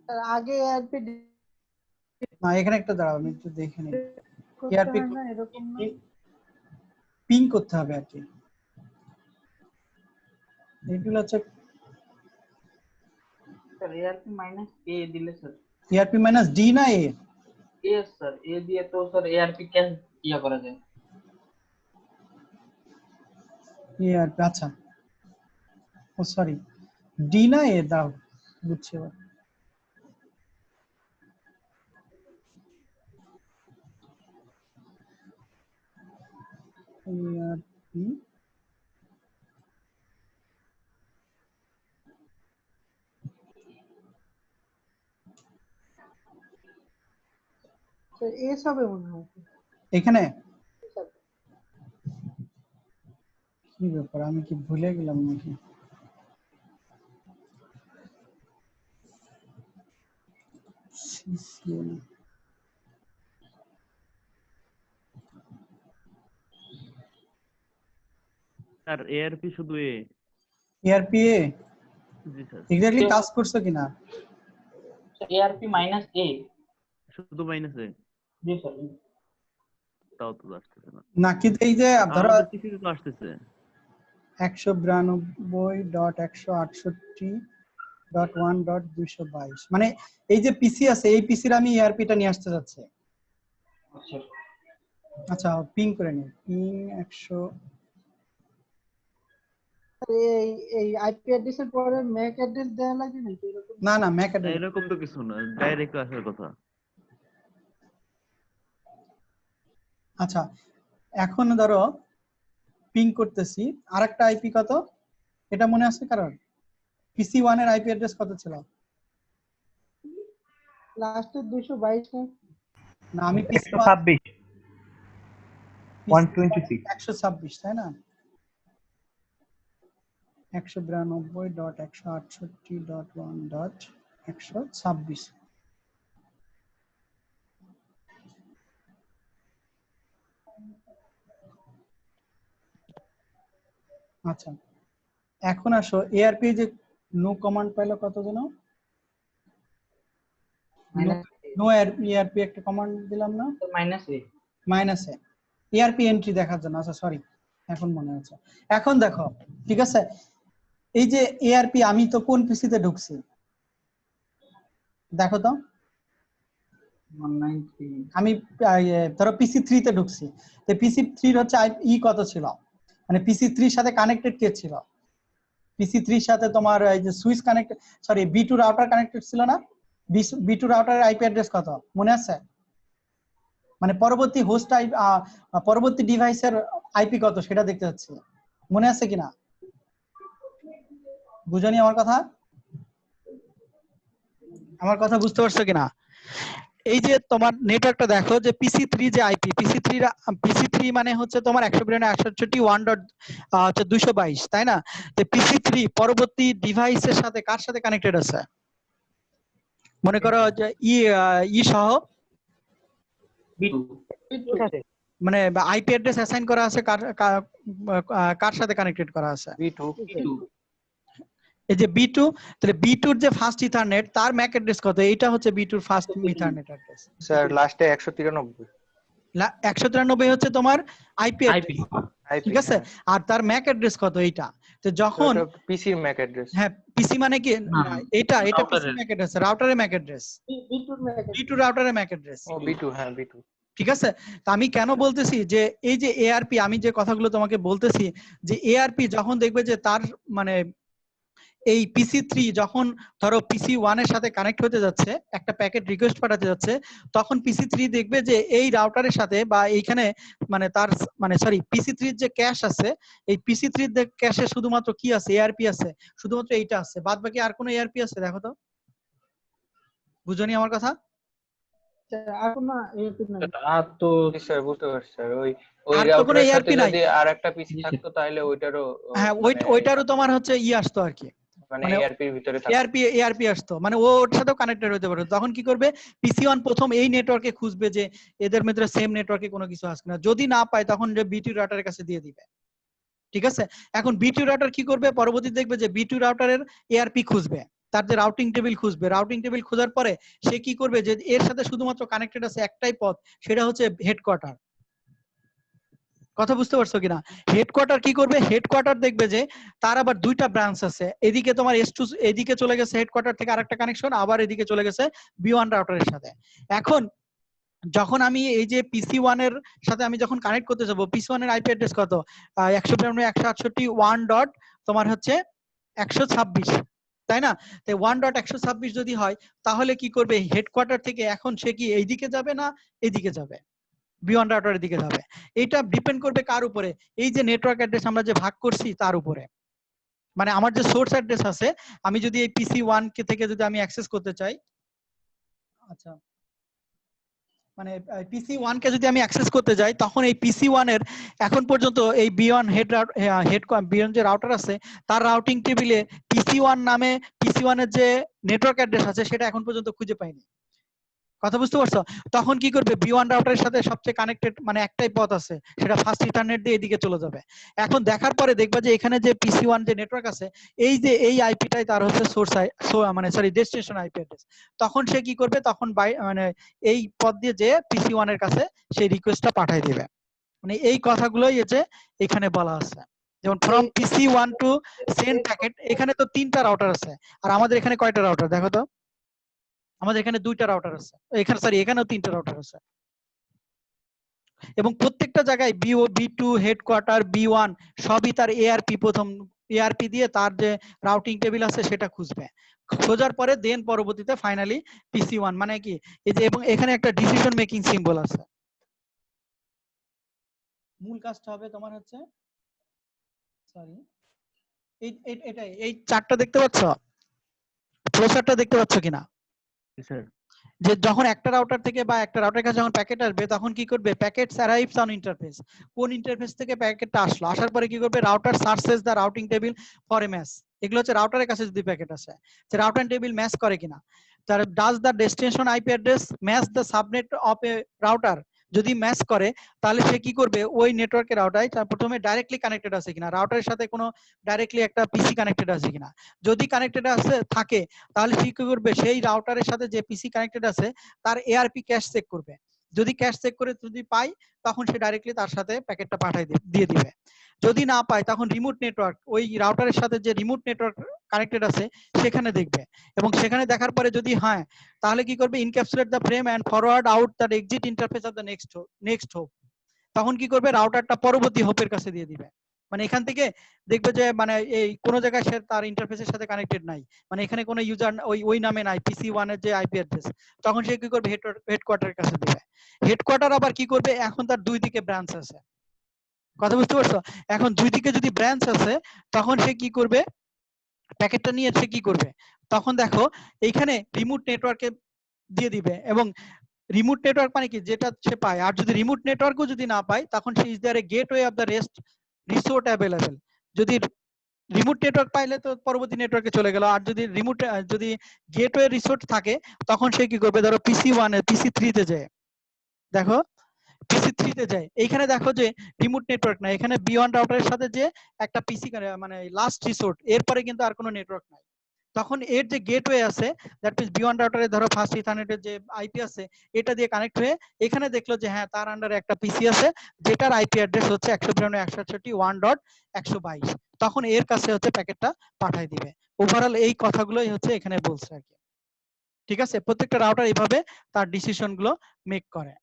স্যার আগে এআরপি না এখানে একটা দাঁড়াও আমি একটু দেখে নিই। করতে ERP হয় না এরকম না, পিং করতে হবে আর কি। এগুলো হচ্ছে স্যার ARP মাইনাস A দিলে স্যার ERP মাইনাস D না A? A স্যার A দিয়ে তো স্যার ARP ক্যাশ ইয়া করা যায়। ERP আচ্ছা, ও সরি D না A দাও, বুঝছি এবার। ERP স্যার এস হবে মনে হয় এখানে। কি ব্যাপার আমি কি ভুলে গেলাম নাকি? স্যার এআরপি শুধু এ? ERP A G sir. Exactly কাজ করছে কিনা? ARP মাইনাস A শুধু মাইনাস এ? জি স্যার। তাও তো আসতেছে না। না কিন্তু এই যে ধরো আমাদের পিসিতে তো আসতেছে। 192.168.1.222 মানে এই যে পিসি আছে এই পিসির আমি ইআরপিটা নিয়ে আসতে যাচ্ছি। আচ্ছা পিং করে নিন, পিং 100 এই আইপি অ্যাড্রেসের পরে ম্যাক অ্যাড্রেস দেওয়া লাগে নাকি এরকম? না না ম্যাক অ্যাড্রেস এরকম তো কিছু না, ডাইরেক্ট আসার কথা। আচ্ছা এখন ধরো পিং করতেছি আরেকটা আইপি কত এটা মনে আছে কারণ? পিসি 1 এর আইপি অ্যাড্রেস কত ছিল? লাস্টে 222 না আমি পিসি 126 126 126 তাই না? 192.168.1.126 আচ্ছা এখন আসো এআরপি যে নো কমান্ড পাইলো কত জন? নো এআরপি একটা কমান্ড দিলাম না, মাইনাস এ এআরপি এন্ট্রি দেখার জন্য। আচ্ছা সরি এখন মনে হচ্ছে। এখন দেখো ঠিক আছে এই যে এআরপি আমি তো কোন পিসিতে ঢুকছি দেখো তো, 193 আমি ধরো পিসি 3 তে ঢুকছি, তো পিসি 3 এর হচ্ছে ই কত ছিল, মানে পিসি 3 এর সাথে কানেক্টেড কে ছিল? পিসি 3 এর সাথে তোমার এই যে switch connect sorry B2 router connected ছিল না? বি2 রাউটারের আইপি অ্যাড্রেস কত মনে আছে? মানে পরবর্তী হোস্ট পরবর্তী ডিভাইসের আইপি কত সেটা দেখতে হচ্ছে, মনে আছে কিনা? বুঝনি আমার কথা? আমার কথা বুঝতে পারছো কিনা? এই যে তোমার নেটওয়ার্কটা দেখো যে পিসি 3 যে আইপি পিসি 3 মানে হচ্ছে তোমার 192.168.1.222 তাই না? তো পিসি 3 পরবর্তী ডিভাইসের সাথে কার সাথে কানেক্টেড আছে? মনে করো যে ই সহ মানে আইপি অ্যাড্রেস অ্যাসাইন করা আছে কার সাথে কানেক্টেড করা আছে? B2 এই যে B2 তাহলে B2 এর যে ফার্স্ট ইথারনেট তার ম্যাক অ্যাড্রেস কত? এইটা হচ্ছে B2 এর ফার্স্ট ইথারনেট অ্যাড্রেস স্যার লাস্টে 193 193 হচ্ছে তোমার আইপি ঠিক আছে, আর তার ম্যাক অ্যাড্রেস কত? এইটা তো যখন পিসির ম্যাক অ্যাড্রেস, হ্যাঁ পিসি মানে কি এটা পিসি ম্যাক অ্যাড্রেস, রাউটারের ম্যাক অ্যাড্রেস, B2 রাউটারের ম্যাক অ্যাড্রেস। ও B2 হ্যাঁ B2 ঠিক আছে। তো আমি কেন বলতেছি যে এই যে এআরপি আমি যে কথাগুলো তোমাকে বলতেছি যে এআরপি যখন দেখবে যে তার মানে এই পিসি 3 যখন ধরো পিসি 1 এর সাথে কানেক্ট হতে যাচ্ছে একটা প্যাকেট রিকোয়েস্ট পাঠাতে যাচ্ছে তখন পিসি 3 দেখবে যে এই রাউটারের সাথে বা এইখানে মানে তার মানে সরি পিসি 3 এর যে ক্যাশ আছে এই পিসি 3 এর ক্যাশে শুধুমাত্র কি আছে? এআরপি আছে, শুধুমাত্র এইটা আছে, বাদ বাকি আর কোনো এআরপি আছে দেখো তো, বুঝনি আমার কথা? আর কোনো এআরপি নাই আর তো স্যার বুঝতে পারছি স্যার ওই রাউটারের সাথে যদি আরেকটা পিসি থাকতো তাহলে ওইটারও হ্যাঁ ওইটারও তোমার হচ্ছে আসতো আর কি, মানে এআরপির ভিতরে থাকতো এআরপি আসতো মানে ওর সাথেও কানেক্টেড হতে পারে। তখন কি করবে পিসি 1 প্রথম এই নেটওয়ার্কে খুঁজবে যে এদের মধ্যে সেম নেটওয়ার্কে কোনো কিছু আছে কিনা, যদি না পায় তখন যে বিটি রাউটারের কাছে দিয়ে দিবে। ঠিক আছে, এখন বিটি রাউটার কি করবে পরবর্তীতে দেখবে যে বিটি রাউটারের এআরপি খুঁজবে, তার যে রাউটিং টেবিল খুঁজবে, রাউটিং টেবিল খোঁজার পরে সে কি করবে যে এর সাথে শুধুমাত্র কানেক্টেড আছে একটাই পথ, সেটা হচ্ছে হেডকোয়ার্টার। কথা বুঝতে পারছো কিনা? হেডকোয়ার্টার কি করবে, হেডকোয়ার্টার দেখবে যে তার আবার দুইটা ব্রাঞ্চ আছে, এদিকে তোমার S2 এদিকে চলে গেছে হেডকোয়ার্টার থেকে আরেকটা কানেকশন, আবার এদিকে চলে গেছে B1 রাউটারের সাথে। এখন যখন আমি এই যে পিসি 1 এর সাথে আমি যখন কানেক্ট করতে যাব, পিসি 1 এর আইপি অ্যাড্রেস কত? 192.168.1. তোমার হচ্ছে 126 তাই না? তাই 1.126 যদি হয় তাহলে কি করবে হেডকোয়ার্টার থেকে এখন সে কি এইদিকে যাবে না এদিকে যাবে? B1 রাউটারের দিকে যাবে। এটা ডিপেন্ড করবে কার উপরে? এই যে নেটওয়ার্ক অ্যাড্রেস আমরা যে ভাগ করছি তার উপরে। মানে আমার যে সোর্স অ্যাড্রেস আছে আমি যদি এই পিসি 1 কে থেকে যদি আমি অ্যাক্সেস করতে চাই, আচ্ছা মানে পিসি 1 কে যদি আমি অ্যাক্সেস করতে যাই তখন এই পিসি 1 এর এখন পর্যন্ত এই B1 B1 যে রাউটার আছে তার রাউটিং টেবিলে পিসি 1 নামে পিসি 1 এর যে নেটওয়ার্ক অ্যাড্রেস আছে সেটা এখন পর্যন্ত খুঁজে পাইনি। কথা বুঝতে পারছো? তখন কি করবে B1 রাউটারের সাথে সবচেয়ে কানেক্টেড মানে একটাই পথ আছে, সেটা ফার্স্ট ইথারনেট দিয়ে এদিকে চলে যাবে। এখন দেখার পরে দেখবা যে এখানে যে পিসি 1 যে নেটওয়ার্ক আছে এই যে এই আইপিটাই তার হচ্ছে সোর্স মানে সরি ডেস্টিনেশন আইপি অ্যাড্রেস। তখন সে কি করবে তখন মানে এই পথ দিয়ে যে পিসি 1 এর কাছে সেই রিকোয়েস্টটা পাঠিয়ে দিবে। মানে এই কথাগুলোই যে এখানে বলা আছে। যেমন from PC 1 to send packet, এখানে তো 3টা রাউটার আছে, আর আমাদের এখানে কয়টা রাউটার দেখো তো? আমাদের এখানে 2টা রাউটার আছে, এখানে সরি এখানেও 3টা রাউটার আছে, এবং প্রত্যেকটা জায়গায় বি2 হেডকোয়ার্টার বি1 সবই তার এআরপি, প্রথম এআরপি দিয়ে তার যে রাউটিং টেবিল আছে সেটা খুঁজবে, খোঁজার পরে দেন পরবর্তীতে ফাইনালি পিসি1 মানে কি এই যে, এবং এখানে একটা ডিসিশন মেকিং সিম্বল আছে। মূল কাজটা হবে তোমার হচ্ছে সরি এটাই, এই চারটা দেখতে পাচ্ছ, প্রসেসরটা দেখতে পাচ্ছ কিনা? স্যার যে যখন একটা রাউটার থেকে বা একটা রাউটারের কাছে যখন প্যাকেট আসবে তখন কি করবে, প্যাকেটস অ্যারাইভস অন ইন্টারফেস, কোন ইন্টারফেস থেকে প্যাকেটটা আসলো, আসার পরে কি করবে, router searches the routing table for a match, এগুলো হচ্ছে রাউটারের কাছে যদি প্যাকেট আসে যে রাউটার টেবিল ম্যাচ করে কিনা, তার does the destination IP address match the subnet of a router, যদি ম্যাচ করে তাহলে সে কি করবে, ওই নেটওয়ার্কের রাউটার প্রথমে ডাইরেক্টলি কানেক্টেড আছে কিনা, রাউটারের সাথে কোনো ডাইরেক্টলি একটা পিসি কানেক্টেড আছে কিনা, যদি কানেক্টেড আছে থাকে তাহলে সে কি করবে, সেই রাউটারের সাথে যে পিসি কানেক্টেড আছে তার এআরপি ক্যাশ চেক করবে, যদি ক্যাশ চেক করে যদি পায় তখন সে ডাইরেক্টলি তার সাথে প্যাকেটটা পাঠিয়ে দিয়ে দিবে, যদি না পায় তখন রিমোট নেটওয়ার্ক, ওই রাউটারের সাথে যে রিমোট নেটওয়ার্ক কানেক্টেড আছে সেখানে দেখবে, এবং সেখানে দেখার পরে যদি হয় তাহলে কি করবে, encapsulate the frame and forward out the exit interface of the next hop, তখন কি করবে, রাউটারটা পরবর্তী হোপের কাছে দিয়ে দিবে, মানে এখান থেকে দেখবে যে মানে এই কোন জায়গায় সে তার ইন্টারফেসের সাথে কানেক্টেড নাই, মানে এখানে কোনো ইউজার ওই নামে নাই পিসি1 এর যে আইপি অ্যাড্রেস, তখন সে কি করবে, হেডকোয়ার্টারের কাছে দিবে, হেডকোয়ার্টার আবার কি করবে, এখন তার দুই দিকে ব্রাঞ্চ আছে, কথা বুঝতে পারছো, এখন দুই দিকে যদি ব্রাঞ্চ আছে তখন সে কি করবে, প্যাকেটটা নিয়ে সে কি করবে, তখন দেখো এইখানে রিমোট নেটওয়ার্কে দিয়ে দিবে, এবং রিমোট নেটওয়ার্ক মানে কি, যেটা সে পায়, আর যদি রিমোট নেটওয়ার্কও যদি না পায় তখন সে is there a gateway of the rest resort available, যদি রিমোট নেটওয়ার্ক পাইলে তো পরবর্তী নেটওয়ার্কে চলে গেল, আর যদি যদি গেটওয়ে রিসোর্ট থাকে তখন সে কি করবে, ধরো পিসি1 এ পিসি3 তে যায়, দেখো পিসি3 তে যায়, এইখানে দেখো যে রিমোট নেটওয়ার্ক না, এখানে বি1 রাউটারের সাথে যে একটা পিসি মানে লাস্ট রিসোর্ট, এরপরে কিন্তু আর কোনো নেটওয়ার্ক নাই, তখন এর যে গেটওয়ে আছে দ্যাট মিন্স বি1 রাউটারে ধরো ফার্স্ট ইথারনেটের যে আইপি আছে এটা দিয়ে কানেক্ট হয়ে এখানে দেখলো যে হ্যাঁ তার আন্ডারে একটা পিসি আছে যেটার আইপি অ্যাড্রেস হচ্ছে 192.168.1.22, তখন এর কাছে হচ্ছে প্যাকেটটা পাঠিয়ে দিবে। ওভারঅল এই কথাগুলোই হচ্ছে এখানে বলছে আর কি, ঠিক আছে, প্রত্যেকটা রাউটার এইভাবে তার ডিসিশন গুলো মেক করে,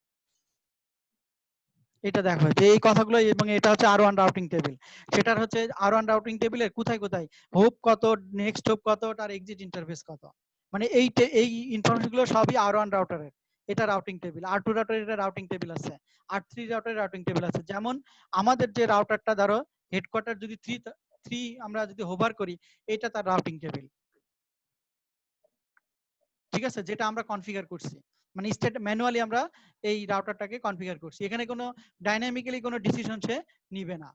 এটা দেখো যে এই কথাগুলো, এবং এটা হচ্ছে আর1 রাউটিং টেবিল, সেটার হচ্ছে আর1 রাউটিং টেবিলের কোথায় কোথায় হোপ কত, নেক্সট হোপ কত, তার এক্সিট ইন্টারফেস কত, মানে এই ইনফরমেশন গুলো সবই আর1 রাউটারের, এটা রাউটিং টেবিল, আর2 রাউটারের এটা রাউটিং টেবিল আছে, আর3 রাউটারের রাউটিং টেবিল আছে, যেমন আমাদের যে রাউটারটা ধরো হেডকোয়ার্টার যদি 3 আমরা যদি হোভার করি এটা তার রাউটিং টেবিল, ঠিক আছে, যেটা আমরা কনফিগার করছি, মানে স্টেট ম্যানুয়ালি আমরা এই রাউটারটাকে কনফিগার করছি, এখানে কোনো ডাইনামিক্যালি কোনো ডিসিশন সে নিবে না,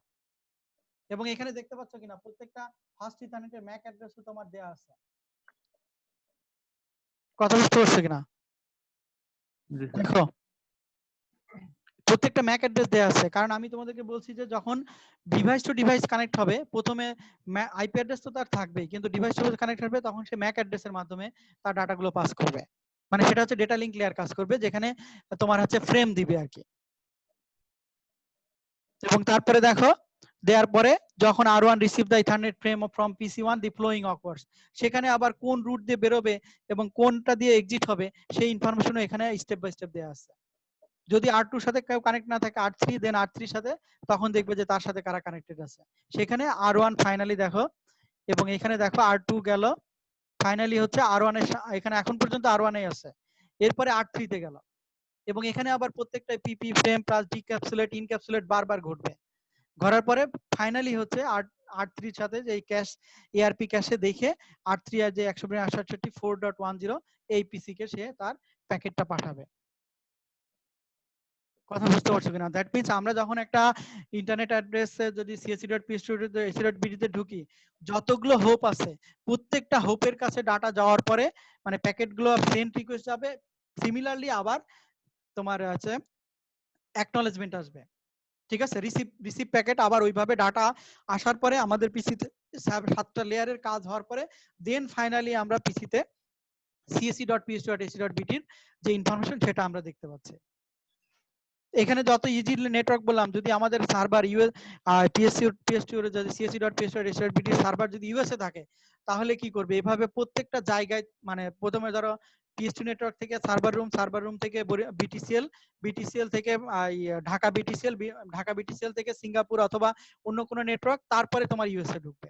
এবং এখানে দেখতে পাচ্ছ কিনা প্রত্যেকটা ফার্স্ট ইথারনেটের ম্যাক অ্যাড্রেসও তোমার দেয়া আছে, কথা বুঝতে পারছো কিনা, দেখো প্রত্যেকটা ম্যাক অ্যাড্রেস দেয়া আছে, কারণ আমি তোমাদেরকে বলছি যে যখন ডিভাইস টু ডিভাইস কানেক্ট হবে প্রথমে আইপি অ্যাড্রেস তো তার থাকবেই, কিন্তু ডিভাইস টু কানেক্ট হবে তখন সে ম্যাক অ্যাড্রেসের মাধ্যমে তার ডাটাগুলো পাস করবে, মানে সেটা হচ্ছে ডেটা লিংক লেয়ার কাজ করবে, যেখানে তোমার হচ্ছে ফ্রেম দিবে আর কি, এবং তারপরে দেখো দেওয়ার পরে যখন R one receive the ethernet frame from PC one the following occurs, সেখানে আবার কোন রুট দিয়ে বেরোবে এবং কোনটা দিয়ে এক্সিট হবে সেই ইনফরমেশনও এখানে স্টেপ বাই স্টেপ দেওয়া আছে, যদি আর2 এর সাথে কেউ কানেক্ট না থাকে আর3 দেন আর3 এর সাথে, তখন দেখবে যে তার সাথে কারা কানেক্টেড আছে, সেখানে আর1 ফাইনালি দেখো, এবং এখানে দেখো আর2 গেল, ফাইনালি হচ্ছে আর1 এর এখানে এখন পর্যন্ত আর1 এ আছে, এরপরে আর3 তে গেল, এবং এখানে আবার প্রত্যেকটা পিপি ফ্রেম প্লাস ডিক্যাপসুলেট ইনক্যাপসুলেট বারবার ঘটবে, ঘটার পরে ফাইনালি হচ্ছে আর3 এর সাথে যে ক্যাশ এআরপি ক্যাশে দেখে আর3 এর যে 162.168.4.10 এই পিসি কে সে তার প্যাকেটটা পাঠাবে, কথা বুঝতে পারছো কিনা, দ্যাট মিন্স আমরা যখন একটা ইন্টারনেট অ্যাড্রেসে যদি csc.pstod.ac.bd তে ঢুকি, যতগুলো হোপ আছে প্রত্যেকটা হোপের কাছে ডাটা যাওয়ার পরে মানে প্যাকেটগুলো সেন্ড রিকোয়েস্ট যাবে, সিমিলারলি আবার তোমার আছে অ্যাকনলেজমেন্ট আসবে, ঠিক আছে, রিসিভ প্যাকেট আবার ওইভাবে ডাটা আসার পরে আমাদের পিসিতে 7টা লেয়ারের কাজ হওয়ার পরে দেন ফাইনালি আমরা পিসিতে csc.pstod.ac.bd এর যে ইনফরমেশন সেটা আমরা দেখতে পাচ্ছি। এখানে যত ইজি নেটওয়ার্ক বললাম, যদি আমাদের সার্ভার ইউএস পিএসটি যদি csc.psty.rsrbit সার্ভার যদি ইউএসএ থাকে, তাহলে কি করবে, এভাবে প্রত্যেকটা জায়গায় মানে প্রথমে ধরো পিএসটি নেটওয়ার্ক থেকে সার্ভার রুম থেকে বিটিসিএল থেকে ঢাকা বিটিসিএল থেকে সিঙ্গাপুর অথবা অন্য কোনো নেটওয়ার্ক, তারপরে তোমার ইউএসএ ঢুকবে।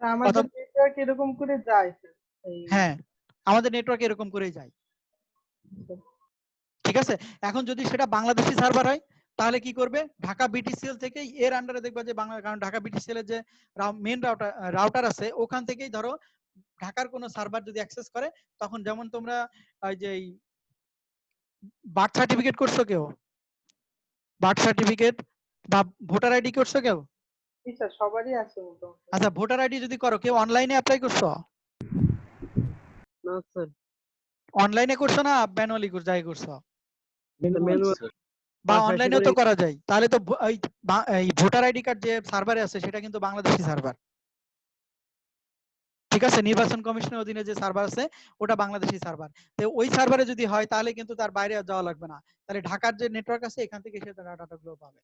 আমাদের নেটওয়ার্ক এরকম করে যায় স্যার। হ্যাঁ, আমাদের নেটওয়ার্ক এরকম করেই যায়। ঠিক আছে, এখন যদি সেটা বাংলাদেশি সার্ভার হয় তাহলে কি করবে, ঢাকা বিটিসিএল থেকে এর আন্ডারে দেখবা যে বাংলা, কারণ ঢাকা বিটিসিএল এর যে মেইন রাউটার আছে ওখান থেকেই ধরো ঢাকার কোনো সার্ভার যদি অ্যাক্সেস করে, তখন যেমন তোমরা ওই যে বার্থ সার্টিফিকেট করছো কেউ, বার্থ সার্টিফিকেট বা ভোটার আইডি করছো কেউ? স্যার সবারই আছে মোটামুটি। আচ্ছা, ভোটার আইডি যদি করো, কেউ অনলাইনে অ্যাপ্লাই করছো? না স্যার। অনলাইনে করছো না ম্যানুয়ালি যাই করছো? বা অনলাইনেও তো করা যায়, তাহলে তো এই ভোটার আইডি কার্ড যে সার্ভারে আছে সেটা কিন্তু বাংলাদেশি সার্ভার। ঠিক আছে, নির্বাচন কমিশনের অধীনে যে সার্ভার আছে ওটা বাংলাদেশি সার্ভার। তো ওই সার্ভারে যদি হয় তাহলে কিন্তু তার বাইরে আর যাওয়া লাগবে না, তাহলে ঢাকার যে নেটওয়ার্ক আছে এখান থেকে সে ডাটাগুলো পাবে।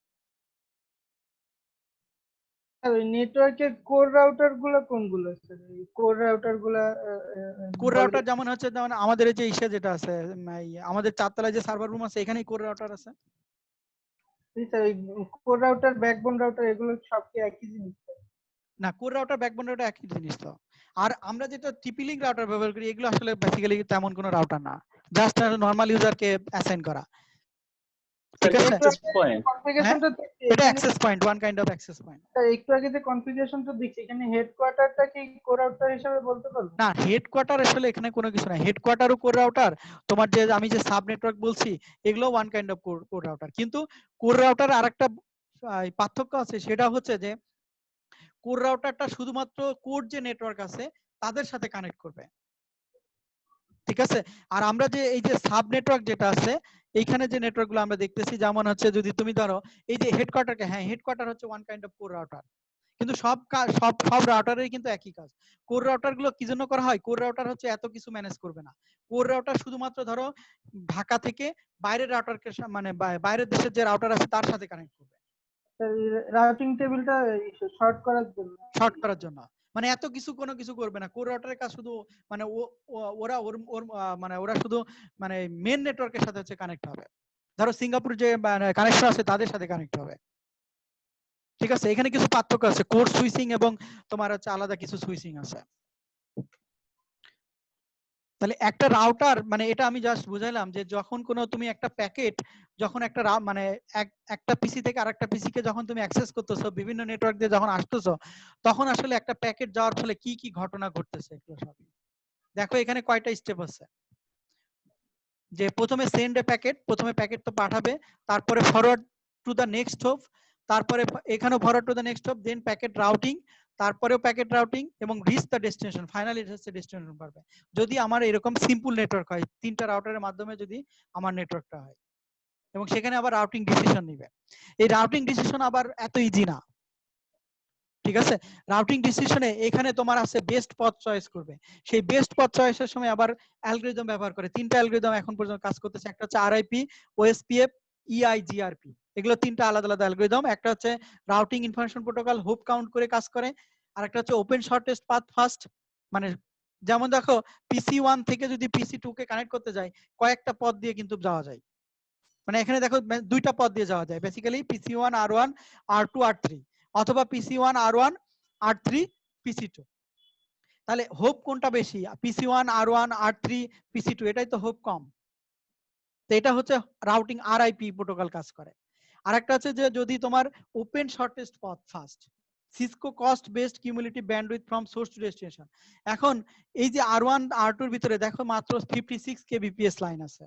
আর ওই নেটওয়ার্কের কোর রাউটার গুলো কোনগুলো স্যার? কোর রাউটার গুলো কোর রাউটার যেমন হচ্ছে, যেমন আমাদের এই যে ইসে যেটা আছে, আমাদের 4 তলায় যে সার্ভার রুম আছে এখানেই কোর রাউটার আছে। স্যার ওই কোর রাউটার, ব্যাকবোন রাউটার এগুলো সব কি একই জিনিস? না, কোর রাউটার ব্যাকবোন রাউটার একই জিনিস তো। আর আমরা যেটা টিপি লিংক রাউটার ব্যবহার করি এগুলো আসলে বেসিক্যালি তেমন কোনো রাউটার না, জাস্ট নরমাল ইউজারকে অ্যাসাইন করা। ঠিক আছে, কনফিগারেশনটা এটা access point, one kind of access point. Sir একটু আগে যে কনফিগারেশনটা দেখছি এখানে হেডকোয়ার্টারটা কি কোর রাউটার হিসেবে বলতে পারবো? না, হেডকোয়ার্টার আসলে এখানে কোনো কিছু না, হেডকোয়ার্টারও কোর রাউটার, তোমার যে আমি যে সাব নেটওয়ার্ক বলছি এগুলো one kind of core router. কিন্তু কোর রাউটার আরেকটা পার্থক্য আছে, সেটা হচ্ছে যে কোর রাউটারটা শুধুমাত্র কোর যে নেটওয়ার্ক আছে তাদের সাথে কানেক্ট করবে। ঠিক আছে, আর আমরা যে এই যে সাব নেটওয়ার্ক যেটা আছে এইখানে যে নেটওয়ার্ক গুলো আমরা দেখতেছি, যেমন হচ্ছে যদি তুমি ধরো এই যে হেডকোয়ার্টারকে, হ্যাঁ হেডকোয়ার্টার হচ্ছে one kind of core router, কিন্তু সব রাউটারের কিন্তু একই কাজ। কোর রাউটার গুলো কি জন্য করা হয়, কোর রাউটার হচ্ছে এত কিছু ম্যানেজ করবে না, কোর রাউটার শুধুমাত্র ধরো ঢাকা থেকে বাইরের রাউটারকে মানে বাইরের দেশের যে রাউটার আছে তার সাথে কানেক্ট করবে, রাউটিং টেবিলটা শর্ট করার জন্য। মানে এত কিছু কোনো কিছু করবে না, কোর রাউটারের কাজ শুধু মানে ওরা মানে ওরা শুধু মানে মেন নেটওয়ার্কের সাথে হচ্ছে কানেক্ট হবে, ধরো সিঙ্গাপুর যে কানেকশন আছে তাদের সাথে কানেক্ট হবে। ঠিক আছে, এখানে কিছু পার্থক্য আছে, কোর সুইচিং এবং তোমার হচ্ছে আলাদা কিছু সুইচিং আছে। তাহলে একটা রাউটার মানে এটা আমি জাস্ট বুঝাইলাম যে যখন কোনো তুমি একটা প্যাকেট, যখন একটা মানে একটা পিসি থেকে আরেকটা পিসি কে যখন তুমি অ্যাক্সেস করতেছো, বিভিন্ন নেটওয়ার্ক দিয়ে যখন আসতেছো, তখন আসলে একটা প্যাকেট যাওয়ার ফলে কি কি ঘটনা ঘটতেছে এগুলো সব দেখো। এখানে কয়টা স্টেপ আছে, যে প্রথমে সেন্ড এ প্যাকেট, প্রথমে প্যাকেট তো পাঠাবে, তারপরে forward to the next hop, তারপরে এখানেও forward to the next hop, then packet routing, তারপরেও প্যাকেট রাউটিং এবং রিচ দ্য ডেস্টিনেশন, ফাইনালি হচ্ছে ডেস্টিনেশন পাবে। যদি আমার এরকম সিম্পল নেটওয়ার্ক হয়, 3টা রাউটারের মাধ্যমে যদি আমার নেটওয়ার্কটা হয়, এবং সেখানে আবার রাউটিং ডিসিশন নিবে, এই রাউটিং ডিসিশন আবার এত ইজি না। ঠিক আছে, রাউটিং ডিসিশনে এখানে তোমার আছে বেস্ট পথ চয়েস করবে, সেই বেস্ট পথ চয়েসের সময় আবার অ্যালগরিদম ব্যবহার করে, 3টা অ্যালগরিদম এখন পর্যন্ত কাজ করতেছে, একটা হচ্ছে আরআইপি, ওএসপিএফ, ইআইজিআরপি, এগুলো 3টা আলাদা আলাদা অ্যালগরিদম। একটা হচ্ছে routing information protocol, hope count করে কাজ করে, আর একটা হচ্ছে ওপেন শর্টেস্ট পাথ ফার্স্ট, মানে যেমন দেখো পিসি 1 থেকে যদি পিসি 2 কে কানেক্ট করতে যায় কয়েকটা পথ দিয়ে কিন্তু যাওয়া যায়, মানে এখানে দেখো 2টা পথ দিয়ে যাওয়া যায়, basically PC1 R1 R2 R3 অথবা PC1 R1 R3 PC2। তাহলে হোপ কোনটা বেশি, PC1 R1 R3 PC2, এটাই তো হোপ কম। তো এটা হচ্ছে রাউটিং আরআইপি প্রোটোকল কাজ করে। আরেকটা হচ্ছে যে যদি তোমার open shortest path first, Cisco cost based cumulative bandwidth from source to destination. এখন এই যে R1 R2 এর ভিতরে দেখো মাত্র 56 kbps লাইন আছে,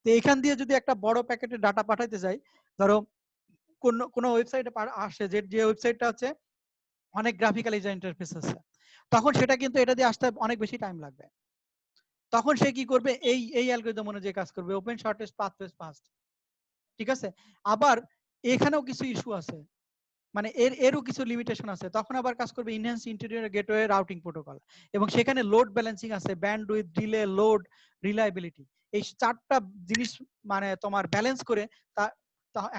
তো এখান দিয়ে যদি একটা বড় প্যাকেটের ডাটা পাঠাইতে যাই, ধরো কোন ওয়েবসাইটে আসে যে ওয়েবসাইটটা হচ্ছে অনেক গ্রাফিক্যাল ইউজার ইন্টারফেস আছে, তখন সেটা কিন্তু এটা দিয়ে আসতে অনেক বেশি টাইম লাগবে, তখন সে কি করবে, এই অ্যালগরিদম অনুযায়ী কাজ করবে, ওপেন শর্টেস্ট পাথ ফার্স্ট। ঠিক আছে, আবার এখানেও কিছু ইস্যু আছে, মানে এরও কিছু লিমিটেশন আছে, তখন আবার কাজ করবে enhance interior gateway routing protocol, এবং সেখানে লোড ব্যালেন্সিং আছে, ব্যান্ডউইথ, ডিলে, লোড, রিলায়েবিলিটি, এই 4টা জিনিস মানে তোমার ব্যালেন্স করে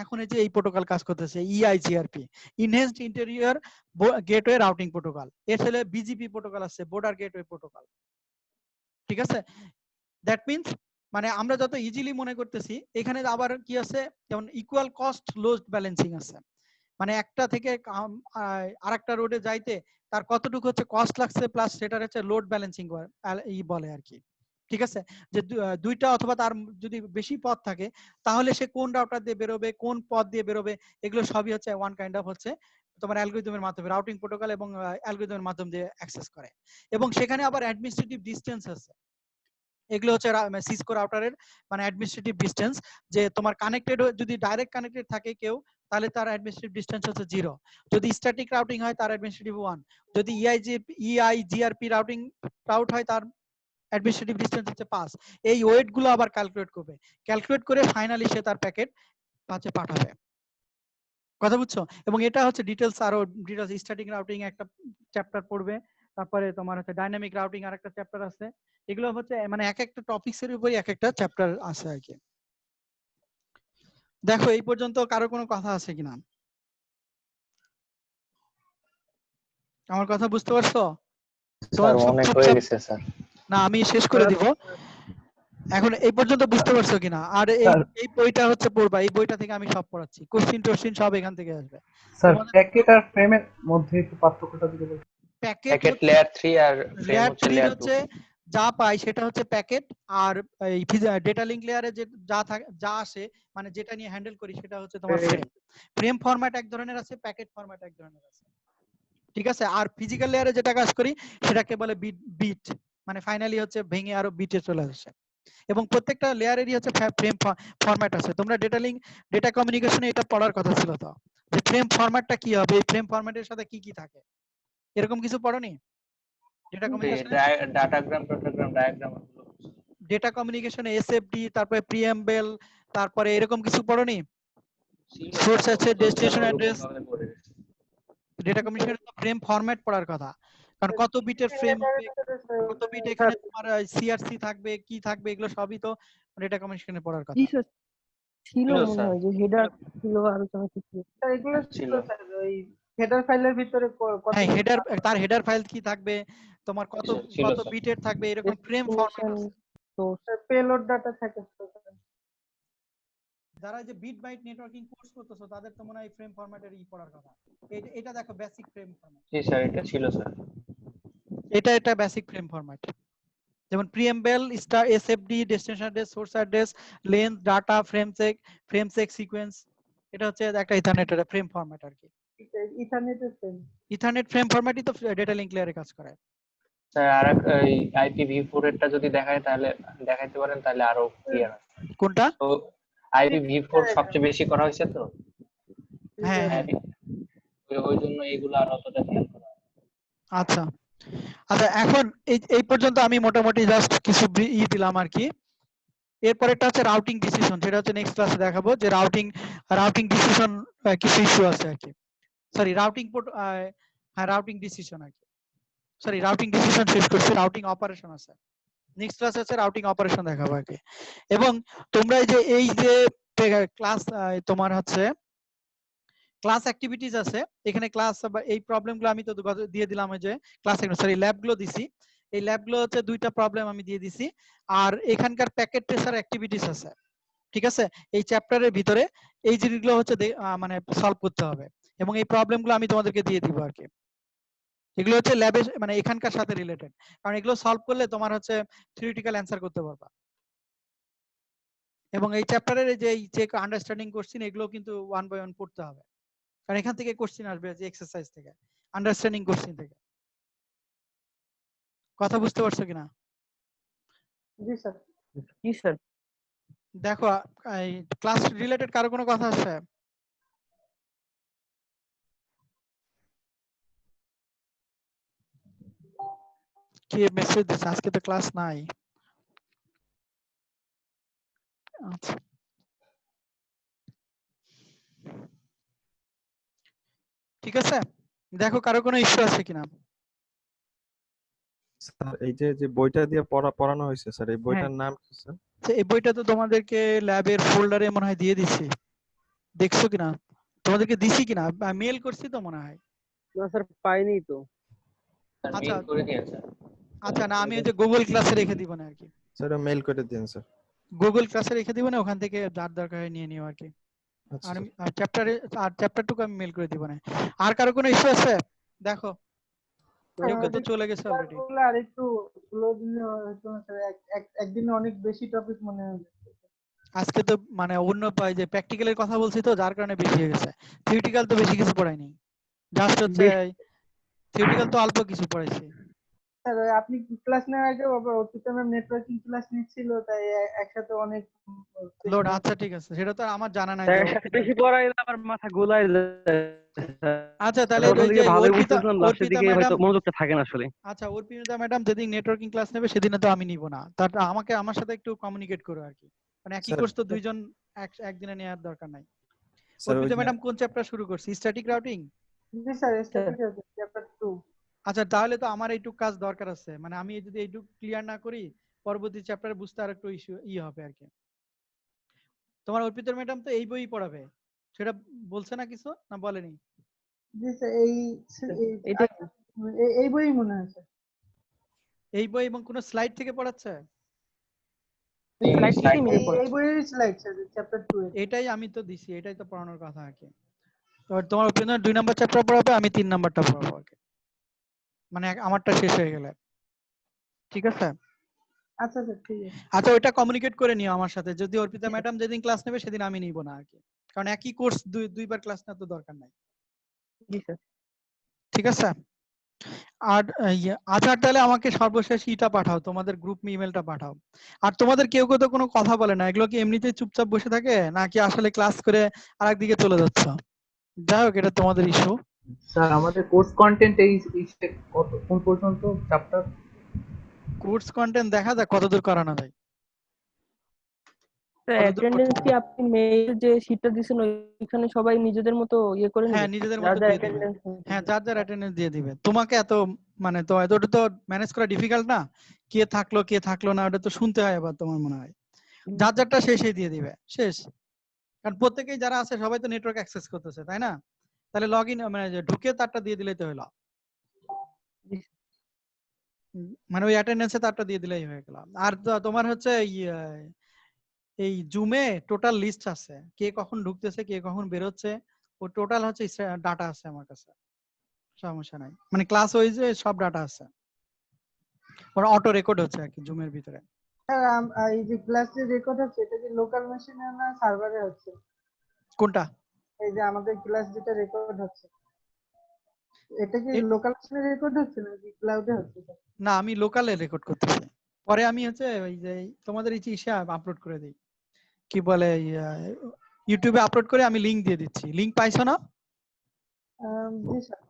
এখন এই যে এই প্রোটোকল কাজ করতেছে EIGRP, enhanced interior gateway routing protocol. এর ছেলে BGP প্রোটোকল আছে, বর্ডার গেটওয়ে প্রোটোকল। ঠিক আছে, দ্যাট মিন্স মানে আমরা যত ইজিলি মনে করতেছি, এখানে আবার কি আছে, যেমন ইকুয়াল কস্ট লোড ব্যালেন্সিং আছে। মানে একটা থেকে আরেকটা রোডে যাইতে তার কতটুকু হচ্ছে কস্ট লাগছে, প্লাস সেটার হচ্ছে লোড ব্যালেন্সিং বলে আর কি। ঠিক আছে, যে দুইটা অথবা তার যদি বেশি পথ থাকে তাহলে সে কোন রাউটার দিয়ে বেরোবে, কোন পথ দিয়ে বেরোবে, এগুলো সবই হচ্ছে ওয়ান কাইন্ড অফ হচ্ছে তোমার অ্যালগরিদমের মাধ্যমে, রাউটিং প্রোটোকল এবং অ্যালগরিদমের মাধ্যম দিয়ে অ্যাক্সেস করে। এবং সেখানে আবার অ্যাডমিনিস্ট্রেটিভ ডিসটেন্স আছে, এগুলো হচ্ছে সিসকো রাউটারের মানে অ্যাডমিনিস্ট্রেটিভ ডিসটেন্স। যে তোমার কানেক্টেড যদি ডাইরেক্ট কানেক্টেড থাকে কেউ, তাহলে তার অ্যাডমিনিস্ট্রেটিভ ডিসটেন্স হচ্ছে 0। যদি স্ট্যাটিক রাউটিং হয় তার অ্যাডমিনিস্ট্রেটিভ 1। যদি EIGRP রাউটিং রাউট হয় তার অ্যাডমিনিস্ট্রেটিভ ডিসটেন্স হচ্ছে 5। এই ওয়েট গুলো আবার ক্যালকুলেট করবে, ক্যালকুলেট করে ফাইনালি সে তার প্যাকেট পাঠাবে। কথা বুঝছো? এবং এটা হচ্ছে ডিটেলস, আরো ডিটেলস স্ট্যাটিক রাউটিং একটা চ্যাপ্টার পড়বে, তারপরে তোমার হচ্ছে ডাইনামিক রাউটিং আর একটা চ্যাপ্টার আছে। এগুলো হচ্ছে মানে এক একটা টপিকস এর উপরে এক একটা চ্যাপ্টার আছে আর কি। দেখো এই পর্যন্ত কারো কোনো কথা আছে কিনা? আমার কথা বুঝতে পারছো? স্যার অনেক হয়ে গেছে স্যার। না আমি শেষ করে দিব। এখন এই পর্যন্ত বুঝতে পারছো কিনা? আর এই বইটা হচ্ছে পড়বা, এই বইটা থেকে আমি সব পড়াচ্ছি, কোশ্চেন টোশ্চেন সব এখান থেকে আসবে। স্যার প্যাকেট আর ফ্রেমের মধ্যে একটু পার্থক্যটা দিতে বলুন। প্যাকেট লেয়ার 3 আর ফ্রেম হচ্ছে লেয়ার 2। যা পাই সেটা হচ্ছে প্যাকেট, আর এই ডেটা লিংক লেয়ারে যে যা আসে মানে যেটা নিয়ে হ্যান্ডেল করি সেটা হচ্ছে তোমার ফ্রেম। ফ্রেম ফরম্যাট এক ধরনের আছে, প্যাকেট ফরম্যাট এক ধরনের আছে। ঠিক আছে, আর ফিজিক্যাল লেয়ারে যেটা কাজ করি সেটাকে বলে বিট, মানে ফাইনালি হচ্ছে ভেঙে আরো বিটে চলে আসে। এবং প্রত্যেকটা লেয়ারেরই হচ্ছে ফ্রেম ফরম্যাট আছে। তোমরা ডেটা কমিউনিকেশনে এটা পড়ার কথা ছিল তো, যে ফ্রেম ফরম্যাটটা কি হবে, এই ফ্রেম ফরম্যাটের সাথে কি কি থাকে, এরকম কিছু পড়োনি? ডেটা কমিউনিকেশনে ডাটাগ্রাম ডায়াগ্রাম ডেটা কমিউনিকেশনে SFD, তারপরে প্রিএমবেল, তারপরে এরকম কিছু পড়োনি? সোর্স আছে, ডেস্টিনেশন অ্যাড্রেস। ডেটা কমিউনিকেশনে তো ফ্রেম ফরম্যাট পড়ার কথা, কারণ কত বিটের ফ্রেম হবে, কত বিট এখানে তোমার CRC থাকবে, কি থাকবে, এগুলো সবই তো ডেটা কমিউনিকেশনে পড়ার কথা। ছিল মনে হয় যে হেডার ছিল, আলোচনা ছিল এগুলো ছিল স্যার, ওই হেডার ফাইলের ভিতরে হ্যাঁ হেডার, তার হেডার ফাইল কি থাকবে, তোমার কত বিটের থাকবে, এরকম ফ্রেম ফরম্যাট আছে। পেলোড ডাটা থাকে। যারা যে বিট বাইট নেটওয়ার্কিং কোর্স করতেছো তাদের তো মনে হয় ফ্রেম ফরম্যাটের পড়ার কথা। এটা দেখো বেসিক ফ্রেম ফরম্যাট। জি স্যার এটা ছিল স্যার। এটা বেসিক ফ্রেম ফরম্যাট, যেমন preamble, SFD, destination address, source address, length, data, frame check sequence, এটা হচ্ছে একটা ইথারনেটের ফ্রেম ফরম্যাট আর কি। ইথারনেট ফ্রেম ফরম্যাটই তো ডেটা লিংক লেয়ারে কাজ করে। স্যার আর এই IPv4 এরটা যদি দেখায় তাহলে দেখাইতে পারেন, তাহলে আরো ক্লিয়ার হয়। কোনটা? তো IPv4 সবচেয়ে বেশি করা হয়েছে তো। হ্যাঁ ওই জন্য এইগুলো আর অতটা খেয়াল করা। আচ্ছা আচ্ছা, এখন এই পর্যন্ত আমি মোটামুটি জাস্ট কিছু দিলাম আর কি। এরপরেরটা হচ্ছে রাউটিং ডিসিশন, সেটা হচ্ছে নেক্সট ক্লাসে দেখাবো যে রাউটিং ডিসিশন কিছু ইস্যু আছে আর কি। সরি রাউটিং ডিসিশন আর কি, সরি রাউটিং ডিসিশন শেষ করছি, রাউটিং অপারেশন আছে। নেক্সট ক্লাস আছে রাউটিং অপারেশন দেখাবো আর কি। এবং তোমরা এই যে ক্লাস তোমার হচ্ছে ক্লাস অ্যাক্টিভিটিজ আছে, এখানে ক্লাস এই প্রবলেমগুলো আমি তো দিয়ে দিলাম, ওই যে ক্লাস সরি ল্যাবগুলো দিছি, এই ল্যাবগুলো হচ্ছে 2টা প্রবলেম আমি দিয়ে দিছি। আর এখানকার প্যাকেট ট্রেসার অ্যাক্টিভিটিস আছে, ঠিক আছে, এই চ্যাপ্টারের ভিতরে এই জিনিসগুলো হচ্ছে মানে সলভ করতে হবে, এবং এই প্রবলেমগুলো আমি তোমাদেরকে দিয়ে দিব আর কি। এগুলো হচ্ছে ল্যাবে মানে এখানকার সাথে রিলেটেড, কারণ এগুলো সলভ করলে তোমার হচ্ছে থিওরিটিক্যাল অ্যান্সার করতে পারবা। এবং এই চ্যাপ্টারের যে চেক আন্ডারস্ট্যান্ডিং কোশ্চেন, এগুলো কিন্তু 1 বাই 1 পড়তে হবে, কারণ এখান থেকে কোশ্চেন আসবে, যে এক্সারসাইজ থেকে, আন্ডারস্ট্যান্ডিং কোশ্চেন থেকে। কথা বুঝতে পারছো কিনা? জি স্যার। জি স্যার। দেখো এই ক্লাস রিলেটেড কারো কোনো কথা আছে? কে মেসেজ দিচ্ছে? আজকে তো ক্লাস নাই। আচ্ছা ঠিক আছে, দেখো কারো কোনো ইস্যু আছে কিনা। স্যার এই যে বইটা দিয়ে পড়ানো হয়েছে স্যার, এই বইটার নাম কি স্যার? এই বইটা তো তোমাদেরকে ল্যাবের ফোল্ডারে মনে হয় দিয়ে দিছি, দেখছো কিনা? তোমাদেরকে দিছি কিনা? মেল করছি তো মনে হয়। না স্যার পাইনি তো। আচ্ছা মেইল করে দিয়েছে। আচ্ছা, না আমি ওই যে গুগল ক্লাসে রেখে দিব না আর কি। স্যার মেল করে দিন স্যার। গুগল ক্লাসে রেখে দিব না, ওখান থেকে যার দরকার হয় নিয়ে নিও আর কি। আচ্ছা আর চ্যাপ্টারটুকু আমি মেল করে দিব না। আর কারো কোনো ইস্যু আছে? দেখো কেউ তো চলে গেছে অলরেডি। আর একটু স্লো দিলে হয়তো স্যার একদিনে অনেক বেশি টপিক মনে হয়। আজকে তো মানে অন্য পাই যে প্র্যাকটিক্যালের কথা বলছি তো, যার কারণে বেশি হয়ে গেছে। থিওরিটিক্যাল তো বেশি কিছু পড়াইনি, জাস্ট হচ্ছে থিওরিটিক্যাল তো অল্প কিছু পড়াইছি। স্যার আপনি ক্লাস নেওয়ার আগে অর্পিতা ম্যাম নেটওয়ার্কিং ক্লাস নিচ্ছিল, তাই একসাথে অনেক লোড। আচ্ছা ঠিক আছে, সেটা তো আমার জানা নাই। একসাথে বেশি পড়াইলে আমার মাথা গোলাই যায়। আচ্ছা তাহলে ওই যে অর্পিতা ম্যাডাম মনোযোগটা থাকে না আসলে। আচ্ছা অর্পিতা ম্যাডাম যেদিন নেটওয়ার্কিং ক্লাস নেবে সেদিনে তো আমি নিব না, তার আমার সাথে একটু কমিউনিকেট করো আর কি। মানে একই কোর্স তো দুইজন একদিনে নেওয়ার দরকার নাই। অর্পিতা ম্যাডাম কোন চ্যাপ্টার শুরু করছে? Static routing? জি স্যার, স্ট্যাটিক রাউটিং চ্যাপ্টার 2। আচ্ছা তাহলে তো আমার এইটুক কাজ দরকার আছে, মানে আমি যদি এইটুক ক্লিয়ার না করি পরবর্তী চ্যাপ্টারে বুঝতে আর একটু ইস্যু হবে আর কি। তোমার অর্পিতা ম্যাডাম তো এই বই পড়াবে, সেটা বলছে না কিছু, না বলেনি? জি স্যার, এই বই মনে হয় স্যার। এই বই এবং কোন স্লাইড থেকে পড়াচ্ছে? এই বইয়ের স্লাইড স্যার, চ্যাপ্টার 2 এর। এটাই আমি তো দিছি, এটাই তো পড়ানোর কথা আর কি। তো তোমার অর্পিতা 2 নাম্বার চ্যাপ্টার পড়াবে, আমি 3 নাম্বারটা পড়াবো আর কি, মানে আমারটা শেষ হয়ে গেলে। ঠিক আছে? আচ্ছা স্যার ঠিক আছে। আচ্ছা ওইটা কমিউনিকেট করে নিও আমার সাথে, যদি অর্পিতা ম্যাডাম যেদিন ক্লাস নেবে সেদিন আমি নিব না আর কি, কারণ একই কোর্স দুইবার ক্লাস নেওয়ার তো দরকার নাই। জি স্যার। ঠিক আছে? আর আচ্ছা তাহলে আমাকে সর্বশেষ ইটা পাঠাও, তোমাদের গ্রুপ ইমেলটা পাঠাও। আর তোমাদের কেউ তো কোনো কথা বলে না, এগুলো কি এমনিতেই চুপচাপ বসে থাকে নাকি আসলে ক্লাস করে আরেকদিকে চলে যাচ্ছে? যাই হোক, এটা তোমাদের ইস্যু। স্যার আমাদের কোর্স কন্টেন্ট এই কোন পর্যন্ত চ্যাপ্টার? কোর্স কন্টেন্ট দেখা যাক কতদূর করানো যায়। অ্যাটেন্ডেন্স কি আপনি মেইল যে শীটটা দিছেন ওইখানে সবাই নিজেদের মতো ইয়ে করে নেবে? হ্যাঁ নিজেদের মতো দিয়ে দিবে। হ্যাঁ যার যার অ্যাটেন্ডেন্স দিয়ে দিবে। তোমাকে এত মানে তো এতটা তো ম্যানেজ করা ডিফিকাল্ট না, কে থাকলো না ওটা তো শুনতে হয় আবার, তোমার মনে হয় যার যারটা শেষে দিয়ে দিবে শেষ। কারণ প্রত্যেকেই যারা আছে সবাই তো নেটওয়ার্ক অ্যাক্সেস করতেছে, তাই না? তাহলে লগইন মানে ঢুকে তারটা দিয়ে দিলেই তো হলো, মানে ওই অ্যাটেন্ডেন্সে তারটা দিয়ে দিলেই হয়ে গেল। আর তোমার হচ্ছে এই জুমে টোটাল লিস্ট আছে, কে কখন ঢুকতেছে কে কখন বেরোচ্ছে, ও টোটাল হচ্ছে ডাটা আছে আমার কাছে, সমস্যা নাই। মানে ক্লাস ওয়াইজে সব ডাটা আছে, ওরা অটো রেকর্ড হচ্ছে আর কি জুমের ভিতরে। স্যার এই যে ক্লাস যে রেকর্ড হচ্ছে এটা কি লোকাল মেশিনে না সার্ভারে হচ্ছে? কোনটা? এই যে আমাদের ক্লাস যেটা রেকর্ড হচ্ছে এটা কি লোকাল মেশিনে রেকর্ড হচ্ছে নাকি ক্লাউডে হচ্ছে? না আমি লোকালে রেকর্ড করতেছি, পরে আমি হচ্ছে ওই যে তোমাদের এই ইসে আপলোড করে দেই, কি বলে ইউটিউবে আপলোড করে আমি লিংক দিয়ে দিচ্ছি। লিংক পাইছো না? জি স্যার,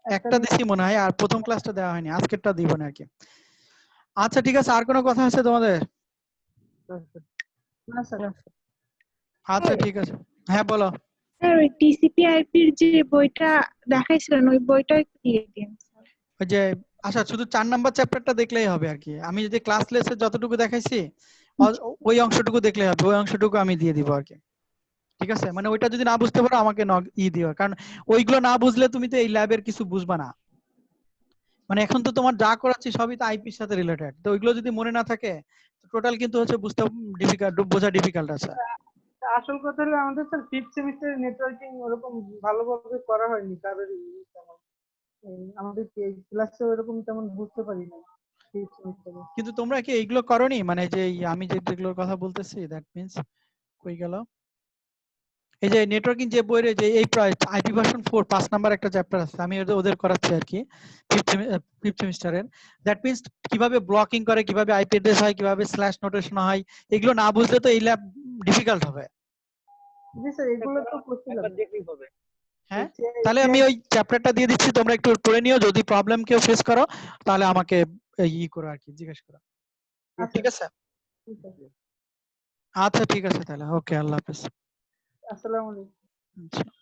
একটা দিছি মনে হয়, আর প্রথম ক্লাসটা দেওয়া হয়নি, আজকেরটা দিব না আর কি। আচ্ছা ঠিক আছে, আর কোনো কথা আছে তোমাদের? না স্যার। আচ্ছা ঠিক আছে, হ্যাঁ বলো। স্যার ওই টিসিপি/আইপির যে বইটা দেখাইছিলেন ওই বইটা একটু দিয়ে দিন। ওই যে আচ্ছা শুধু 4 নাম্বার চ্যাপ্টারটা দেখলেই হবে আর কি, আমি যদি ক্লাস লেসে যতটুকু দেখাইছি ওই অংশটুকু দেখলেই হবে, ওই অংশটুকু আমি দিয়ে দিব আর কি। ঠিক আছে, মানে ওইটা যদি না বুঝতে পারো আমাকে দিও, কারণ ওইগুলো না বুঝলে তুমি তো এই ল্যাবের কিছু বুঝবা না। মানে এখন তো তোমার যা করাচ্ছি সবই তো আইপির সাথে রিলেটেড, তো ওইগুলো যদি মনে না থাকে টোটাল কিন্তু হচ্ছে বুঝতে ডিফিকাল্ট, বোঝা ডিফিকাল্ট আছে। আসল কথা হলো আমাদের স্যার 5th সেমিস্টারে নেটওয়ার্কিং ওরকম ভালোভাবে করা হয়নি, কারণ আমাদের ক্লাসে ওরকম তেমন বুঝতে পারি না 5th সেমিস্টারে। কিন্তু তোমরা কি এইগুলো করোনি, মানে যে আমি যেগুলোর কথা বলতেছি দ্যাট মিন্স কই গেল এই যে নেটওয়ার্কিং যে বইরে যে এই আইপি ভার্সন 4 5 নাম্বার একটা চ্যাপ্টার আছে, আমি ওদের করাচ্ছি আর কি 5th সেমিস্টারের। দ্যাট মিন্স কিভাবে ব্লকিং করে, কিভাবে আইপি অ্যাড্রেস হয়, কিভাবে স্ল্যাশ নোটেশন হয়, এগুলো না বুঝলে তো এই ল্যাব ডিফিকাল্ট হবে। জি স্যার, এগুলো তো করছিলাম। দেখলেই হবে। হ্যাঁ তাহলে আমি ওই চ্যাপ্টারটা দিয়ে দিচ্ছি, তোমরা একটু পড়ে নিও, যদি প্রবলেম কেউ ফেস করো তাহলে আমাকে করো আর কি, জিজ্ঞেস করো। ঠিক আছে? আচ্ছা ঠিক আছে তাহলে, ওকে, আল্লাহ হাফেজ। আসসালামু আলাইকুম।